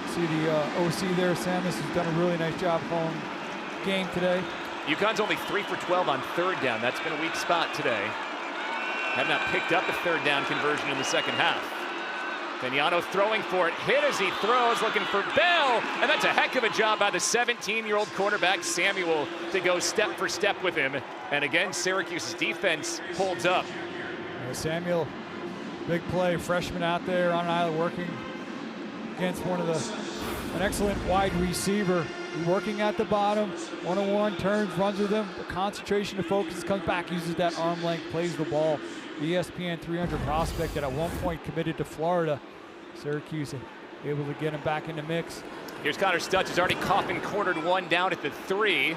See the OC there, Samus, has done a really nice job calling game today. UConn's only 3 for 12 on 3rd down. That's been a weak spot today. Have not picked up a 3rd down conversion in the second half. Vignano throwing for it, hit as he throws, looking for Bell, and that's a heck of a job by the 17-year-old quarterback Samuel to go step for step with him. And again, Syracuse's defense holds up. Samuel, big play, freshman out there on an island working against an excellent wide receiver. Working at the bottom, one-on-one, turns, runs with him. The concentration, the focus, comes back, uses that arm length, plays the ball. ESPN 300 prospect that at one point committed to Florida. Syracuse able to get him back in the mix. Here's Connor Stutz, who's already coughing, cornered one down at the 3.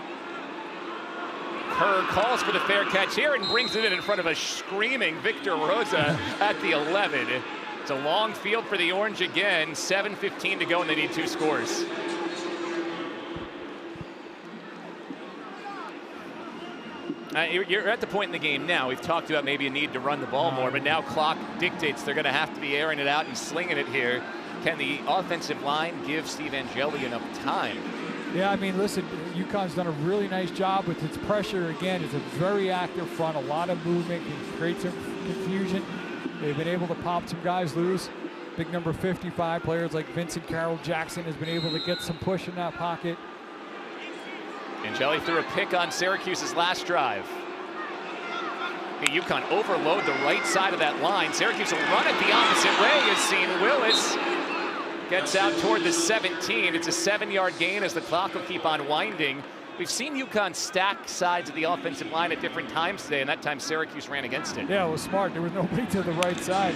Kerr calls for the fair catch here and brings it in front of a screaming Victor Rosa at the 11. It's a long field for the Orange again. 7:15 to go, and they need 2 scores. You're at the point in the game now. We've talked about maybe a need to run the ball more, but now clock dictates they're going to have to be airing it out and slinging it here. Can the offensive line give Steve Angeli enough time? Yeah, I mean, listen, UConn's done a really nice job with its pressure. Again, it's a very active front, a lot of movement, can create some confusion. They've been able to pop some guys loose. Big number 55 players like Vincent Carroll Jackson has been able to get some push in that pocket. Angeli threw a pick on Syracuse's last drive. Okay, UConn overload the right side of that line. Syracuse will run it the opposite way. You've seen Willis gets out toward the 17. It's a 7-yard gain as the clock will keep on winding. We've seen UConn stack sides of the offensive line at different times today, and that time Syracuse ran against it. Yeah, it was smart. There was nobody to the right side.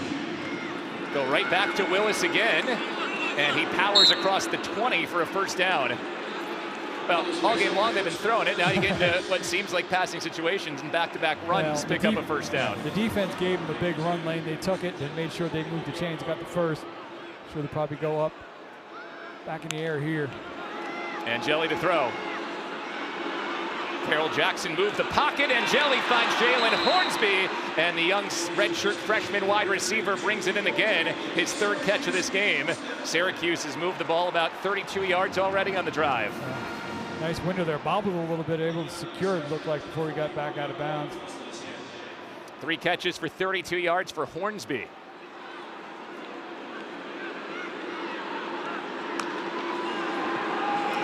Go right back to Willis again, and he powers across the 20 for a first down. Well, all game long they've been throwing it. Now you get into what seems like passing situations and back-to-back runs pick up a first down. The defense gave them a big run lane. They took it and made sure they moved the chains, got the first. Sure they'll probably go up back in the air here. Angeli to throw. Carroll Jackson moved the pocket. Angeli finds Jalen Hornsby, and the young redshirt freshman wide receiver brings it in again. His 3rd catch of this game. Syracuse has moved the ball about 32 yards already on the drive. Nice window there. Bobbled a little bit, able to secure it, looked like, before he got back out of bounds. 3 catches for 32 yards for Hornsby.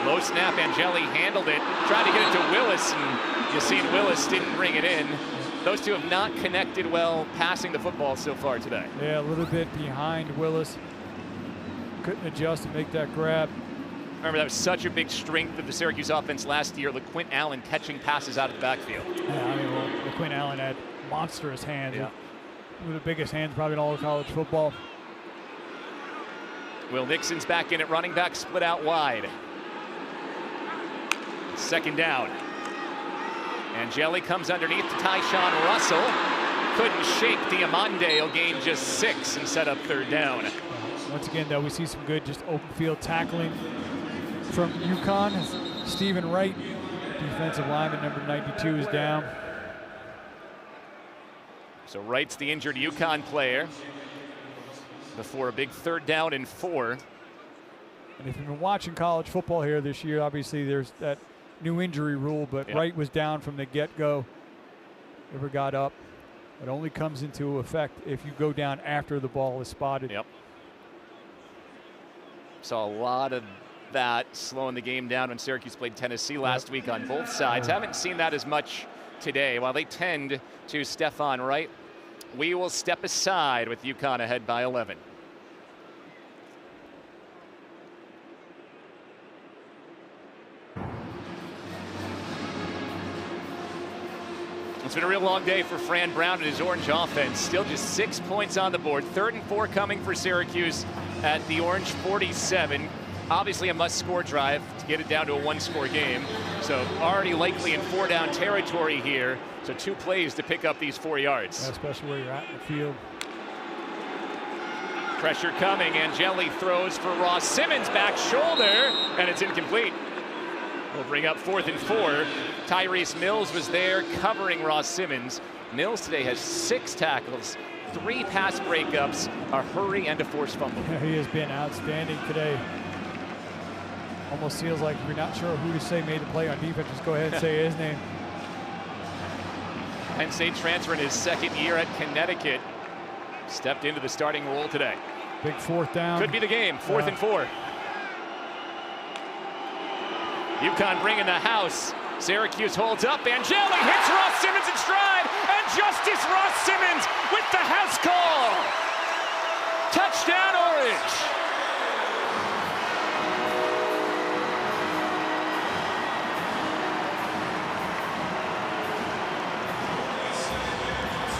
Low snap, Angeli handled it, tried to get it to Willis, and you've seen Willis didn't bring it in. Those two have not connected well passing the football so far today. Yeah, a little bit behind Willis. Couldn't adjust and make that grab. Remember, that was such a big strength of the Syracuse offense last year. LaQuint Allen catching passes out of the backfield. Yeah, I mean, well, LaQuint Allen had monstrous hands. Yeah. One of the biggest hands probably in all of college football. Will Nixon's back in at running back, split out wide. 2nd down. Angeli comes underneath to Tyshawn Russell. Couldn't shake Diamande. He'll gain just 6 and set up 3rd down. Once again, though, we see some good just open field tackling from UConn. Stephen Wright, defensive lineman, number 92, is down. So Wright's the injured UConn player before a big 3rd down and 4. And if you've been watching college football here this year, obviously there's that new injury rule, but yep. Wright was down from the get-go, never got up. It only comes into effect if you go down after the ball is spotted. Yep. Saw a lot of that slowing the game down when Syracuse played Tennessee last week on both sides. Haven't seen that as much today. While they tend to Stephon Wright, we will step aside with UConn ahead by 11. It's been a real long day for Fran Brown and his Orange offense. Still just 6 points on the board. 3rd and 4 coming for Syracuse at the Orange 47. Obviously a must-score drive to get it down to a 1-score game. So already likely in 4-down territory here. So 2 plays to pick up these 4 yards. Yeah, especially where you're at in the field. Pressure coming. Angeli throws for Ross Simmons, back shoulder, and it's incomplete. We'll bring up 4th and 4. Tyrese Mills was there covering Ross Simmons. Mills today has 6 tackles, 3 pass breakups, a hurry, and a forced fumble. He has been outstanding today. Almost feels like if you're not sure who to say made the play on defense, just go ahead and say his name. Penn State transfer in his 2nd year at Connecticut. Stepped into the starting role today. Big 4th down. Could be the game, 4th and 4. UConn bringing the house. Syracuse holds up. Angeli hits Ross Simmons in stride. And Justice Ross Simmons with the house call. Touchdown, Orange.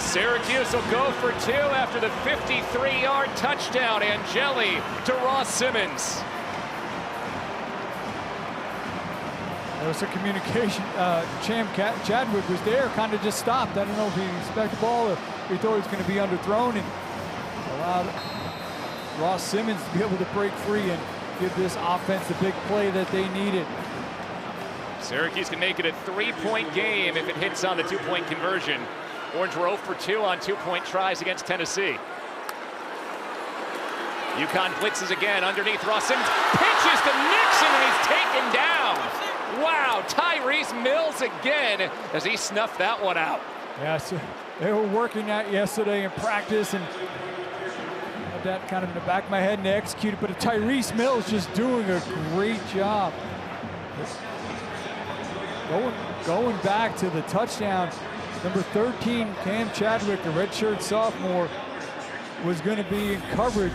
Syracuse will go for 2 after the 53-yard touchdown. Angeli to Ross Simmons. There was some communication. Chadwick was there, kind of just stopped. I don't know if he expected the ball or he thought he was going to be underthrown, and allowed Ross Simmons to be able to break free and give this offense the big play that they needed. Syracuse can make it a 3-point game if it hits on the 2-point conversion. Orange were 0 for 2 on 2-point tries against Tennessee. UConn blitzes again underneath Ross Simmons. Pitches to Nixon and he's taken down. Wow, Tyrese Mills again as he snuffed that one out. Yeah, so they were working that yesterday in practice and had that kind of in the back of my head and they executed, but Tyrese Mills just doing a great job. Going back to the touchdown, number 13, Cam Chadwick, the redshirt sophomore, was going to be in coverage.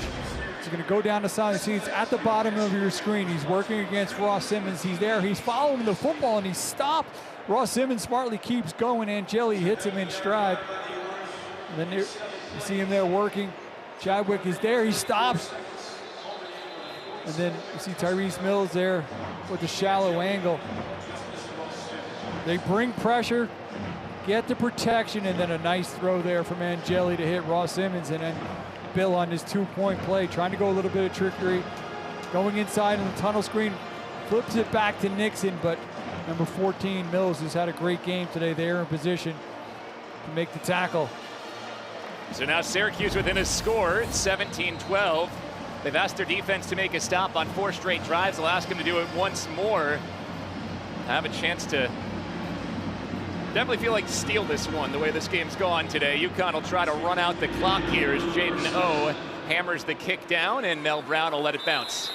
He's going to go down the side. You see it's at the bottom of your screen. He's working against Ross Simmons. He's there. He's following the football, and he's stopped. Ross Simmons smartly keeps going. Angeli hits him in stride. And then you see him there working. Chadwick is there. He stops. And then you see Tyrese Mills there with the shallow angle. They bring pressure, get the protection, and then a nice throw there from Angeli to hit Ross Simmons, and then Bill on his 2-point play, trying to go a little bit of trickery, going inside on the tunnel screen, flips it back to Nixon, but number 14, Mills, has had a great game today. They're in position to make the tackle. So now Syracuse within a score, 17-12. They've asked their defense to make a stop on 4 straight drives. They'll ask them to do it once more. Have a chance to definitely feel like steal this one the way this game's gone today. UConn will try to run out the clock here as Jaden O hammers the kick down and Mel Brown will let it bounce.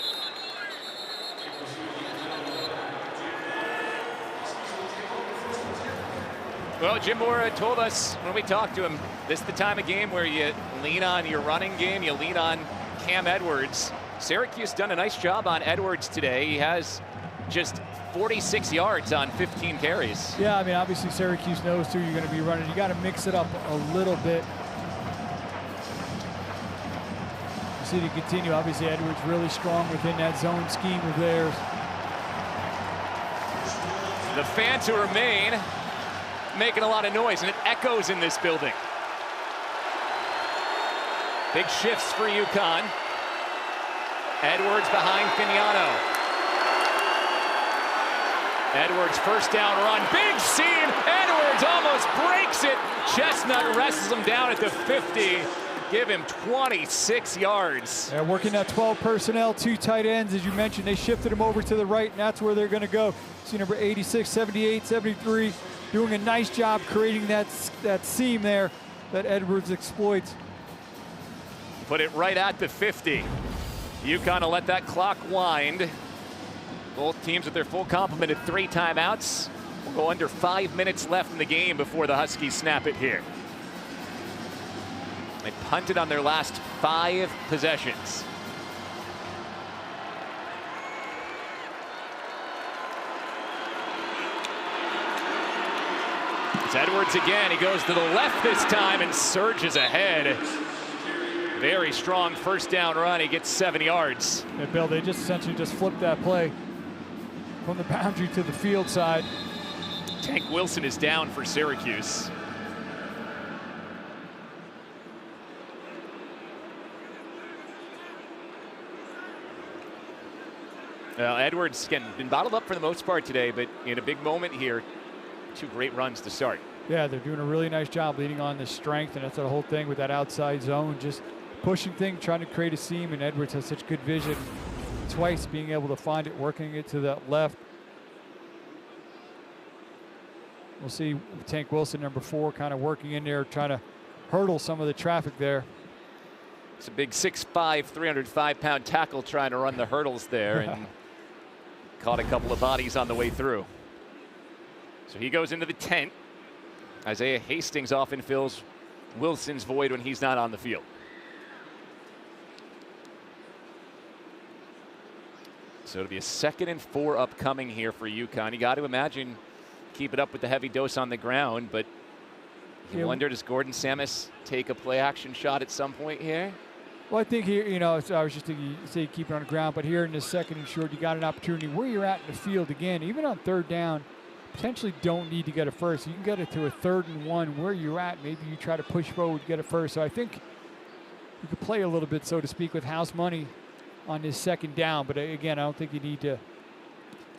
Well, Jim Mora told us when we talked to him, this is the time of game where you lean on your running game, you lean on Cam Edwards. Syracuse done a nice job on Edwards today. He has just 46 yards on 15 carries. Yeah, I mean, obviously Syracuse knows too you're going to be running. You got to mix it up a little bit. You see to continue. Obviously, Edwards really strong within that zone scheme of theirs. The fans who remain making a lot of noise, and it echoes in this building. Big shifts for UConn. Edwards behind Fignano. Edwards first down run, big seam, Edwards almost breaks it. Chestnut wrestles him down at the 50, give him 26 yards. They're working that 12 personnel, 2 tight ends, as you mentioned. They shifted him over to the right, and that's where they're gonna go. See number 86, 78, 73, doing a nice job creating that seam there that Edwards exploits. Put it right at the 50. UConn will let that clock wind. Both teams with their full complement of 3 timeouts. We'll go under 5 minutes left in the game before the Huskies snap it here. They punted on their last 5 possessions. It's Edwards again. He goes to the left this time and surges ahead. Very strong first down run. He gets 7 yards. Yeah, Bill, they just essentially just flipped that play from the boundary to the field side. Tank Wilson is down for Syracuse. Well, Edwards again been bottled up for the most part today, but in a big moment here, 2 great runs to start. Yeah, they're doing a really nice job leading on the strength, and that's the whole thing with that outside zone, just pushing things, trying to create a seam, and Edwards has such good vision. Twice being able to find it, working it to that left. We'll see Tank Wilson, number 4, kind of working in there, trying to hurdle some of the traffic there. It's a big 6'5", 305-pound tackle trying to run the hurdles there and caught a couple of bodies on the way through. So he goes into the tent. Isaiah Hastings often fills Wilson's void when he's not on the field. So it'll be a 2nd and 4 upcoming here for UConn. You got to imagine keep it up with the heavy dose on the ground, but you wonder, does Gordon Samus take a play action shot at some point here? Well, I think here, so I was just thinking, say keep it on the ground, but here in the second and short, you got an opportunity where you're at in the field again, even on third down, potentially don't need to get a first. You can get it to a 3rd and 1 where you're at. Maybe you try to push forward, get a first. So I think you could play a little bit, so to speak, with house money on this second down. But again, I don't think you need to.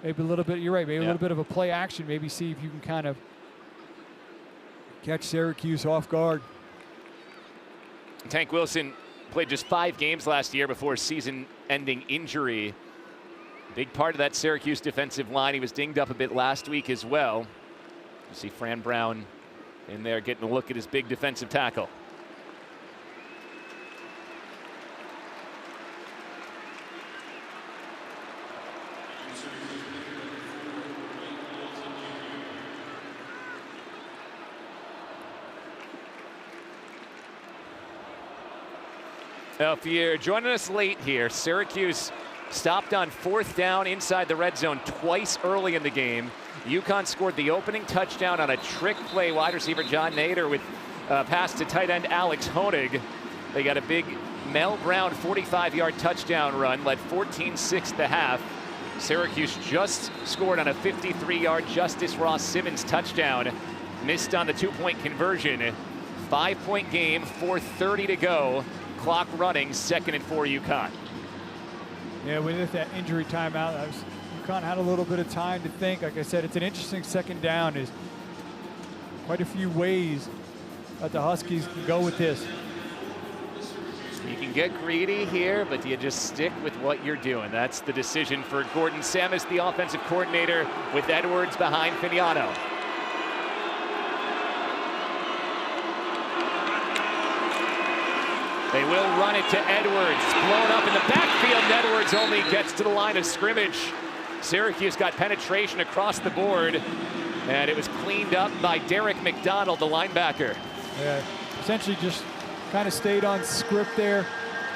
Maybe a little bit. You're right. Maybe a little bit of a play action. Maybe see if you can kind of catch Syracuse off guard. Tank Wilson played just 5 games last year before a season-ending injury. Big part of that Syracuse defensive line. He was dinged up a bit last week as well. You see Fran Brown in there getting a look at his big defensive tackle. Now, if you're joining us late here, Syracuse stopped on 4th down inside the red zone twice early in the game. UConn scored the opening touchdown on a trick play. Wide receiver John Nader with a pass to tight end Alex Honig. They got a big Mel Brown 45-yard touchdown run, led 14-6 at the half. Syracuse just scored on a 53-yard Justice Ross Simmons touchdown. Missed on the 2-point conversion. 5-point game, 4:30 to go. Clock running, 2nd and 4 UConn. Yeah, with that injury timeout, UConn had a little bit of time to think. Like I said, it's an interesting second down. There's quite a few ways that the Huskies can go with this. You can get greedy here, but you just stick with what you're doing. That's the decision for Gordon Samus, the offensive coordinator, with Edwards behind Finiano. They will run it to Edwards. It's blown up in the backfield. Edwards only gets to the line of scrimmage. Syracuse got penetration across the board, and it was cleaned up by Derek McDonald, the linebacker. Yeah, essentially just kind of stayed on script there,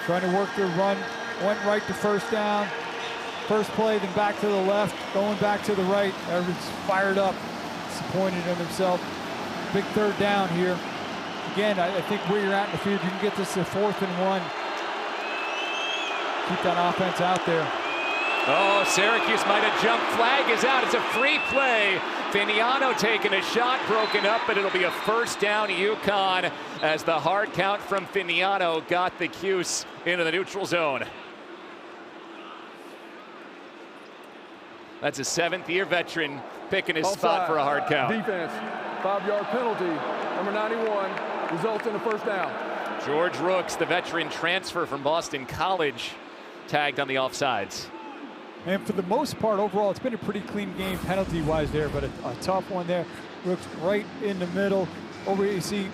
trying to work their run. Went right to first down. First play, then back to the left, going back to the right. Edwards fired up, disappointed in himself. Big 3rd down here. Again, I think where you're at in the field, you can get this to 4th and 1. Keep that offense out there. Oh, Syracuse might have jumped. Flag is out. It's a free play. Finiano taking a shot, broken up, but it'll be a first down UConn as the hard count from Finiano got the Cuse into the neutral zone. That's a 7th-year veteran picking his spot for a hard count. Defense, 5-yard penalty. Number 91 results in a first down. George Rooks, the veteran transfer from Boston College, tagged on the offsides. And for the most part, overall, it's been a pretty clean game penalty-wise there, but a tough one there. Rooks right in the middle. Over here, you see.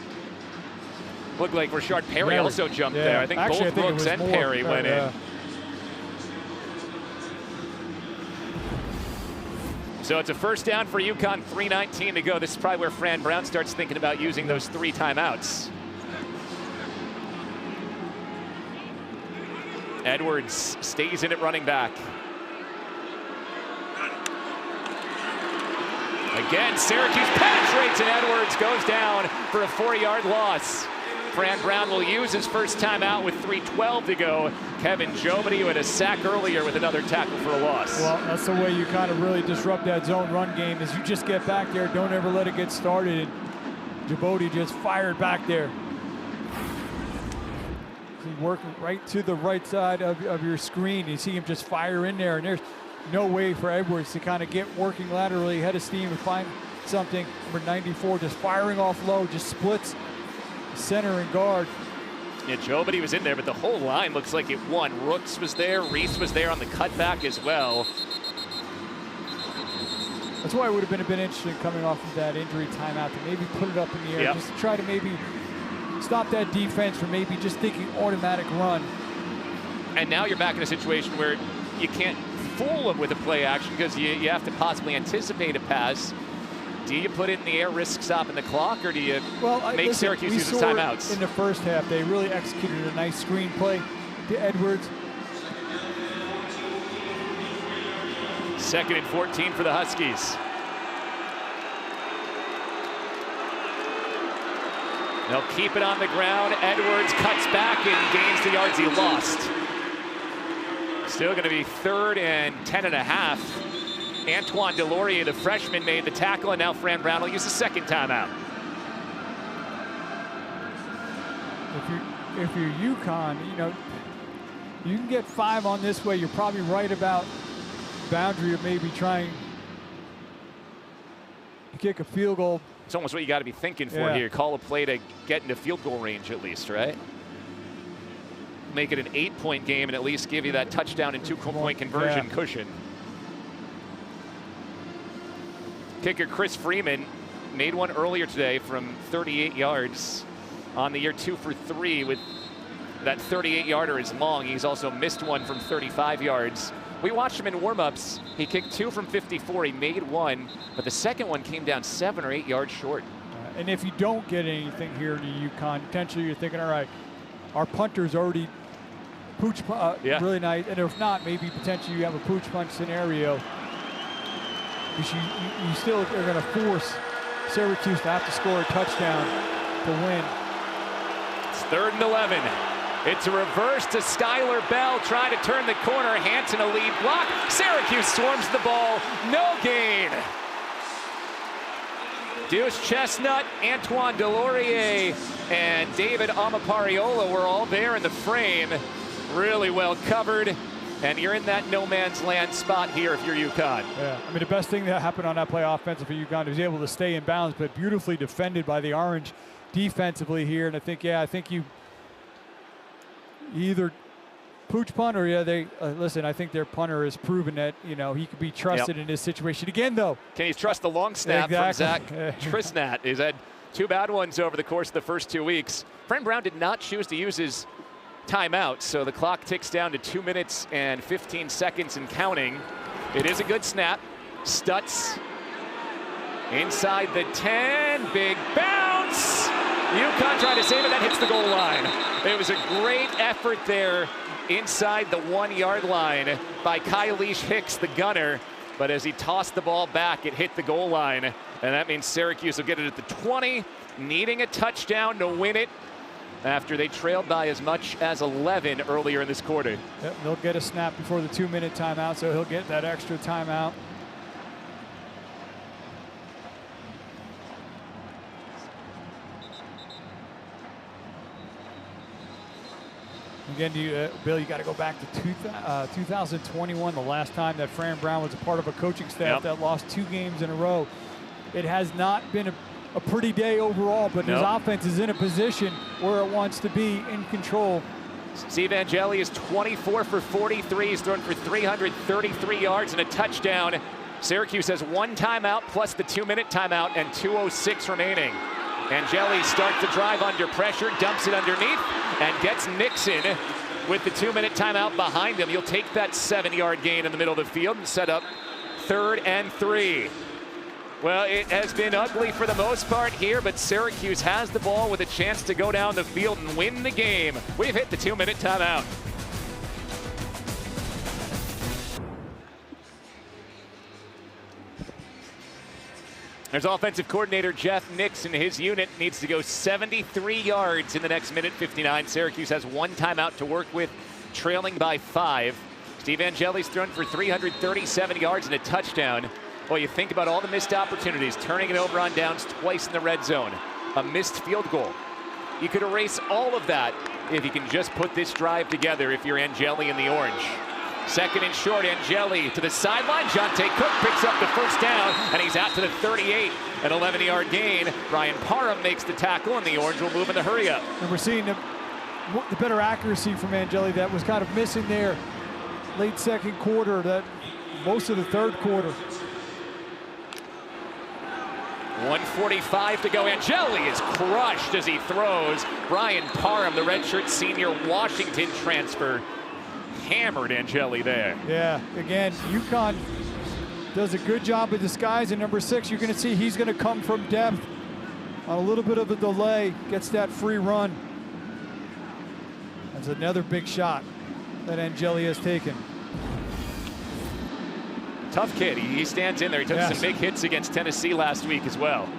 Looked like Rashard Perry also jumped there. I think both Rooks and Perry went in. So it's a first down for UConn, 3:19 to go. This is probably where Fran Brown starts thinking about using those 3 timeouts. Edwards stays in at running back. Again, Syracuse penetrates and Edwards goes down for a 4-yard loss. Fran Brown will use his first timeout with 3:12 to go. Kevin Jobody, who had a sack earlier with another tackle for a loss. Well, that's the way you kind of really disrupt that zone run game is you just get back there, don't ever let it get started. And Jobody just fired back there. He's working right to the right side of your screen. You see him just fire in there, and there's no way for Edwards to kind of get working laterally, head of steam, and find something. Number 94 just firing off low, just splits center and guard. Yeah, Jobody was in there, but the whole line looks like it won. Rooks was there, Reese was there on the cutback as well. That's why it would have been a bit interesting coming off of that injury timeout to maybe put it up in the air, just to try to maybe stop that defense from maybe just thinking automatic run. And now you're back in a situation where you can't fool them with a play action because you have to possibly anticipate a pass. Do you put it in the air, risk stopping the clock, or do you make Syracuse use the timeouts? In the first half, they really executed a nice screen play to Edwards. 2nd and 14 for the Huskies. They'll keep it on the ground. Edwards cuts back and gains the yards he lost. Still going to be 3rd and 10.5. Antoine Delorier, the freshman, made the tackle, and now Fran Brown will use the second timeout. If you're UConn, you know, you can get 5 on this way. You're probably right about boundary of maybe trying to kick a field goal. It's almost what you got to be thinking for here. Call a play to get into field goal range at least, right? Make it an 8-point game and at least give you that touchdown and 2-point conversion cushion. Kicker Chris Freeman made one earlier today from 38 yards on the year, 2 for 3 with that 38-yarder is long. He's also missed one from 35 yards. We watched him in warm-ups. He kicked 2 from 54. He made one, but the second one came down 7 or 8 yards short. And if you don't get anything here to UConn, potentially you're thinking, all right, our punter's already pooch really nice. And if not, maybe potentially you have a pooch punch scenario. Because you still are going to force Syracuse to have to score a touchdown to win. It's 3rd and 11. It's a reverse to Skylar Bell, trying to turn the corner. Hanson a lead block. Syracuse swarms the ball. No gain. Deuce Chestnut, Antoine Delorier, and David Amapariola were all there in the frame. Really well covered. And you're in that no man's land spot here if you're UConn. Yeah, I mean, the best thing that happened on that play offensive for UConn was able to stay in bounds, but beautifully defended by the Orange defensively here. And I think you either pooch punt or listen, I think their punter has proven that, you know, he could be trusted in this situation. Again, though. Can you trust the long snap from Zach Trisnat? He's had 2 bad ones over the course of the first 2 weeks. Fran Brown did not choose to use his timeout, so the clock ticks down to 2 minutes and 15 seconds and counting. It is a good snap. Stutz inside the 10, big bounce. UConn trying to save it, that hits the goal line. It was a great effort there inside the 1-yard line by Kyleesh Hicks, the gunner, but as he tossed the ball back, it hit the goal line, and that means Syracuse will get it at the 20, needing a touchdown to win it after they trailed by as much as 11 earlier in this quarter. Yep, they'll get a snap before the 2-minute timeout, so he'll get that extra timeout. Again, Bill, you got to go back to 2021, the last time that Fran Brown was a part of a coaching staff that lost 2 games in a row. It has not been a pretty day overall, but his offense is in a position where it wants to be in control. Steve Angeli is 24 for 43. He's thrown for 333 yards and a touchdown. Syracuse has 1 timeout plus the 2-minute timeout and 2:06 remaining. Angeli starts the drive under pressure, dumps it underneath, and gets Nixon with the 2-minute timeout behind him. He'll take that 7-yard gain in the middle of the field and set up 3rd and 3. Well, it has been ugly for the most part here, but Syracuse has the ball with a chance to go down the field and win the game. We've hit the 2-minute timeout. There's offensive coordinator Jeff Nixon. His unit needs to go 73 yards in the next minute 59. Syracuse has 1 timeout to work with, trailing by 5. Steve Angeli's thrown for 337 yards and a touchdown. Well, you think about all the missed opportunities, turning it over on downs twice in the red zone, a missed field goal. You could erase all of that if you can just put this drive together if you're Angeli in the orange. 2nd and short, Angeli to the sideline. Jonte Cook picks up the 1st down, and he's out to the 38, an 11-yard gain. Brian Parham makes the tackle, and the orange will move in the hurry up. And we're seeing the better accuracy from Angeli that was kind of missing there late 2nd quarter, that most of the 3rd quarter. 1:45 to go. Angeli is crushed as he throws. Brian Parham, the redshirt senior Washington transfer, hammered Angeli there. Yeah, again, UConn does a good job of disguise. And number 6, you're going to see he's going to come from depth on a little bit of a delay, gets that free run. That's another big shot that Angeli has taken. Tough kid. He stands in there. He took some big hits against Tennessee last week as well.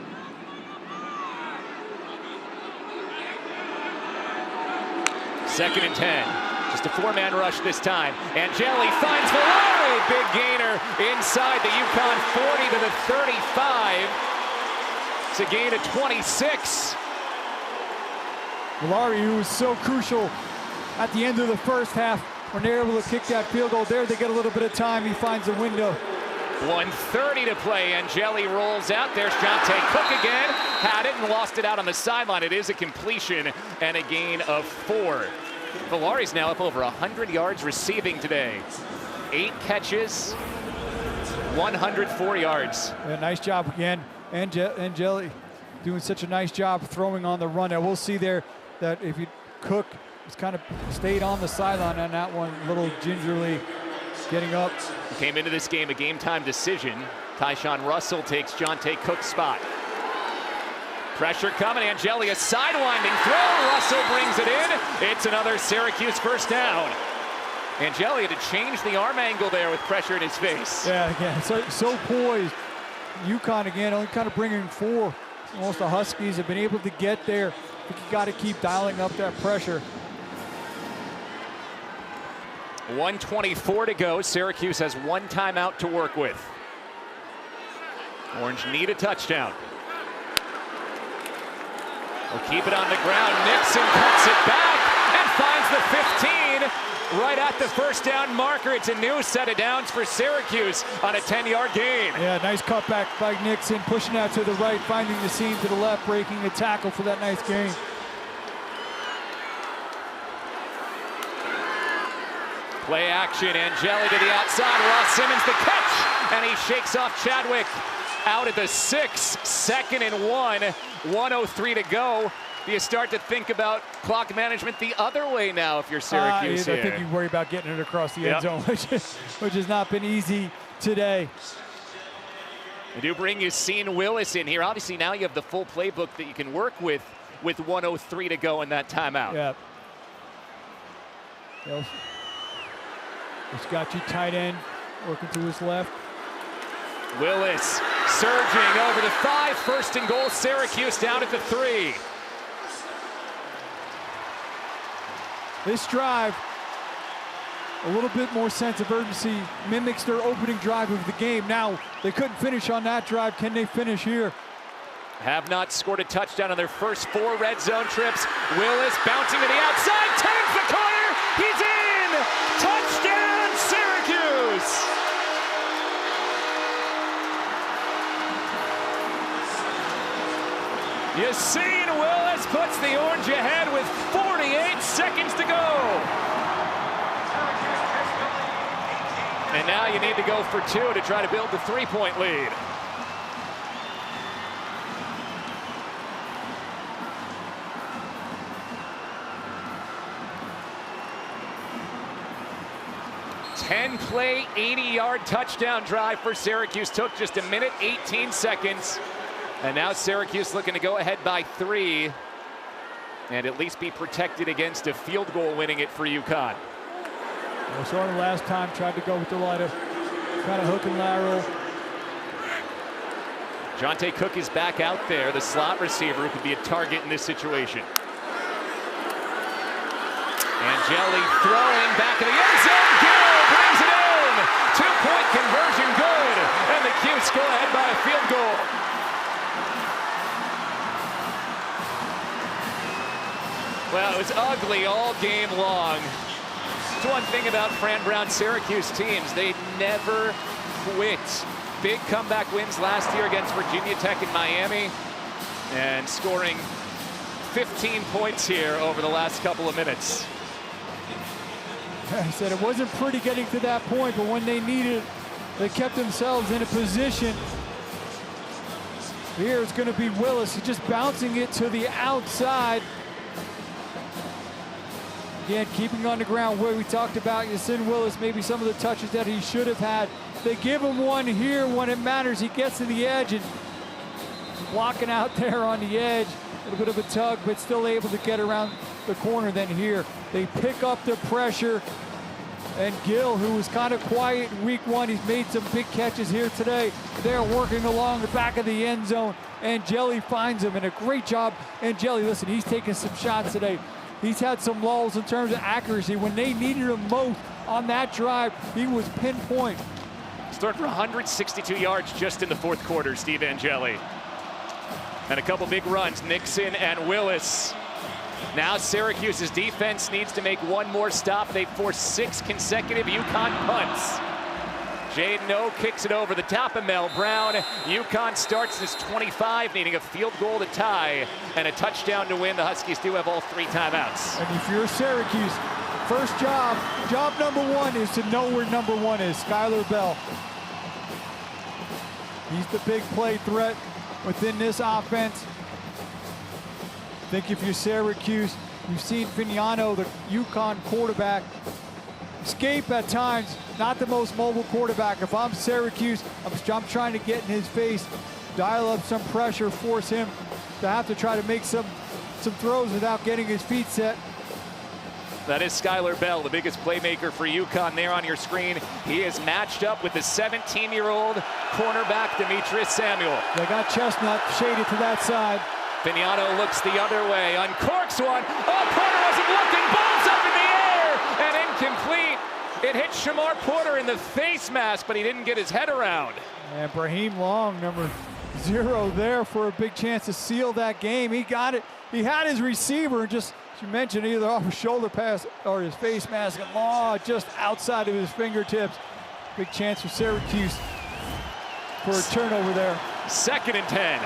2nd and 10. Just a 4-man rush this time. Angeli finds Valari. Big gainer inside the UConn 40 to the 35. It's a gain of 26. Valari, who was so crucial at the end of the first half when they're able to kick that field goal. There they get a little bit of time. He finds a window. 1:30 to play. Angeli rolls out. There's Jonte Cook again. Had it and lost it out on the sideline. It is a completion and a gain of 4. Valari's now up over 100 yards receiving today. 8 catches, 104 yards. Yeah, nice job again. Angeli doing such a nice job throwing on the run. And we'll see there that if you Cook has kind of stayed on the sideline on that one, a little gingerly getting up. Came into this game a game-time decision. Tyshawn Russell takes Jonte Cook's spot. Pressure coming. Angeli, a sidewinding throw. Russell brings it in. It's another Syracuse first down. Angeli had to change the arm angle there with pressure in his face. Yeah, again, so poised. UConn again, only kind of bringing 4. Almost the Huskies have been able to get there. I think you got to keep dialing up that pressure. 1:24 to go. Syracuse has 1 timeout to work with. Orange need a touchdown. Will keep it on the ground. Nixon cuts it back and finds the 15 right at the first down marker. It's a new set of downs for Syracuse on a 10-yard gain. Yeah, nice cutback by Nixon, pushing out to the right, finding the seam to the left, breaking the tackle for that nice gain. Play action. Angeli to the outside. Ross Simmons the catch, and he shakes off Chadwick out at the 6. 2nd and 1. 1:03 to go. Do you start to think about clock management the other way now if you're Syracuse here? I think you worry about getting it across the end zone, which has not been easy today. I do bring Yassine Willis in here. Obviously now you have the full playbook that you can work with 1:03 to go in that timeout. Yeah. It's got you tight end working to his left. Willis surging over the 5. 1st and goal. Syracuse down at the 3. This drive, a little bit more sense of urgency, mimics their opening drive of the game. Now, they couldn't finish on that drive. Can they finish here? Have not scored a touchdown on their first 4 red zone trips. Willis bouncing to the outside, turns the corner, he's in! Touchdown, Syracuse! Yassine Willis puts the Orange ahead with 48 seconds to go. And now you need to go for 2 to try to build the 3-point lead. Ten-play, 80-yard touchdown drive for Syracuse. Took just 1 minute, 18 seconds. And now Syracuse looking to go ahead by 3 and at least be protected against a field goal winning it for UConn. We saw it last time, tried to go with the lighter, kind of hook and lateral. Jonte Cook is back out there, the slot receiver who could be a target in this situation. Angeli throwing back in the end zone. Gill brings it in. 2-point conversion good. And the Cutes go ahead by a field goal. Well, it was ugly all game long. It's one thing about Fran Brown's Syracuse teams. They never quit. Big comeback wins last year against Virginia Tech and Miami. And scoring 15 points here over the last couple of minutes. I said it wasn't pretty getting to that point, but when they needed it, they kept themselves in a position. Here it's going to be Willis. He's just bouncing it to the outside. Again, keeping on the ground where we talked about Yassine Willis, maybe some of the touches that he should have had. They give him one here when it matters. He gets to the edge and blocking out there on the edge. A little bit of a tug, but still able to get around the corner. Then here, they pick up the pressure. And Gill, who was kind of quiet in week 1, he's made some big catches here today. They're working along the back of the end zone. Angeli finds him, and a great job. Angeli, listen, he's taking some shots today. he's had some lulls in terms of accuracy. When they needed him most on that drive, he was pinpoint. He's thrown for 162 yards just in the fourth quarter, Steve Angeli. And a couple big runs, Nixon and Willis. Now Syracuse's defense needs to make one more stop. They forced 6 consecutive UConn punts. Jaden O kicks it over the top of Mel Brown. UConn starts this 25, needing a field goal to tie and a touchdown to win. The Huskies do have all 3 timeouts. And if you're Syracuse, first job number 1 is to know where number 1 is, Skylar Bell. He's the big play threat within this offense. I think if you're Syracuse, you've seen Fignano, the UConn quarterback, escape at times, not the most mobile quarterback. If I'm Syracuse, I'm trying to get in his face, dial up some pressure, force him to have to try to make some throws without getting his feet set. That is Skylar Bell, the biggest playmaker for UConn there on your screen. He is matched up with the 17-year-old cornerback, Demetrius Samuel. They got Chestnut shaded to that side. Fignano looks the other way, uncorks one. Oh, Porter wasn't looking, ball's up in the air, and incomplete. It hit Shamar Porter in the face mask, but he didn't get his head around. And Brahim Long, number 0 there for a big chance to seal that game. He got it. He had his receiver and just, as you mentioned, either off his shoulder pass or his face mask, and Law just outside of his fingertips. Big chance for Syracuse for a turnover there. 2nd and 10.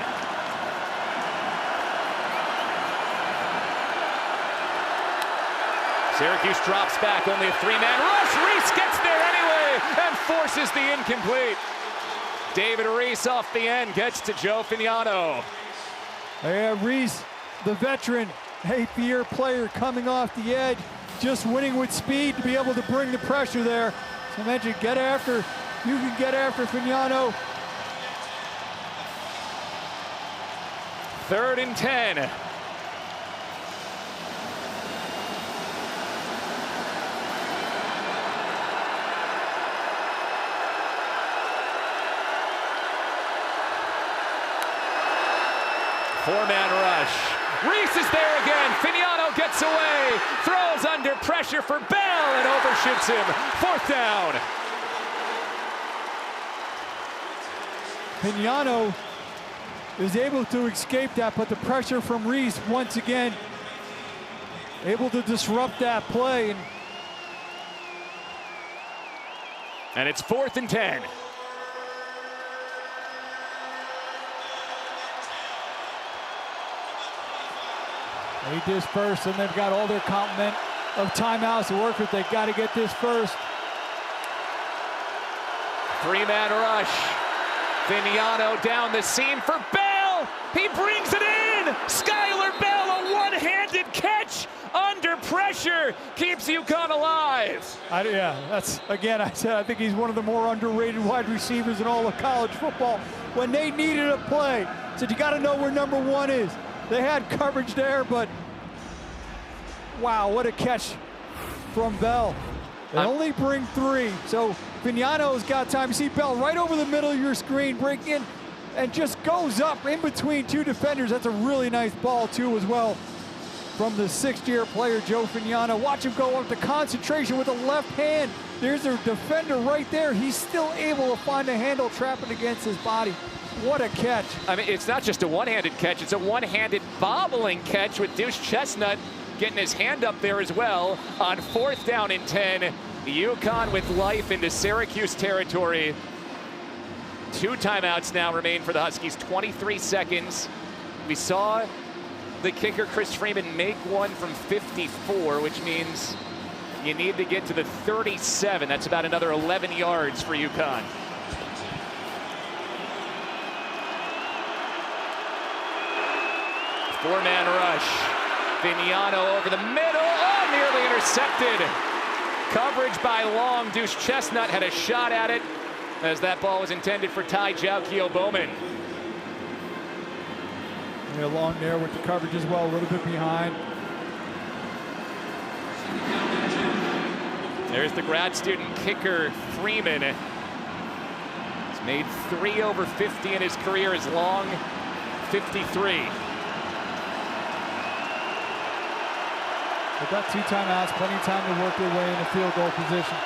Syracuse drops back, only a 3-man rush. Reese gets there anyway and forces the incomplete. David Reese off the end gets to Joe Fignano. Yeah, Reese, the veteran, 8th-year player coming off the edge, just winning with speed to be able to bring the pressure there. So I mentioned, you can get after Fignano. 3rd and 10. Four-man rush. Reese is there again. Fignano gets away. Throws under pressure for Bell and overshoots him. 4th down. Fignano is able to escape that, but the pressure from Reese once again able to disrupt that play. And it's 4th and 10. They disperse, and they've got all their complement of timeouts to work with. They've got to get this first. 3-man rush. Fignano down the seam for Bell. He brings it in. Skylar Bell, a one-handed catch under pressure, keeps UConn alive. That's, again, I think he's one of the more underrated wide receivers in all of college football. When they needed a play, said you got to know where number 1 is. They had coverage there, but wow, what a catch from Bell. They only bring 3, so Fignano's got time. You see Bell right over the middle of your screen, break in, and just goes up in between 2 defenders. That's a really nice ball, too, as well, from the 6th-year player, Joe Fignano. Watch him go up to concentration with the left hand. There's a defender right there. He's still able to find a handle, trapping against his body. What a catch. I mean, it's not just a one-handed catch, it's a one-handed bobbling catch with Deuce Chestnut getting his hand up there as well. On 4th down and 10, UConn with life into Syracuse territory. 2 timeouts now remain for the Huskies, 23 seconds. We saw the kicker, Chris Freeman, make one from 54, which means you need to get to the 37. That's about another 11 yards for UConn. Four-man rush. Fignano over the middle. Oh, nearly intercepted. Coverage by Long. Deuce Chestnut had a shot at it as that ball was intended for Ty Jaukio Bowman. Yeah, Long there with the coverage as well, a little bit behind. There's the grad student kicker, Freeman. He's made 3 over 50 in his career. As Long, 53. They've got 2 timeouts, plenty of time to work their way in the field goal position.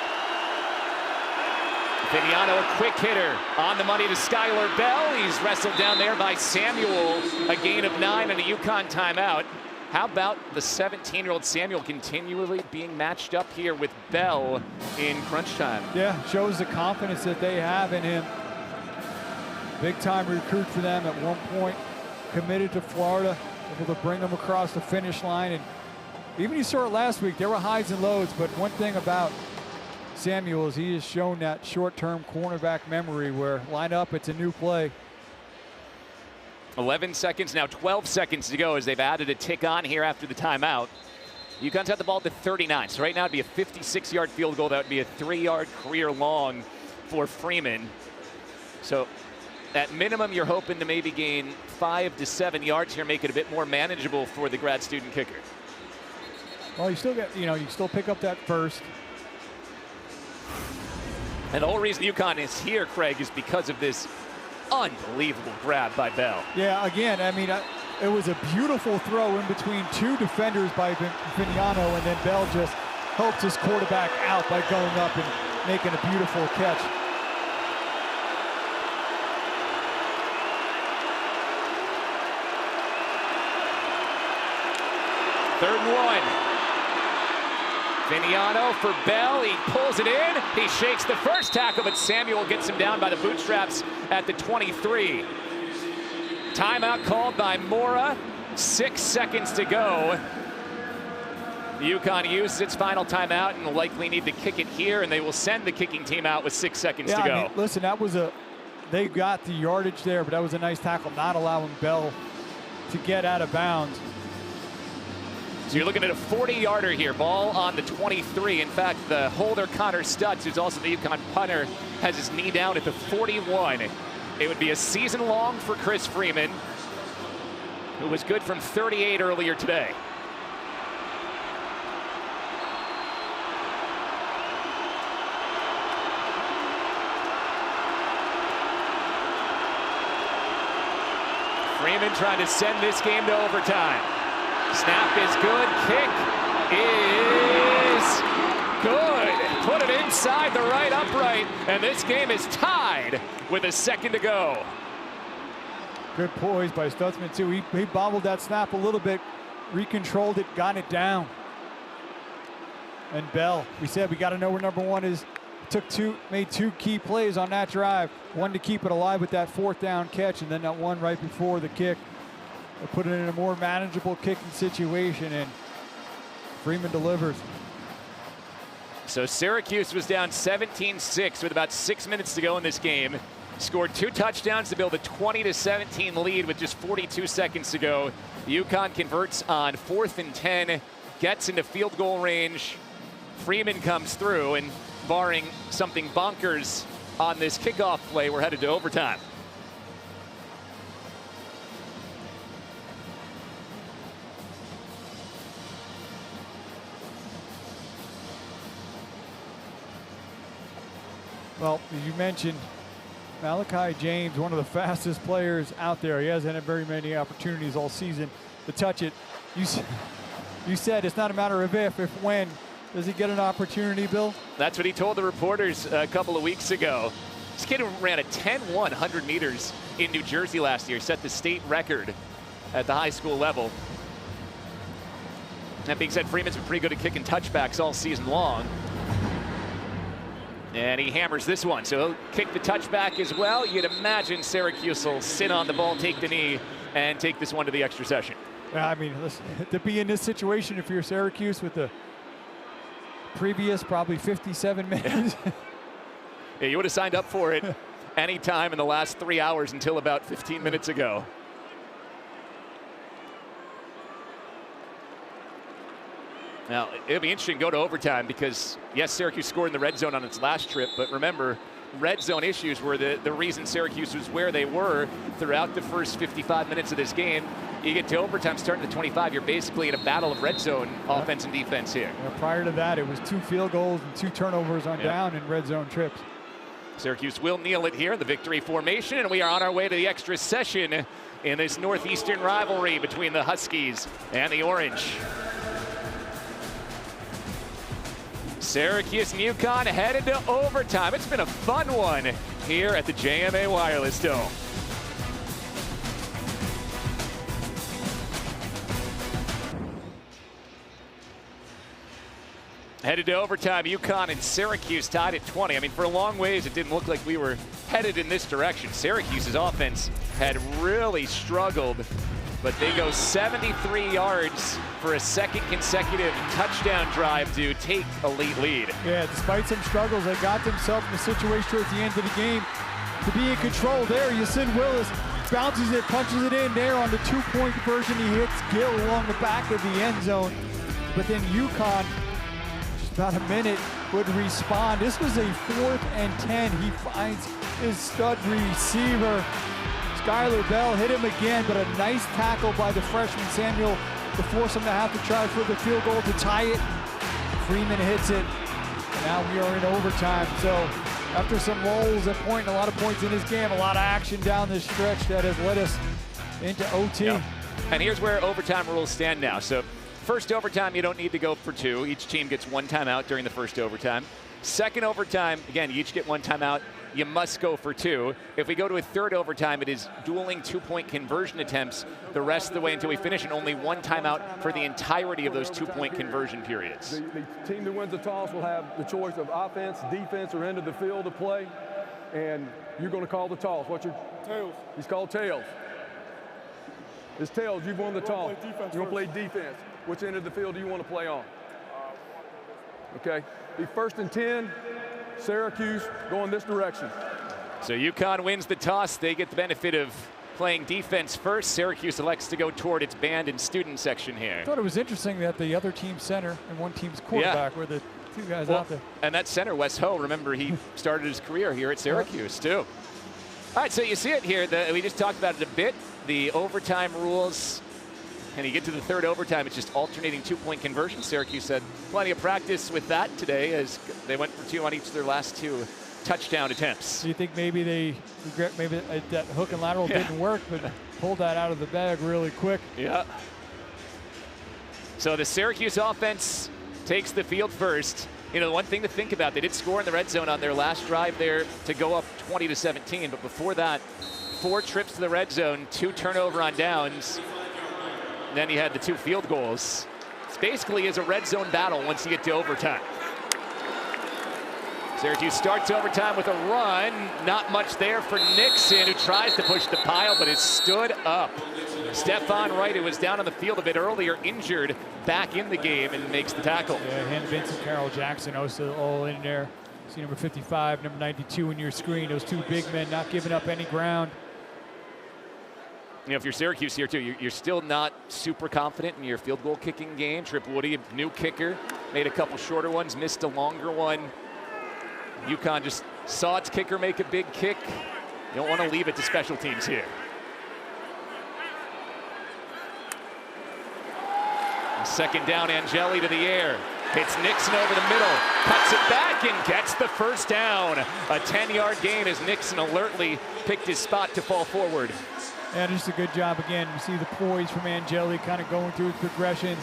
Vignano, a quick hitter on the money to Skylar Bell. He's wrestled down there by Samuel. A gain of 9 and a UConn timeout. How about the 17-year-old Samuel continually being matched up here with Bell in crunch time? Yeah, shows the confidence that they have in him. Big time recruit for them at one point. Committed to Florida, able to bring them across the finish line. And even you saw it last week, there were highs and lows, but one thing about Samuel is he has shown that short-term cornerback memory where line up, it's a new play. 11 seconds, now 12 seconds to go as they've added a tick on here after the timeout. UConn's had the ball to 39, so right now it'd be a 56-yard field goal. That would be a 3-yard career long for Freeman. So at minimum, you're hoping to maybe gain 5 to 7 yards here, make it a bit more manageable for the grad student kicker. Well, you still get, you still pick up that first. And the whole reason UConn is here, Craig, is because of this unbelievable grab by Bell. Yeah, again, I mean, it was a beautiful throw in between 2 defenders by Vignano, and then Bell just helped his quarterback out by going up and making a beautiful catch. Third and 1. Vignano for Bell, he pulls it in, he shakes the first tackle, but Samuel gets him down by the bootstraps at the 23. Timeout called by Mora, 6 seconds to go. UConn uses its final timeout and will likely need to kick it here, and they will send the kicking team out with 6 seconds to go. I mean, listen, that was they got the yardage there, but that was a nice tackle, not allowing Bell to get out of bounds. So you're looking at a 40-yarder here, ball on the 23. In fact, the holder, Connor Stutz, who's also the UConn punter, has his knee down at the 41. It would be a season long for Chris Freeman, who was good from 38 earlier today. Freeman trying to send this game to overtime. Snap is good, kick is good. Put it inside the right upright, and this game is tied with a second to go. Good poise by Stutzman too. He bobbled that snap a little bit, recontrolled it, got it down. And Bell, we said we got to know where number 1 is. Made 2 key plays on that drive. One to keep it alive with that 4th down catch, and then that one right before the kick. They put it in a more manageable kicking situation, and Freeman delivers. So Syracuse was down 17-6 with about 6 minutes to go in this game. Scored 2 touchdowns to build a 20-17 lead with just 42 seconds to go. UConn converts on 4th and 10, gets into field goal range. Freeman comes through, and barring something bonkers on this kickoff play, we're headed to overtime. Well, as you mentioned, Malachi James, one of the fastest players out there. He hasn't had very many opportunities all season to touch it. You said it's not a matter of if when. Does he get an opportunity, Bill? That's what he told the reporters a couple of weeks ago. This kid ran a 10-1 100 meters in New Jersey last year, set the state record at the high school level. That being said, Freeman's been pretty good at kicking touchbacks all season long. And he hammers this one, so he'll kick the touchback as well. You'd imagine Syracuse will sit on the ball, take the knee, and take this one to the extra session. Yeah, I mean, listen, to be in this situation, if you're Syracuse with the previous probably 57 minutes. Yeah, you would have signed up for it any time in the last 3 hours until about 15 minutes ago. Now, it'll be interesting to go to overtime because, yes, Syracuse scored in the red zone on its last trip, but remember, red zone issues were the reason Syracuse was where they were throughout the first 55 minutes of this game. You get to overtime starting at 25, you're basically in a battle of red zone offense and defense here. Yeah, prior to that, it was 2 field goals and 2 turnovers on down in red zone trips. Syracuse will kneel it here in the victory formation, and we are on our way to the extra session in this Northeastern rivalry between the Huskies and the Orange. Syracuse and UConn headed to overtime. It's been a fun one here at the JMA Wireless Dome. Headed to overtime, UConn and Syracuse tied at 20. I mean, for a long ways, it didn't look like we were headed in this direction. Syracuse's offense had really struggled, but they go 73 yards for a second consecutive touchdown drive to take a late lead. Yeah, despite some struggles, they got themselves in a situation towards the end of the game to be in control. There, Yasin Willis bounces it, punches it in there on the two-point conversion. He hits Gill along the back of the end zone. But then UConn, about a minute, would respond. This was a 4th and 10. He finds his stud receiver. Skylar Bell hit him again, but a nice tackle by the freshman Samuel to force him to have to try for the field goal to tie it. Freeman hits it. And now we are in overtime. So after some rolls at point, a lot of points in this game, a lot of action down this stretch that has led us into OT. Yep. And here's where overtime rules stand now. So first overtime, you don't need to go for 2. Each team gets 1 timeout during the first overtime. Second overtime, again, you each get 1 timeout. You must go for 2. If we go to a third overtime, it is dueling 2-point conversion attempts the rest of the way until we finish, and only 1 timeout for the entirety of those 2-point conversion periods. The team that wins the toss will have the choice of offense, defense, or end of the field to play, and you're going to call the toss. What's your? Tails. He's called tails. It's tails. You've won the toss. You're going to play defense. Which end of the field do you want to play on? Okay. Be 1st and 10. Syracuse going this direction. So UConn wins the toss. They get the benefit of playing defense first. Syracuse elects to go toward its band and student section here. I thought it was interesting that the other team's center and one team's quarterback were the 2 guys out there. And that center, Wes Ho, remember he started his career here at Syracuse too. All right, so you see it here. We just talked about it a bit. The overtime rules. And you get to the third overtime, it's just alternating 2-point conversion. Syracuse had plenty of practice with that today as they went for 2 on each of their last 2 touchdown attempts. Do you think maybe they regret maybe that hook and lateral didn't work, but pulled that out of the bag really quick? Yeah. So the Syracuse offense takes the field first. You know, one thing to think about, they did score in the red zone on their last drive there to go up 20-17, but before that, 4 trips to the red zone, 2 turnover on downs. And then he had the 2 field goals. It's basically is a red zone battle once you get to overtime. Syracuse starts overtime with a run. Not much there for Nixon, who tries to push the pile, but is stood up. Stephon Wright, who was down on the field a bit earlier, injured, back in the game and makes the tackle. Yeah, and Vincent Carroll Jackson also all in there. See number 55, number 92 in your screen. Those 2 big men not giving up any ground. You know, if you're Syracuse here too, you're still not super confident in your field goal kicking game. Trip Woody, new kicker, made a couple shorter ones, missed a longer one. UConn just saw its kicker make a big kick. You don't want to leave it to special teams here. And second down, Angeli to the air. Hits Nixon over the middle, cuts it back and gets the first down. A 10-yard gain as Nixon alertly picked his spot to fall forward. Yeah, just a good job again. You see the poise from Angeli kind of going through his progressions,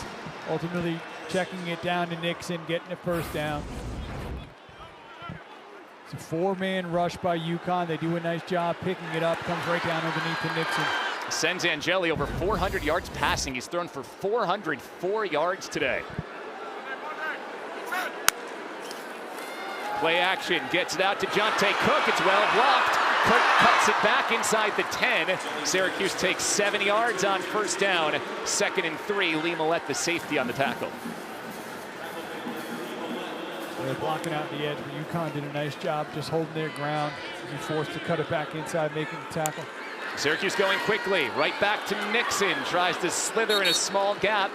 ultimately checking it down to Nixon, getting the first down. It's a 4-man rush by UConn. They do a nice job picking it up, comes right down underneath to Nixon. Sends Angeli over 400 yards passing. He's thrown for 404 yards today. Play action, gets it out to Jonte Cook. It's well blocked. Cook cuts it back inside the 10. Syracuse takes 7 yards on first down. 2nd and 3. Lee Millette, the safety, on the tackle. They're blocking out the edge, but UConn did a nice job just holding their ground. He forced to cut it back inside, making the tackle. Syracuse going quickly. Right back to Nixon. Tries to slither in a small gap.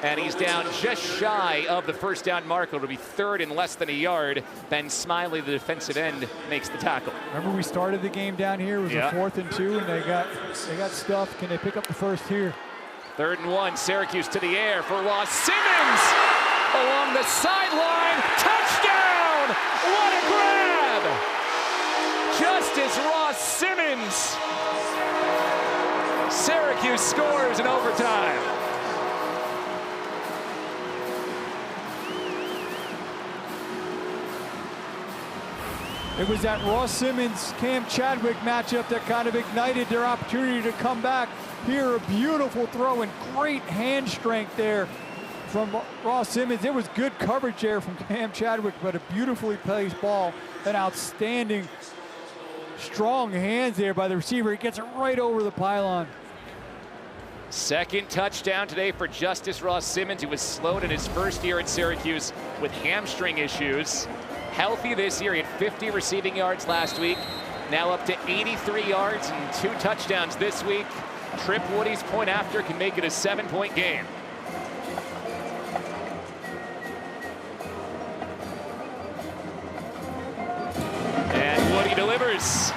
And he's down just shy of the first down marker. It'll be 3rd and less than a yard. Ben Smiley, the defensive end, makes the tackle. Remember we started the game down here. It was a 4th and 2, and they got stuffed. Can they pick up the first here? 3rd and 1. Syracuse to the air for Ross Simmons. Along the sideline. Touchdown! What a grab! Just as Ross Simmons. Syracuse scores in overtime. It was that Ross Simmons, Cam Chadwick matchup that kind of ignited their opportunity to come back. Here, a beautiful throw and great hand strength there from Ross Simmons. It was good coverage there from Cam Chadwick, but a beautifully placed ball. An outstanding, strong hands there by the receiver. He gets it right over the pylon. Second touchdown today for Justice Ross Simmons, who was slowed in his first year at Syracuse with hamstring issues. Healthy this year. He had 50 receiving yards last week. Now up to 83 yards and 2 touchdowns this week. Trip Woody's point after can make it a 7-point game. And Woody delivers.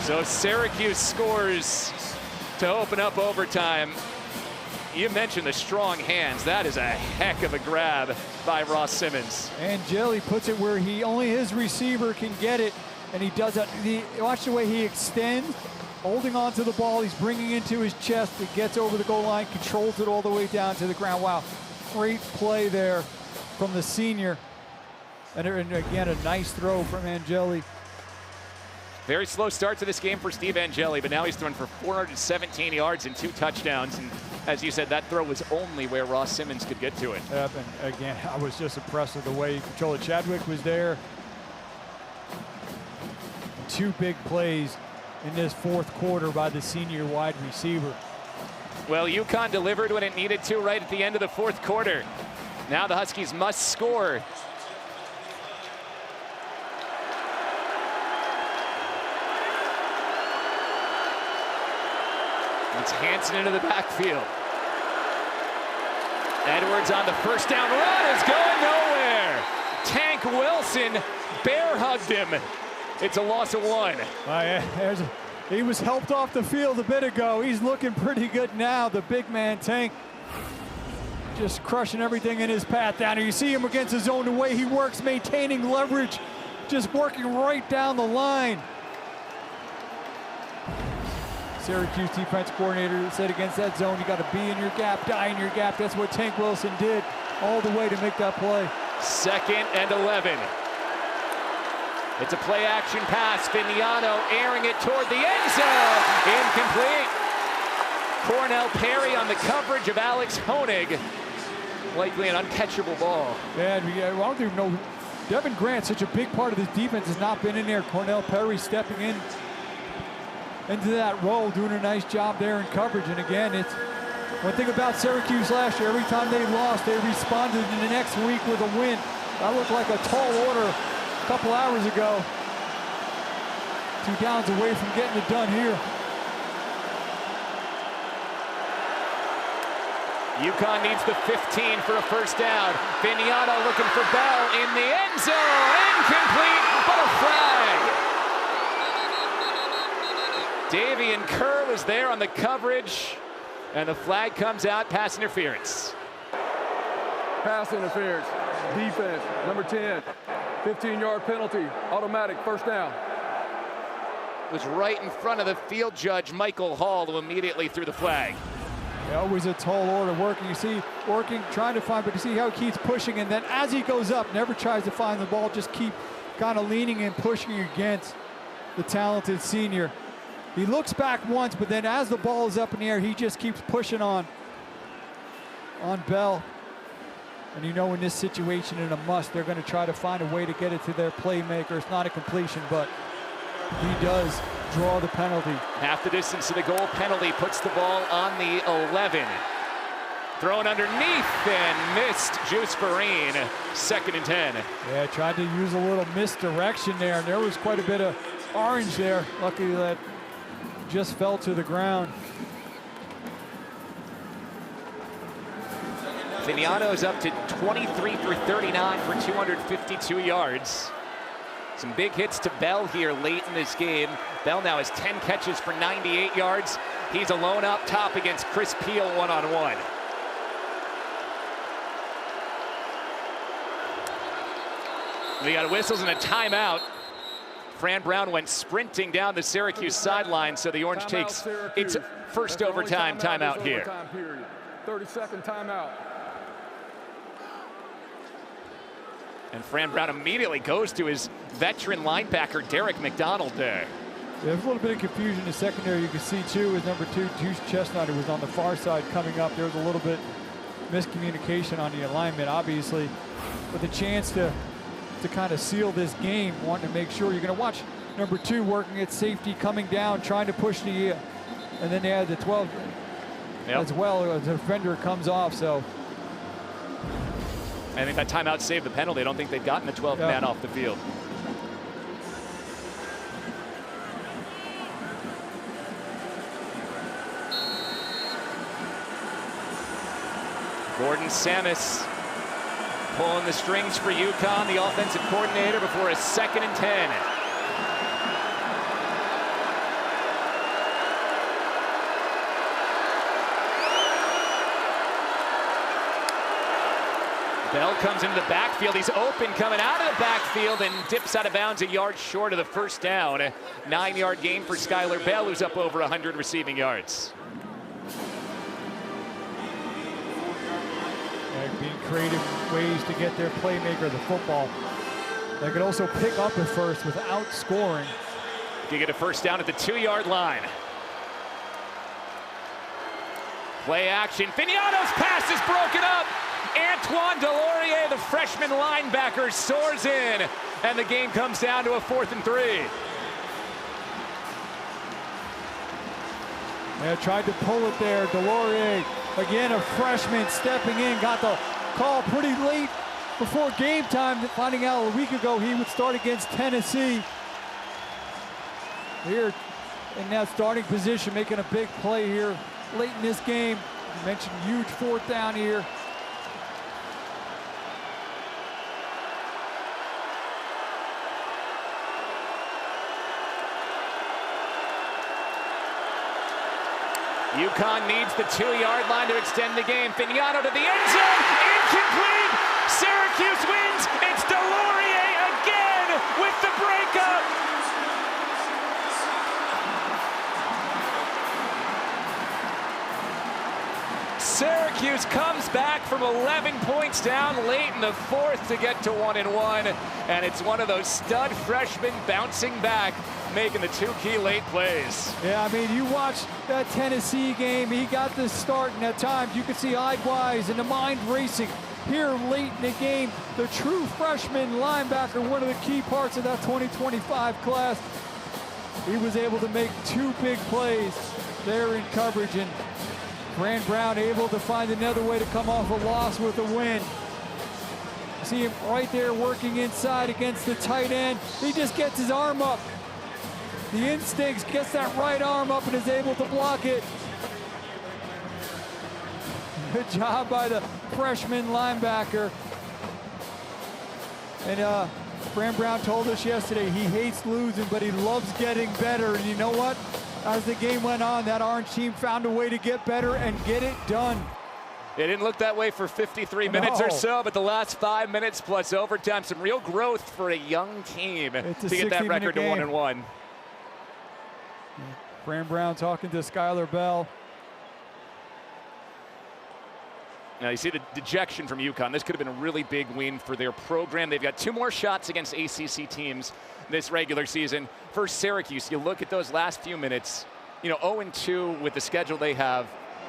So Syracuse scores to open up overtime. You mentioned the strong hands. That is a heck of a grab by Ross Simmons. And Jelly puts it where only his receiver can get it, and he does it. Watch the way he extends, holding on to the ball. He's bringing it into his chest. It gets over the goal line, controls it all the way down to the ground. Wow, great play there from the senior. And again, a nice throw from Angeli. Very slow start to this game for Steve Angeli, but now he's thrown for 417 yards and 2 touchdowns. And as you said, that throw was only where Ross Simmons could get to it. Yep, and again, I was just impressed with the way he controlled it. Chadwick was there. 2 big plays in this fourth quarter by the senior wide receiver. Well, UConn delivered when it needed to right at the end of the fourth quarter. Now the Huskies must score. It's Hansen into the backfield. Edwards on the first down run is going nowhere. Tank Wilson bear hugged him. It's a loss of 1. He was helped off the field a bit ago. He's looking pretty good now. The big man Tank just crushing everything in his path down here. You see him against his zone, the way he works, maintaining leverage, just working right down the line. Syracuse defense coordinator said against that zone, you got to be in your gap, die in your gap. That's what Tank Wilson did all the way to make that play. 2nd and 11. It's a play action pass. Vignano airing it toward the end zone. Incomplete. Cornell Perry on the coverage of Alex Honig. Likely an uncatchable ball. Yeah, I don't even know. Devin Grant, such a big part of this defense, has not been in there. Cornell Perry stepping in into that role, doing a nice job there in coverage. And again, it's one thing about Syracuse last year, every time they lost, they responded in the next week with a win. That looked like a tall order a couple hours ago. 2 downs away from getting it done here. UConn needs the 15 for a first down. Vignano looking for Bell in the end zone. Incomplete, but a flag. Davian Kerr was there on the coverage, and the flag comes out, pass interference. Pass interference, defense, number 10, 15-yard penalty, automatic first down. It was right in front of the field judge, Michael Hall, who immediately threw the flag. Yeah, always a tall order working. You see, trying to find, but you see how he keeps pushing, and then as he goes up, never tries to find the ball, just keep kind of leaning and pushing against the talented senior. He looks back once, but then as the ball is up in the air, he just keeps pushing on Bell. And you know, in this situation, in a must, they're going to try to find a way to get it to their playmaker. It's not a completion, but he does draw the penalty. Half the distance to the goal, penalty puts the ball on the 11. Thrown underneath and missed Juice Vereen. 2nd and 10. Yeah, tried to use a little misdirection there, and there was quite a bit of orange there. Luckily that just fell to the ground. Vignano's up to 23 for 39 for 252 yards. Some big hits to Bell here late in this game. Bell now has 10 catches for 98 yards. He's alone up top against Chris Peel one-on-one. We got whistles and a timeout. Fran Brown went sprinting down the Syracuse sideline, so the Orange takes its first overtime timeout here. 30-second timeout. And Fran Brown immediately goes to his veteran linebacker, Derek McDonald there. Yeah, there's a little bit of confusion in the secondary. You can see, too, is number 2, Juice Chestnut, who was on the far side coming up. There was a little bit miscommunication on the alignment, obviously, with a chance to kind of seal this game, wanting to make sure. You're going to watch number 2 working at safety, coming down, trying to push the, and then they had the 12 as well as the defender comes off. So I think that timeout saved the penalty. I don't think they'd gotten the 12th man off the field. Gordon Samus pulling the strings for UConn, the offensive coordinator, before a 2nd and 10. Bell comes into the backfield. He's open coming out of the backfield and dips out of bounds a yard short of the first down. A 9-yard gain for Skylar Bell, who's up over 100 receiving yards. Being creative ways to get their playmaker the football. They could also pick up at first without scoring. You get a first down at the 2-yard line. Play action. Fignano's pass is broken up. Antoine Delorier, the freshman linebacker, soars in, and the game comes down to a 4th and 3. Yeah, tried to pull it there. Delorier, again, a freshman stepping in, got the call pretty late before game time, finding out a week ago he would start against Tennessee. Here in that starting position, making a big play here late in this game. You mentioned huge 4th down here. UConn needs the 2-yard line to extend the game. Fignano to the end zone, incomplete. Syracuse wins. It's Delorier again with the breakup. Syracuse comes back from 11 points down late in the 4th to get to 1-1, and it's one of those stud freshmen bouncing back, making the 2 key late plays. Yeah, I mean, you watch that Tennessee game, he got this start, and at times you could see eye-wise and the mind racing. Here late in the game, the true freshman linebacker, one of the key parts of that 2025 class, he was able to make 2 big plays there in coverage, and Fran Brown able to find another way to come off a loss with a win. See him right there working inside against the tight end. He just gets his arm up. The instincts, gets that right arm up and is able to block it. Good job by the freshman linebacker. And Fran Brown told us yesterday he hates losing, but he loves getting better. And you know what? As the game went on, that orange team found a way to get better and get it done. It didn't look that way for 53 minutes or so, but the last 5 minutes plus overtime, some real growth for a young team to get that record to 1-1. Fran Brown talking to Skylar Bell. Now you see the dejection from UConn. This could have been a really big win for their program. They've got 2 more shots against ACC teams this regular season. First, Syracuse, you look at those last few minutes, you know, 0-2 with the schedule they have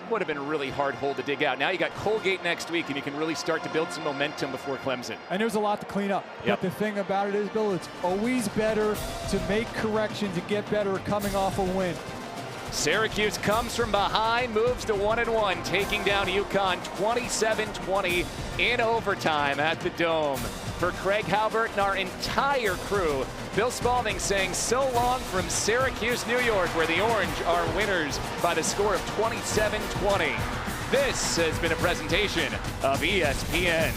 would have been a really hard hole to dig out. Now you got Colgate next week, and you can really start to build some momentum before Clemson. And there's a lot to clean up. Yep. But the thing about it is, Bill, it's always better to make corrections and get better coming off a win. Syracuse comes from behind, moves to 1-1, taking down UConn 27-20 in overtime at the Dome. For Craig Halbert and our entire crew, Bill Spalding saying so long from Syracuse, New York, where the Orange are winners by the score of 27-20. This has been a presentation of ESPN.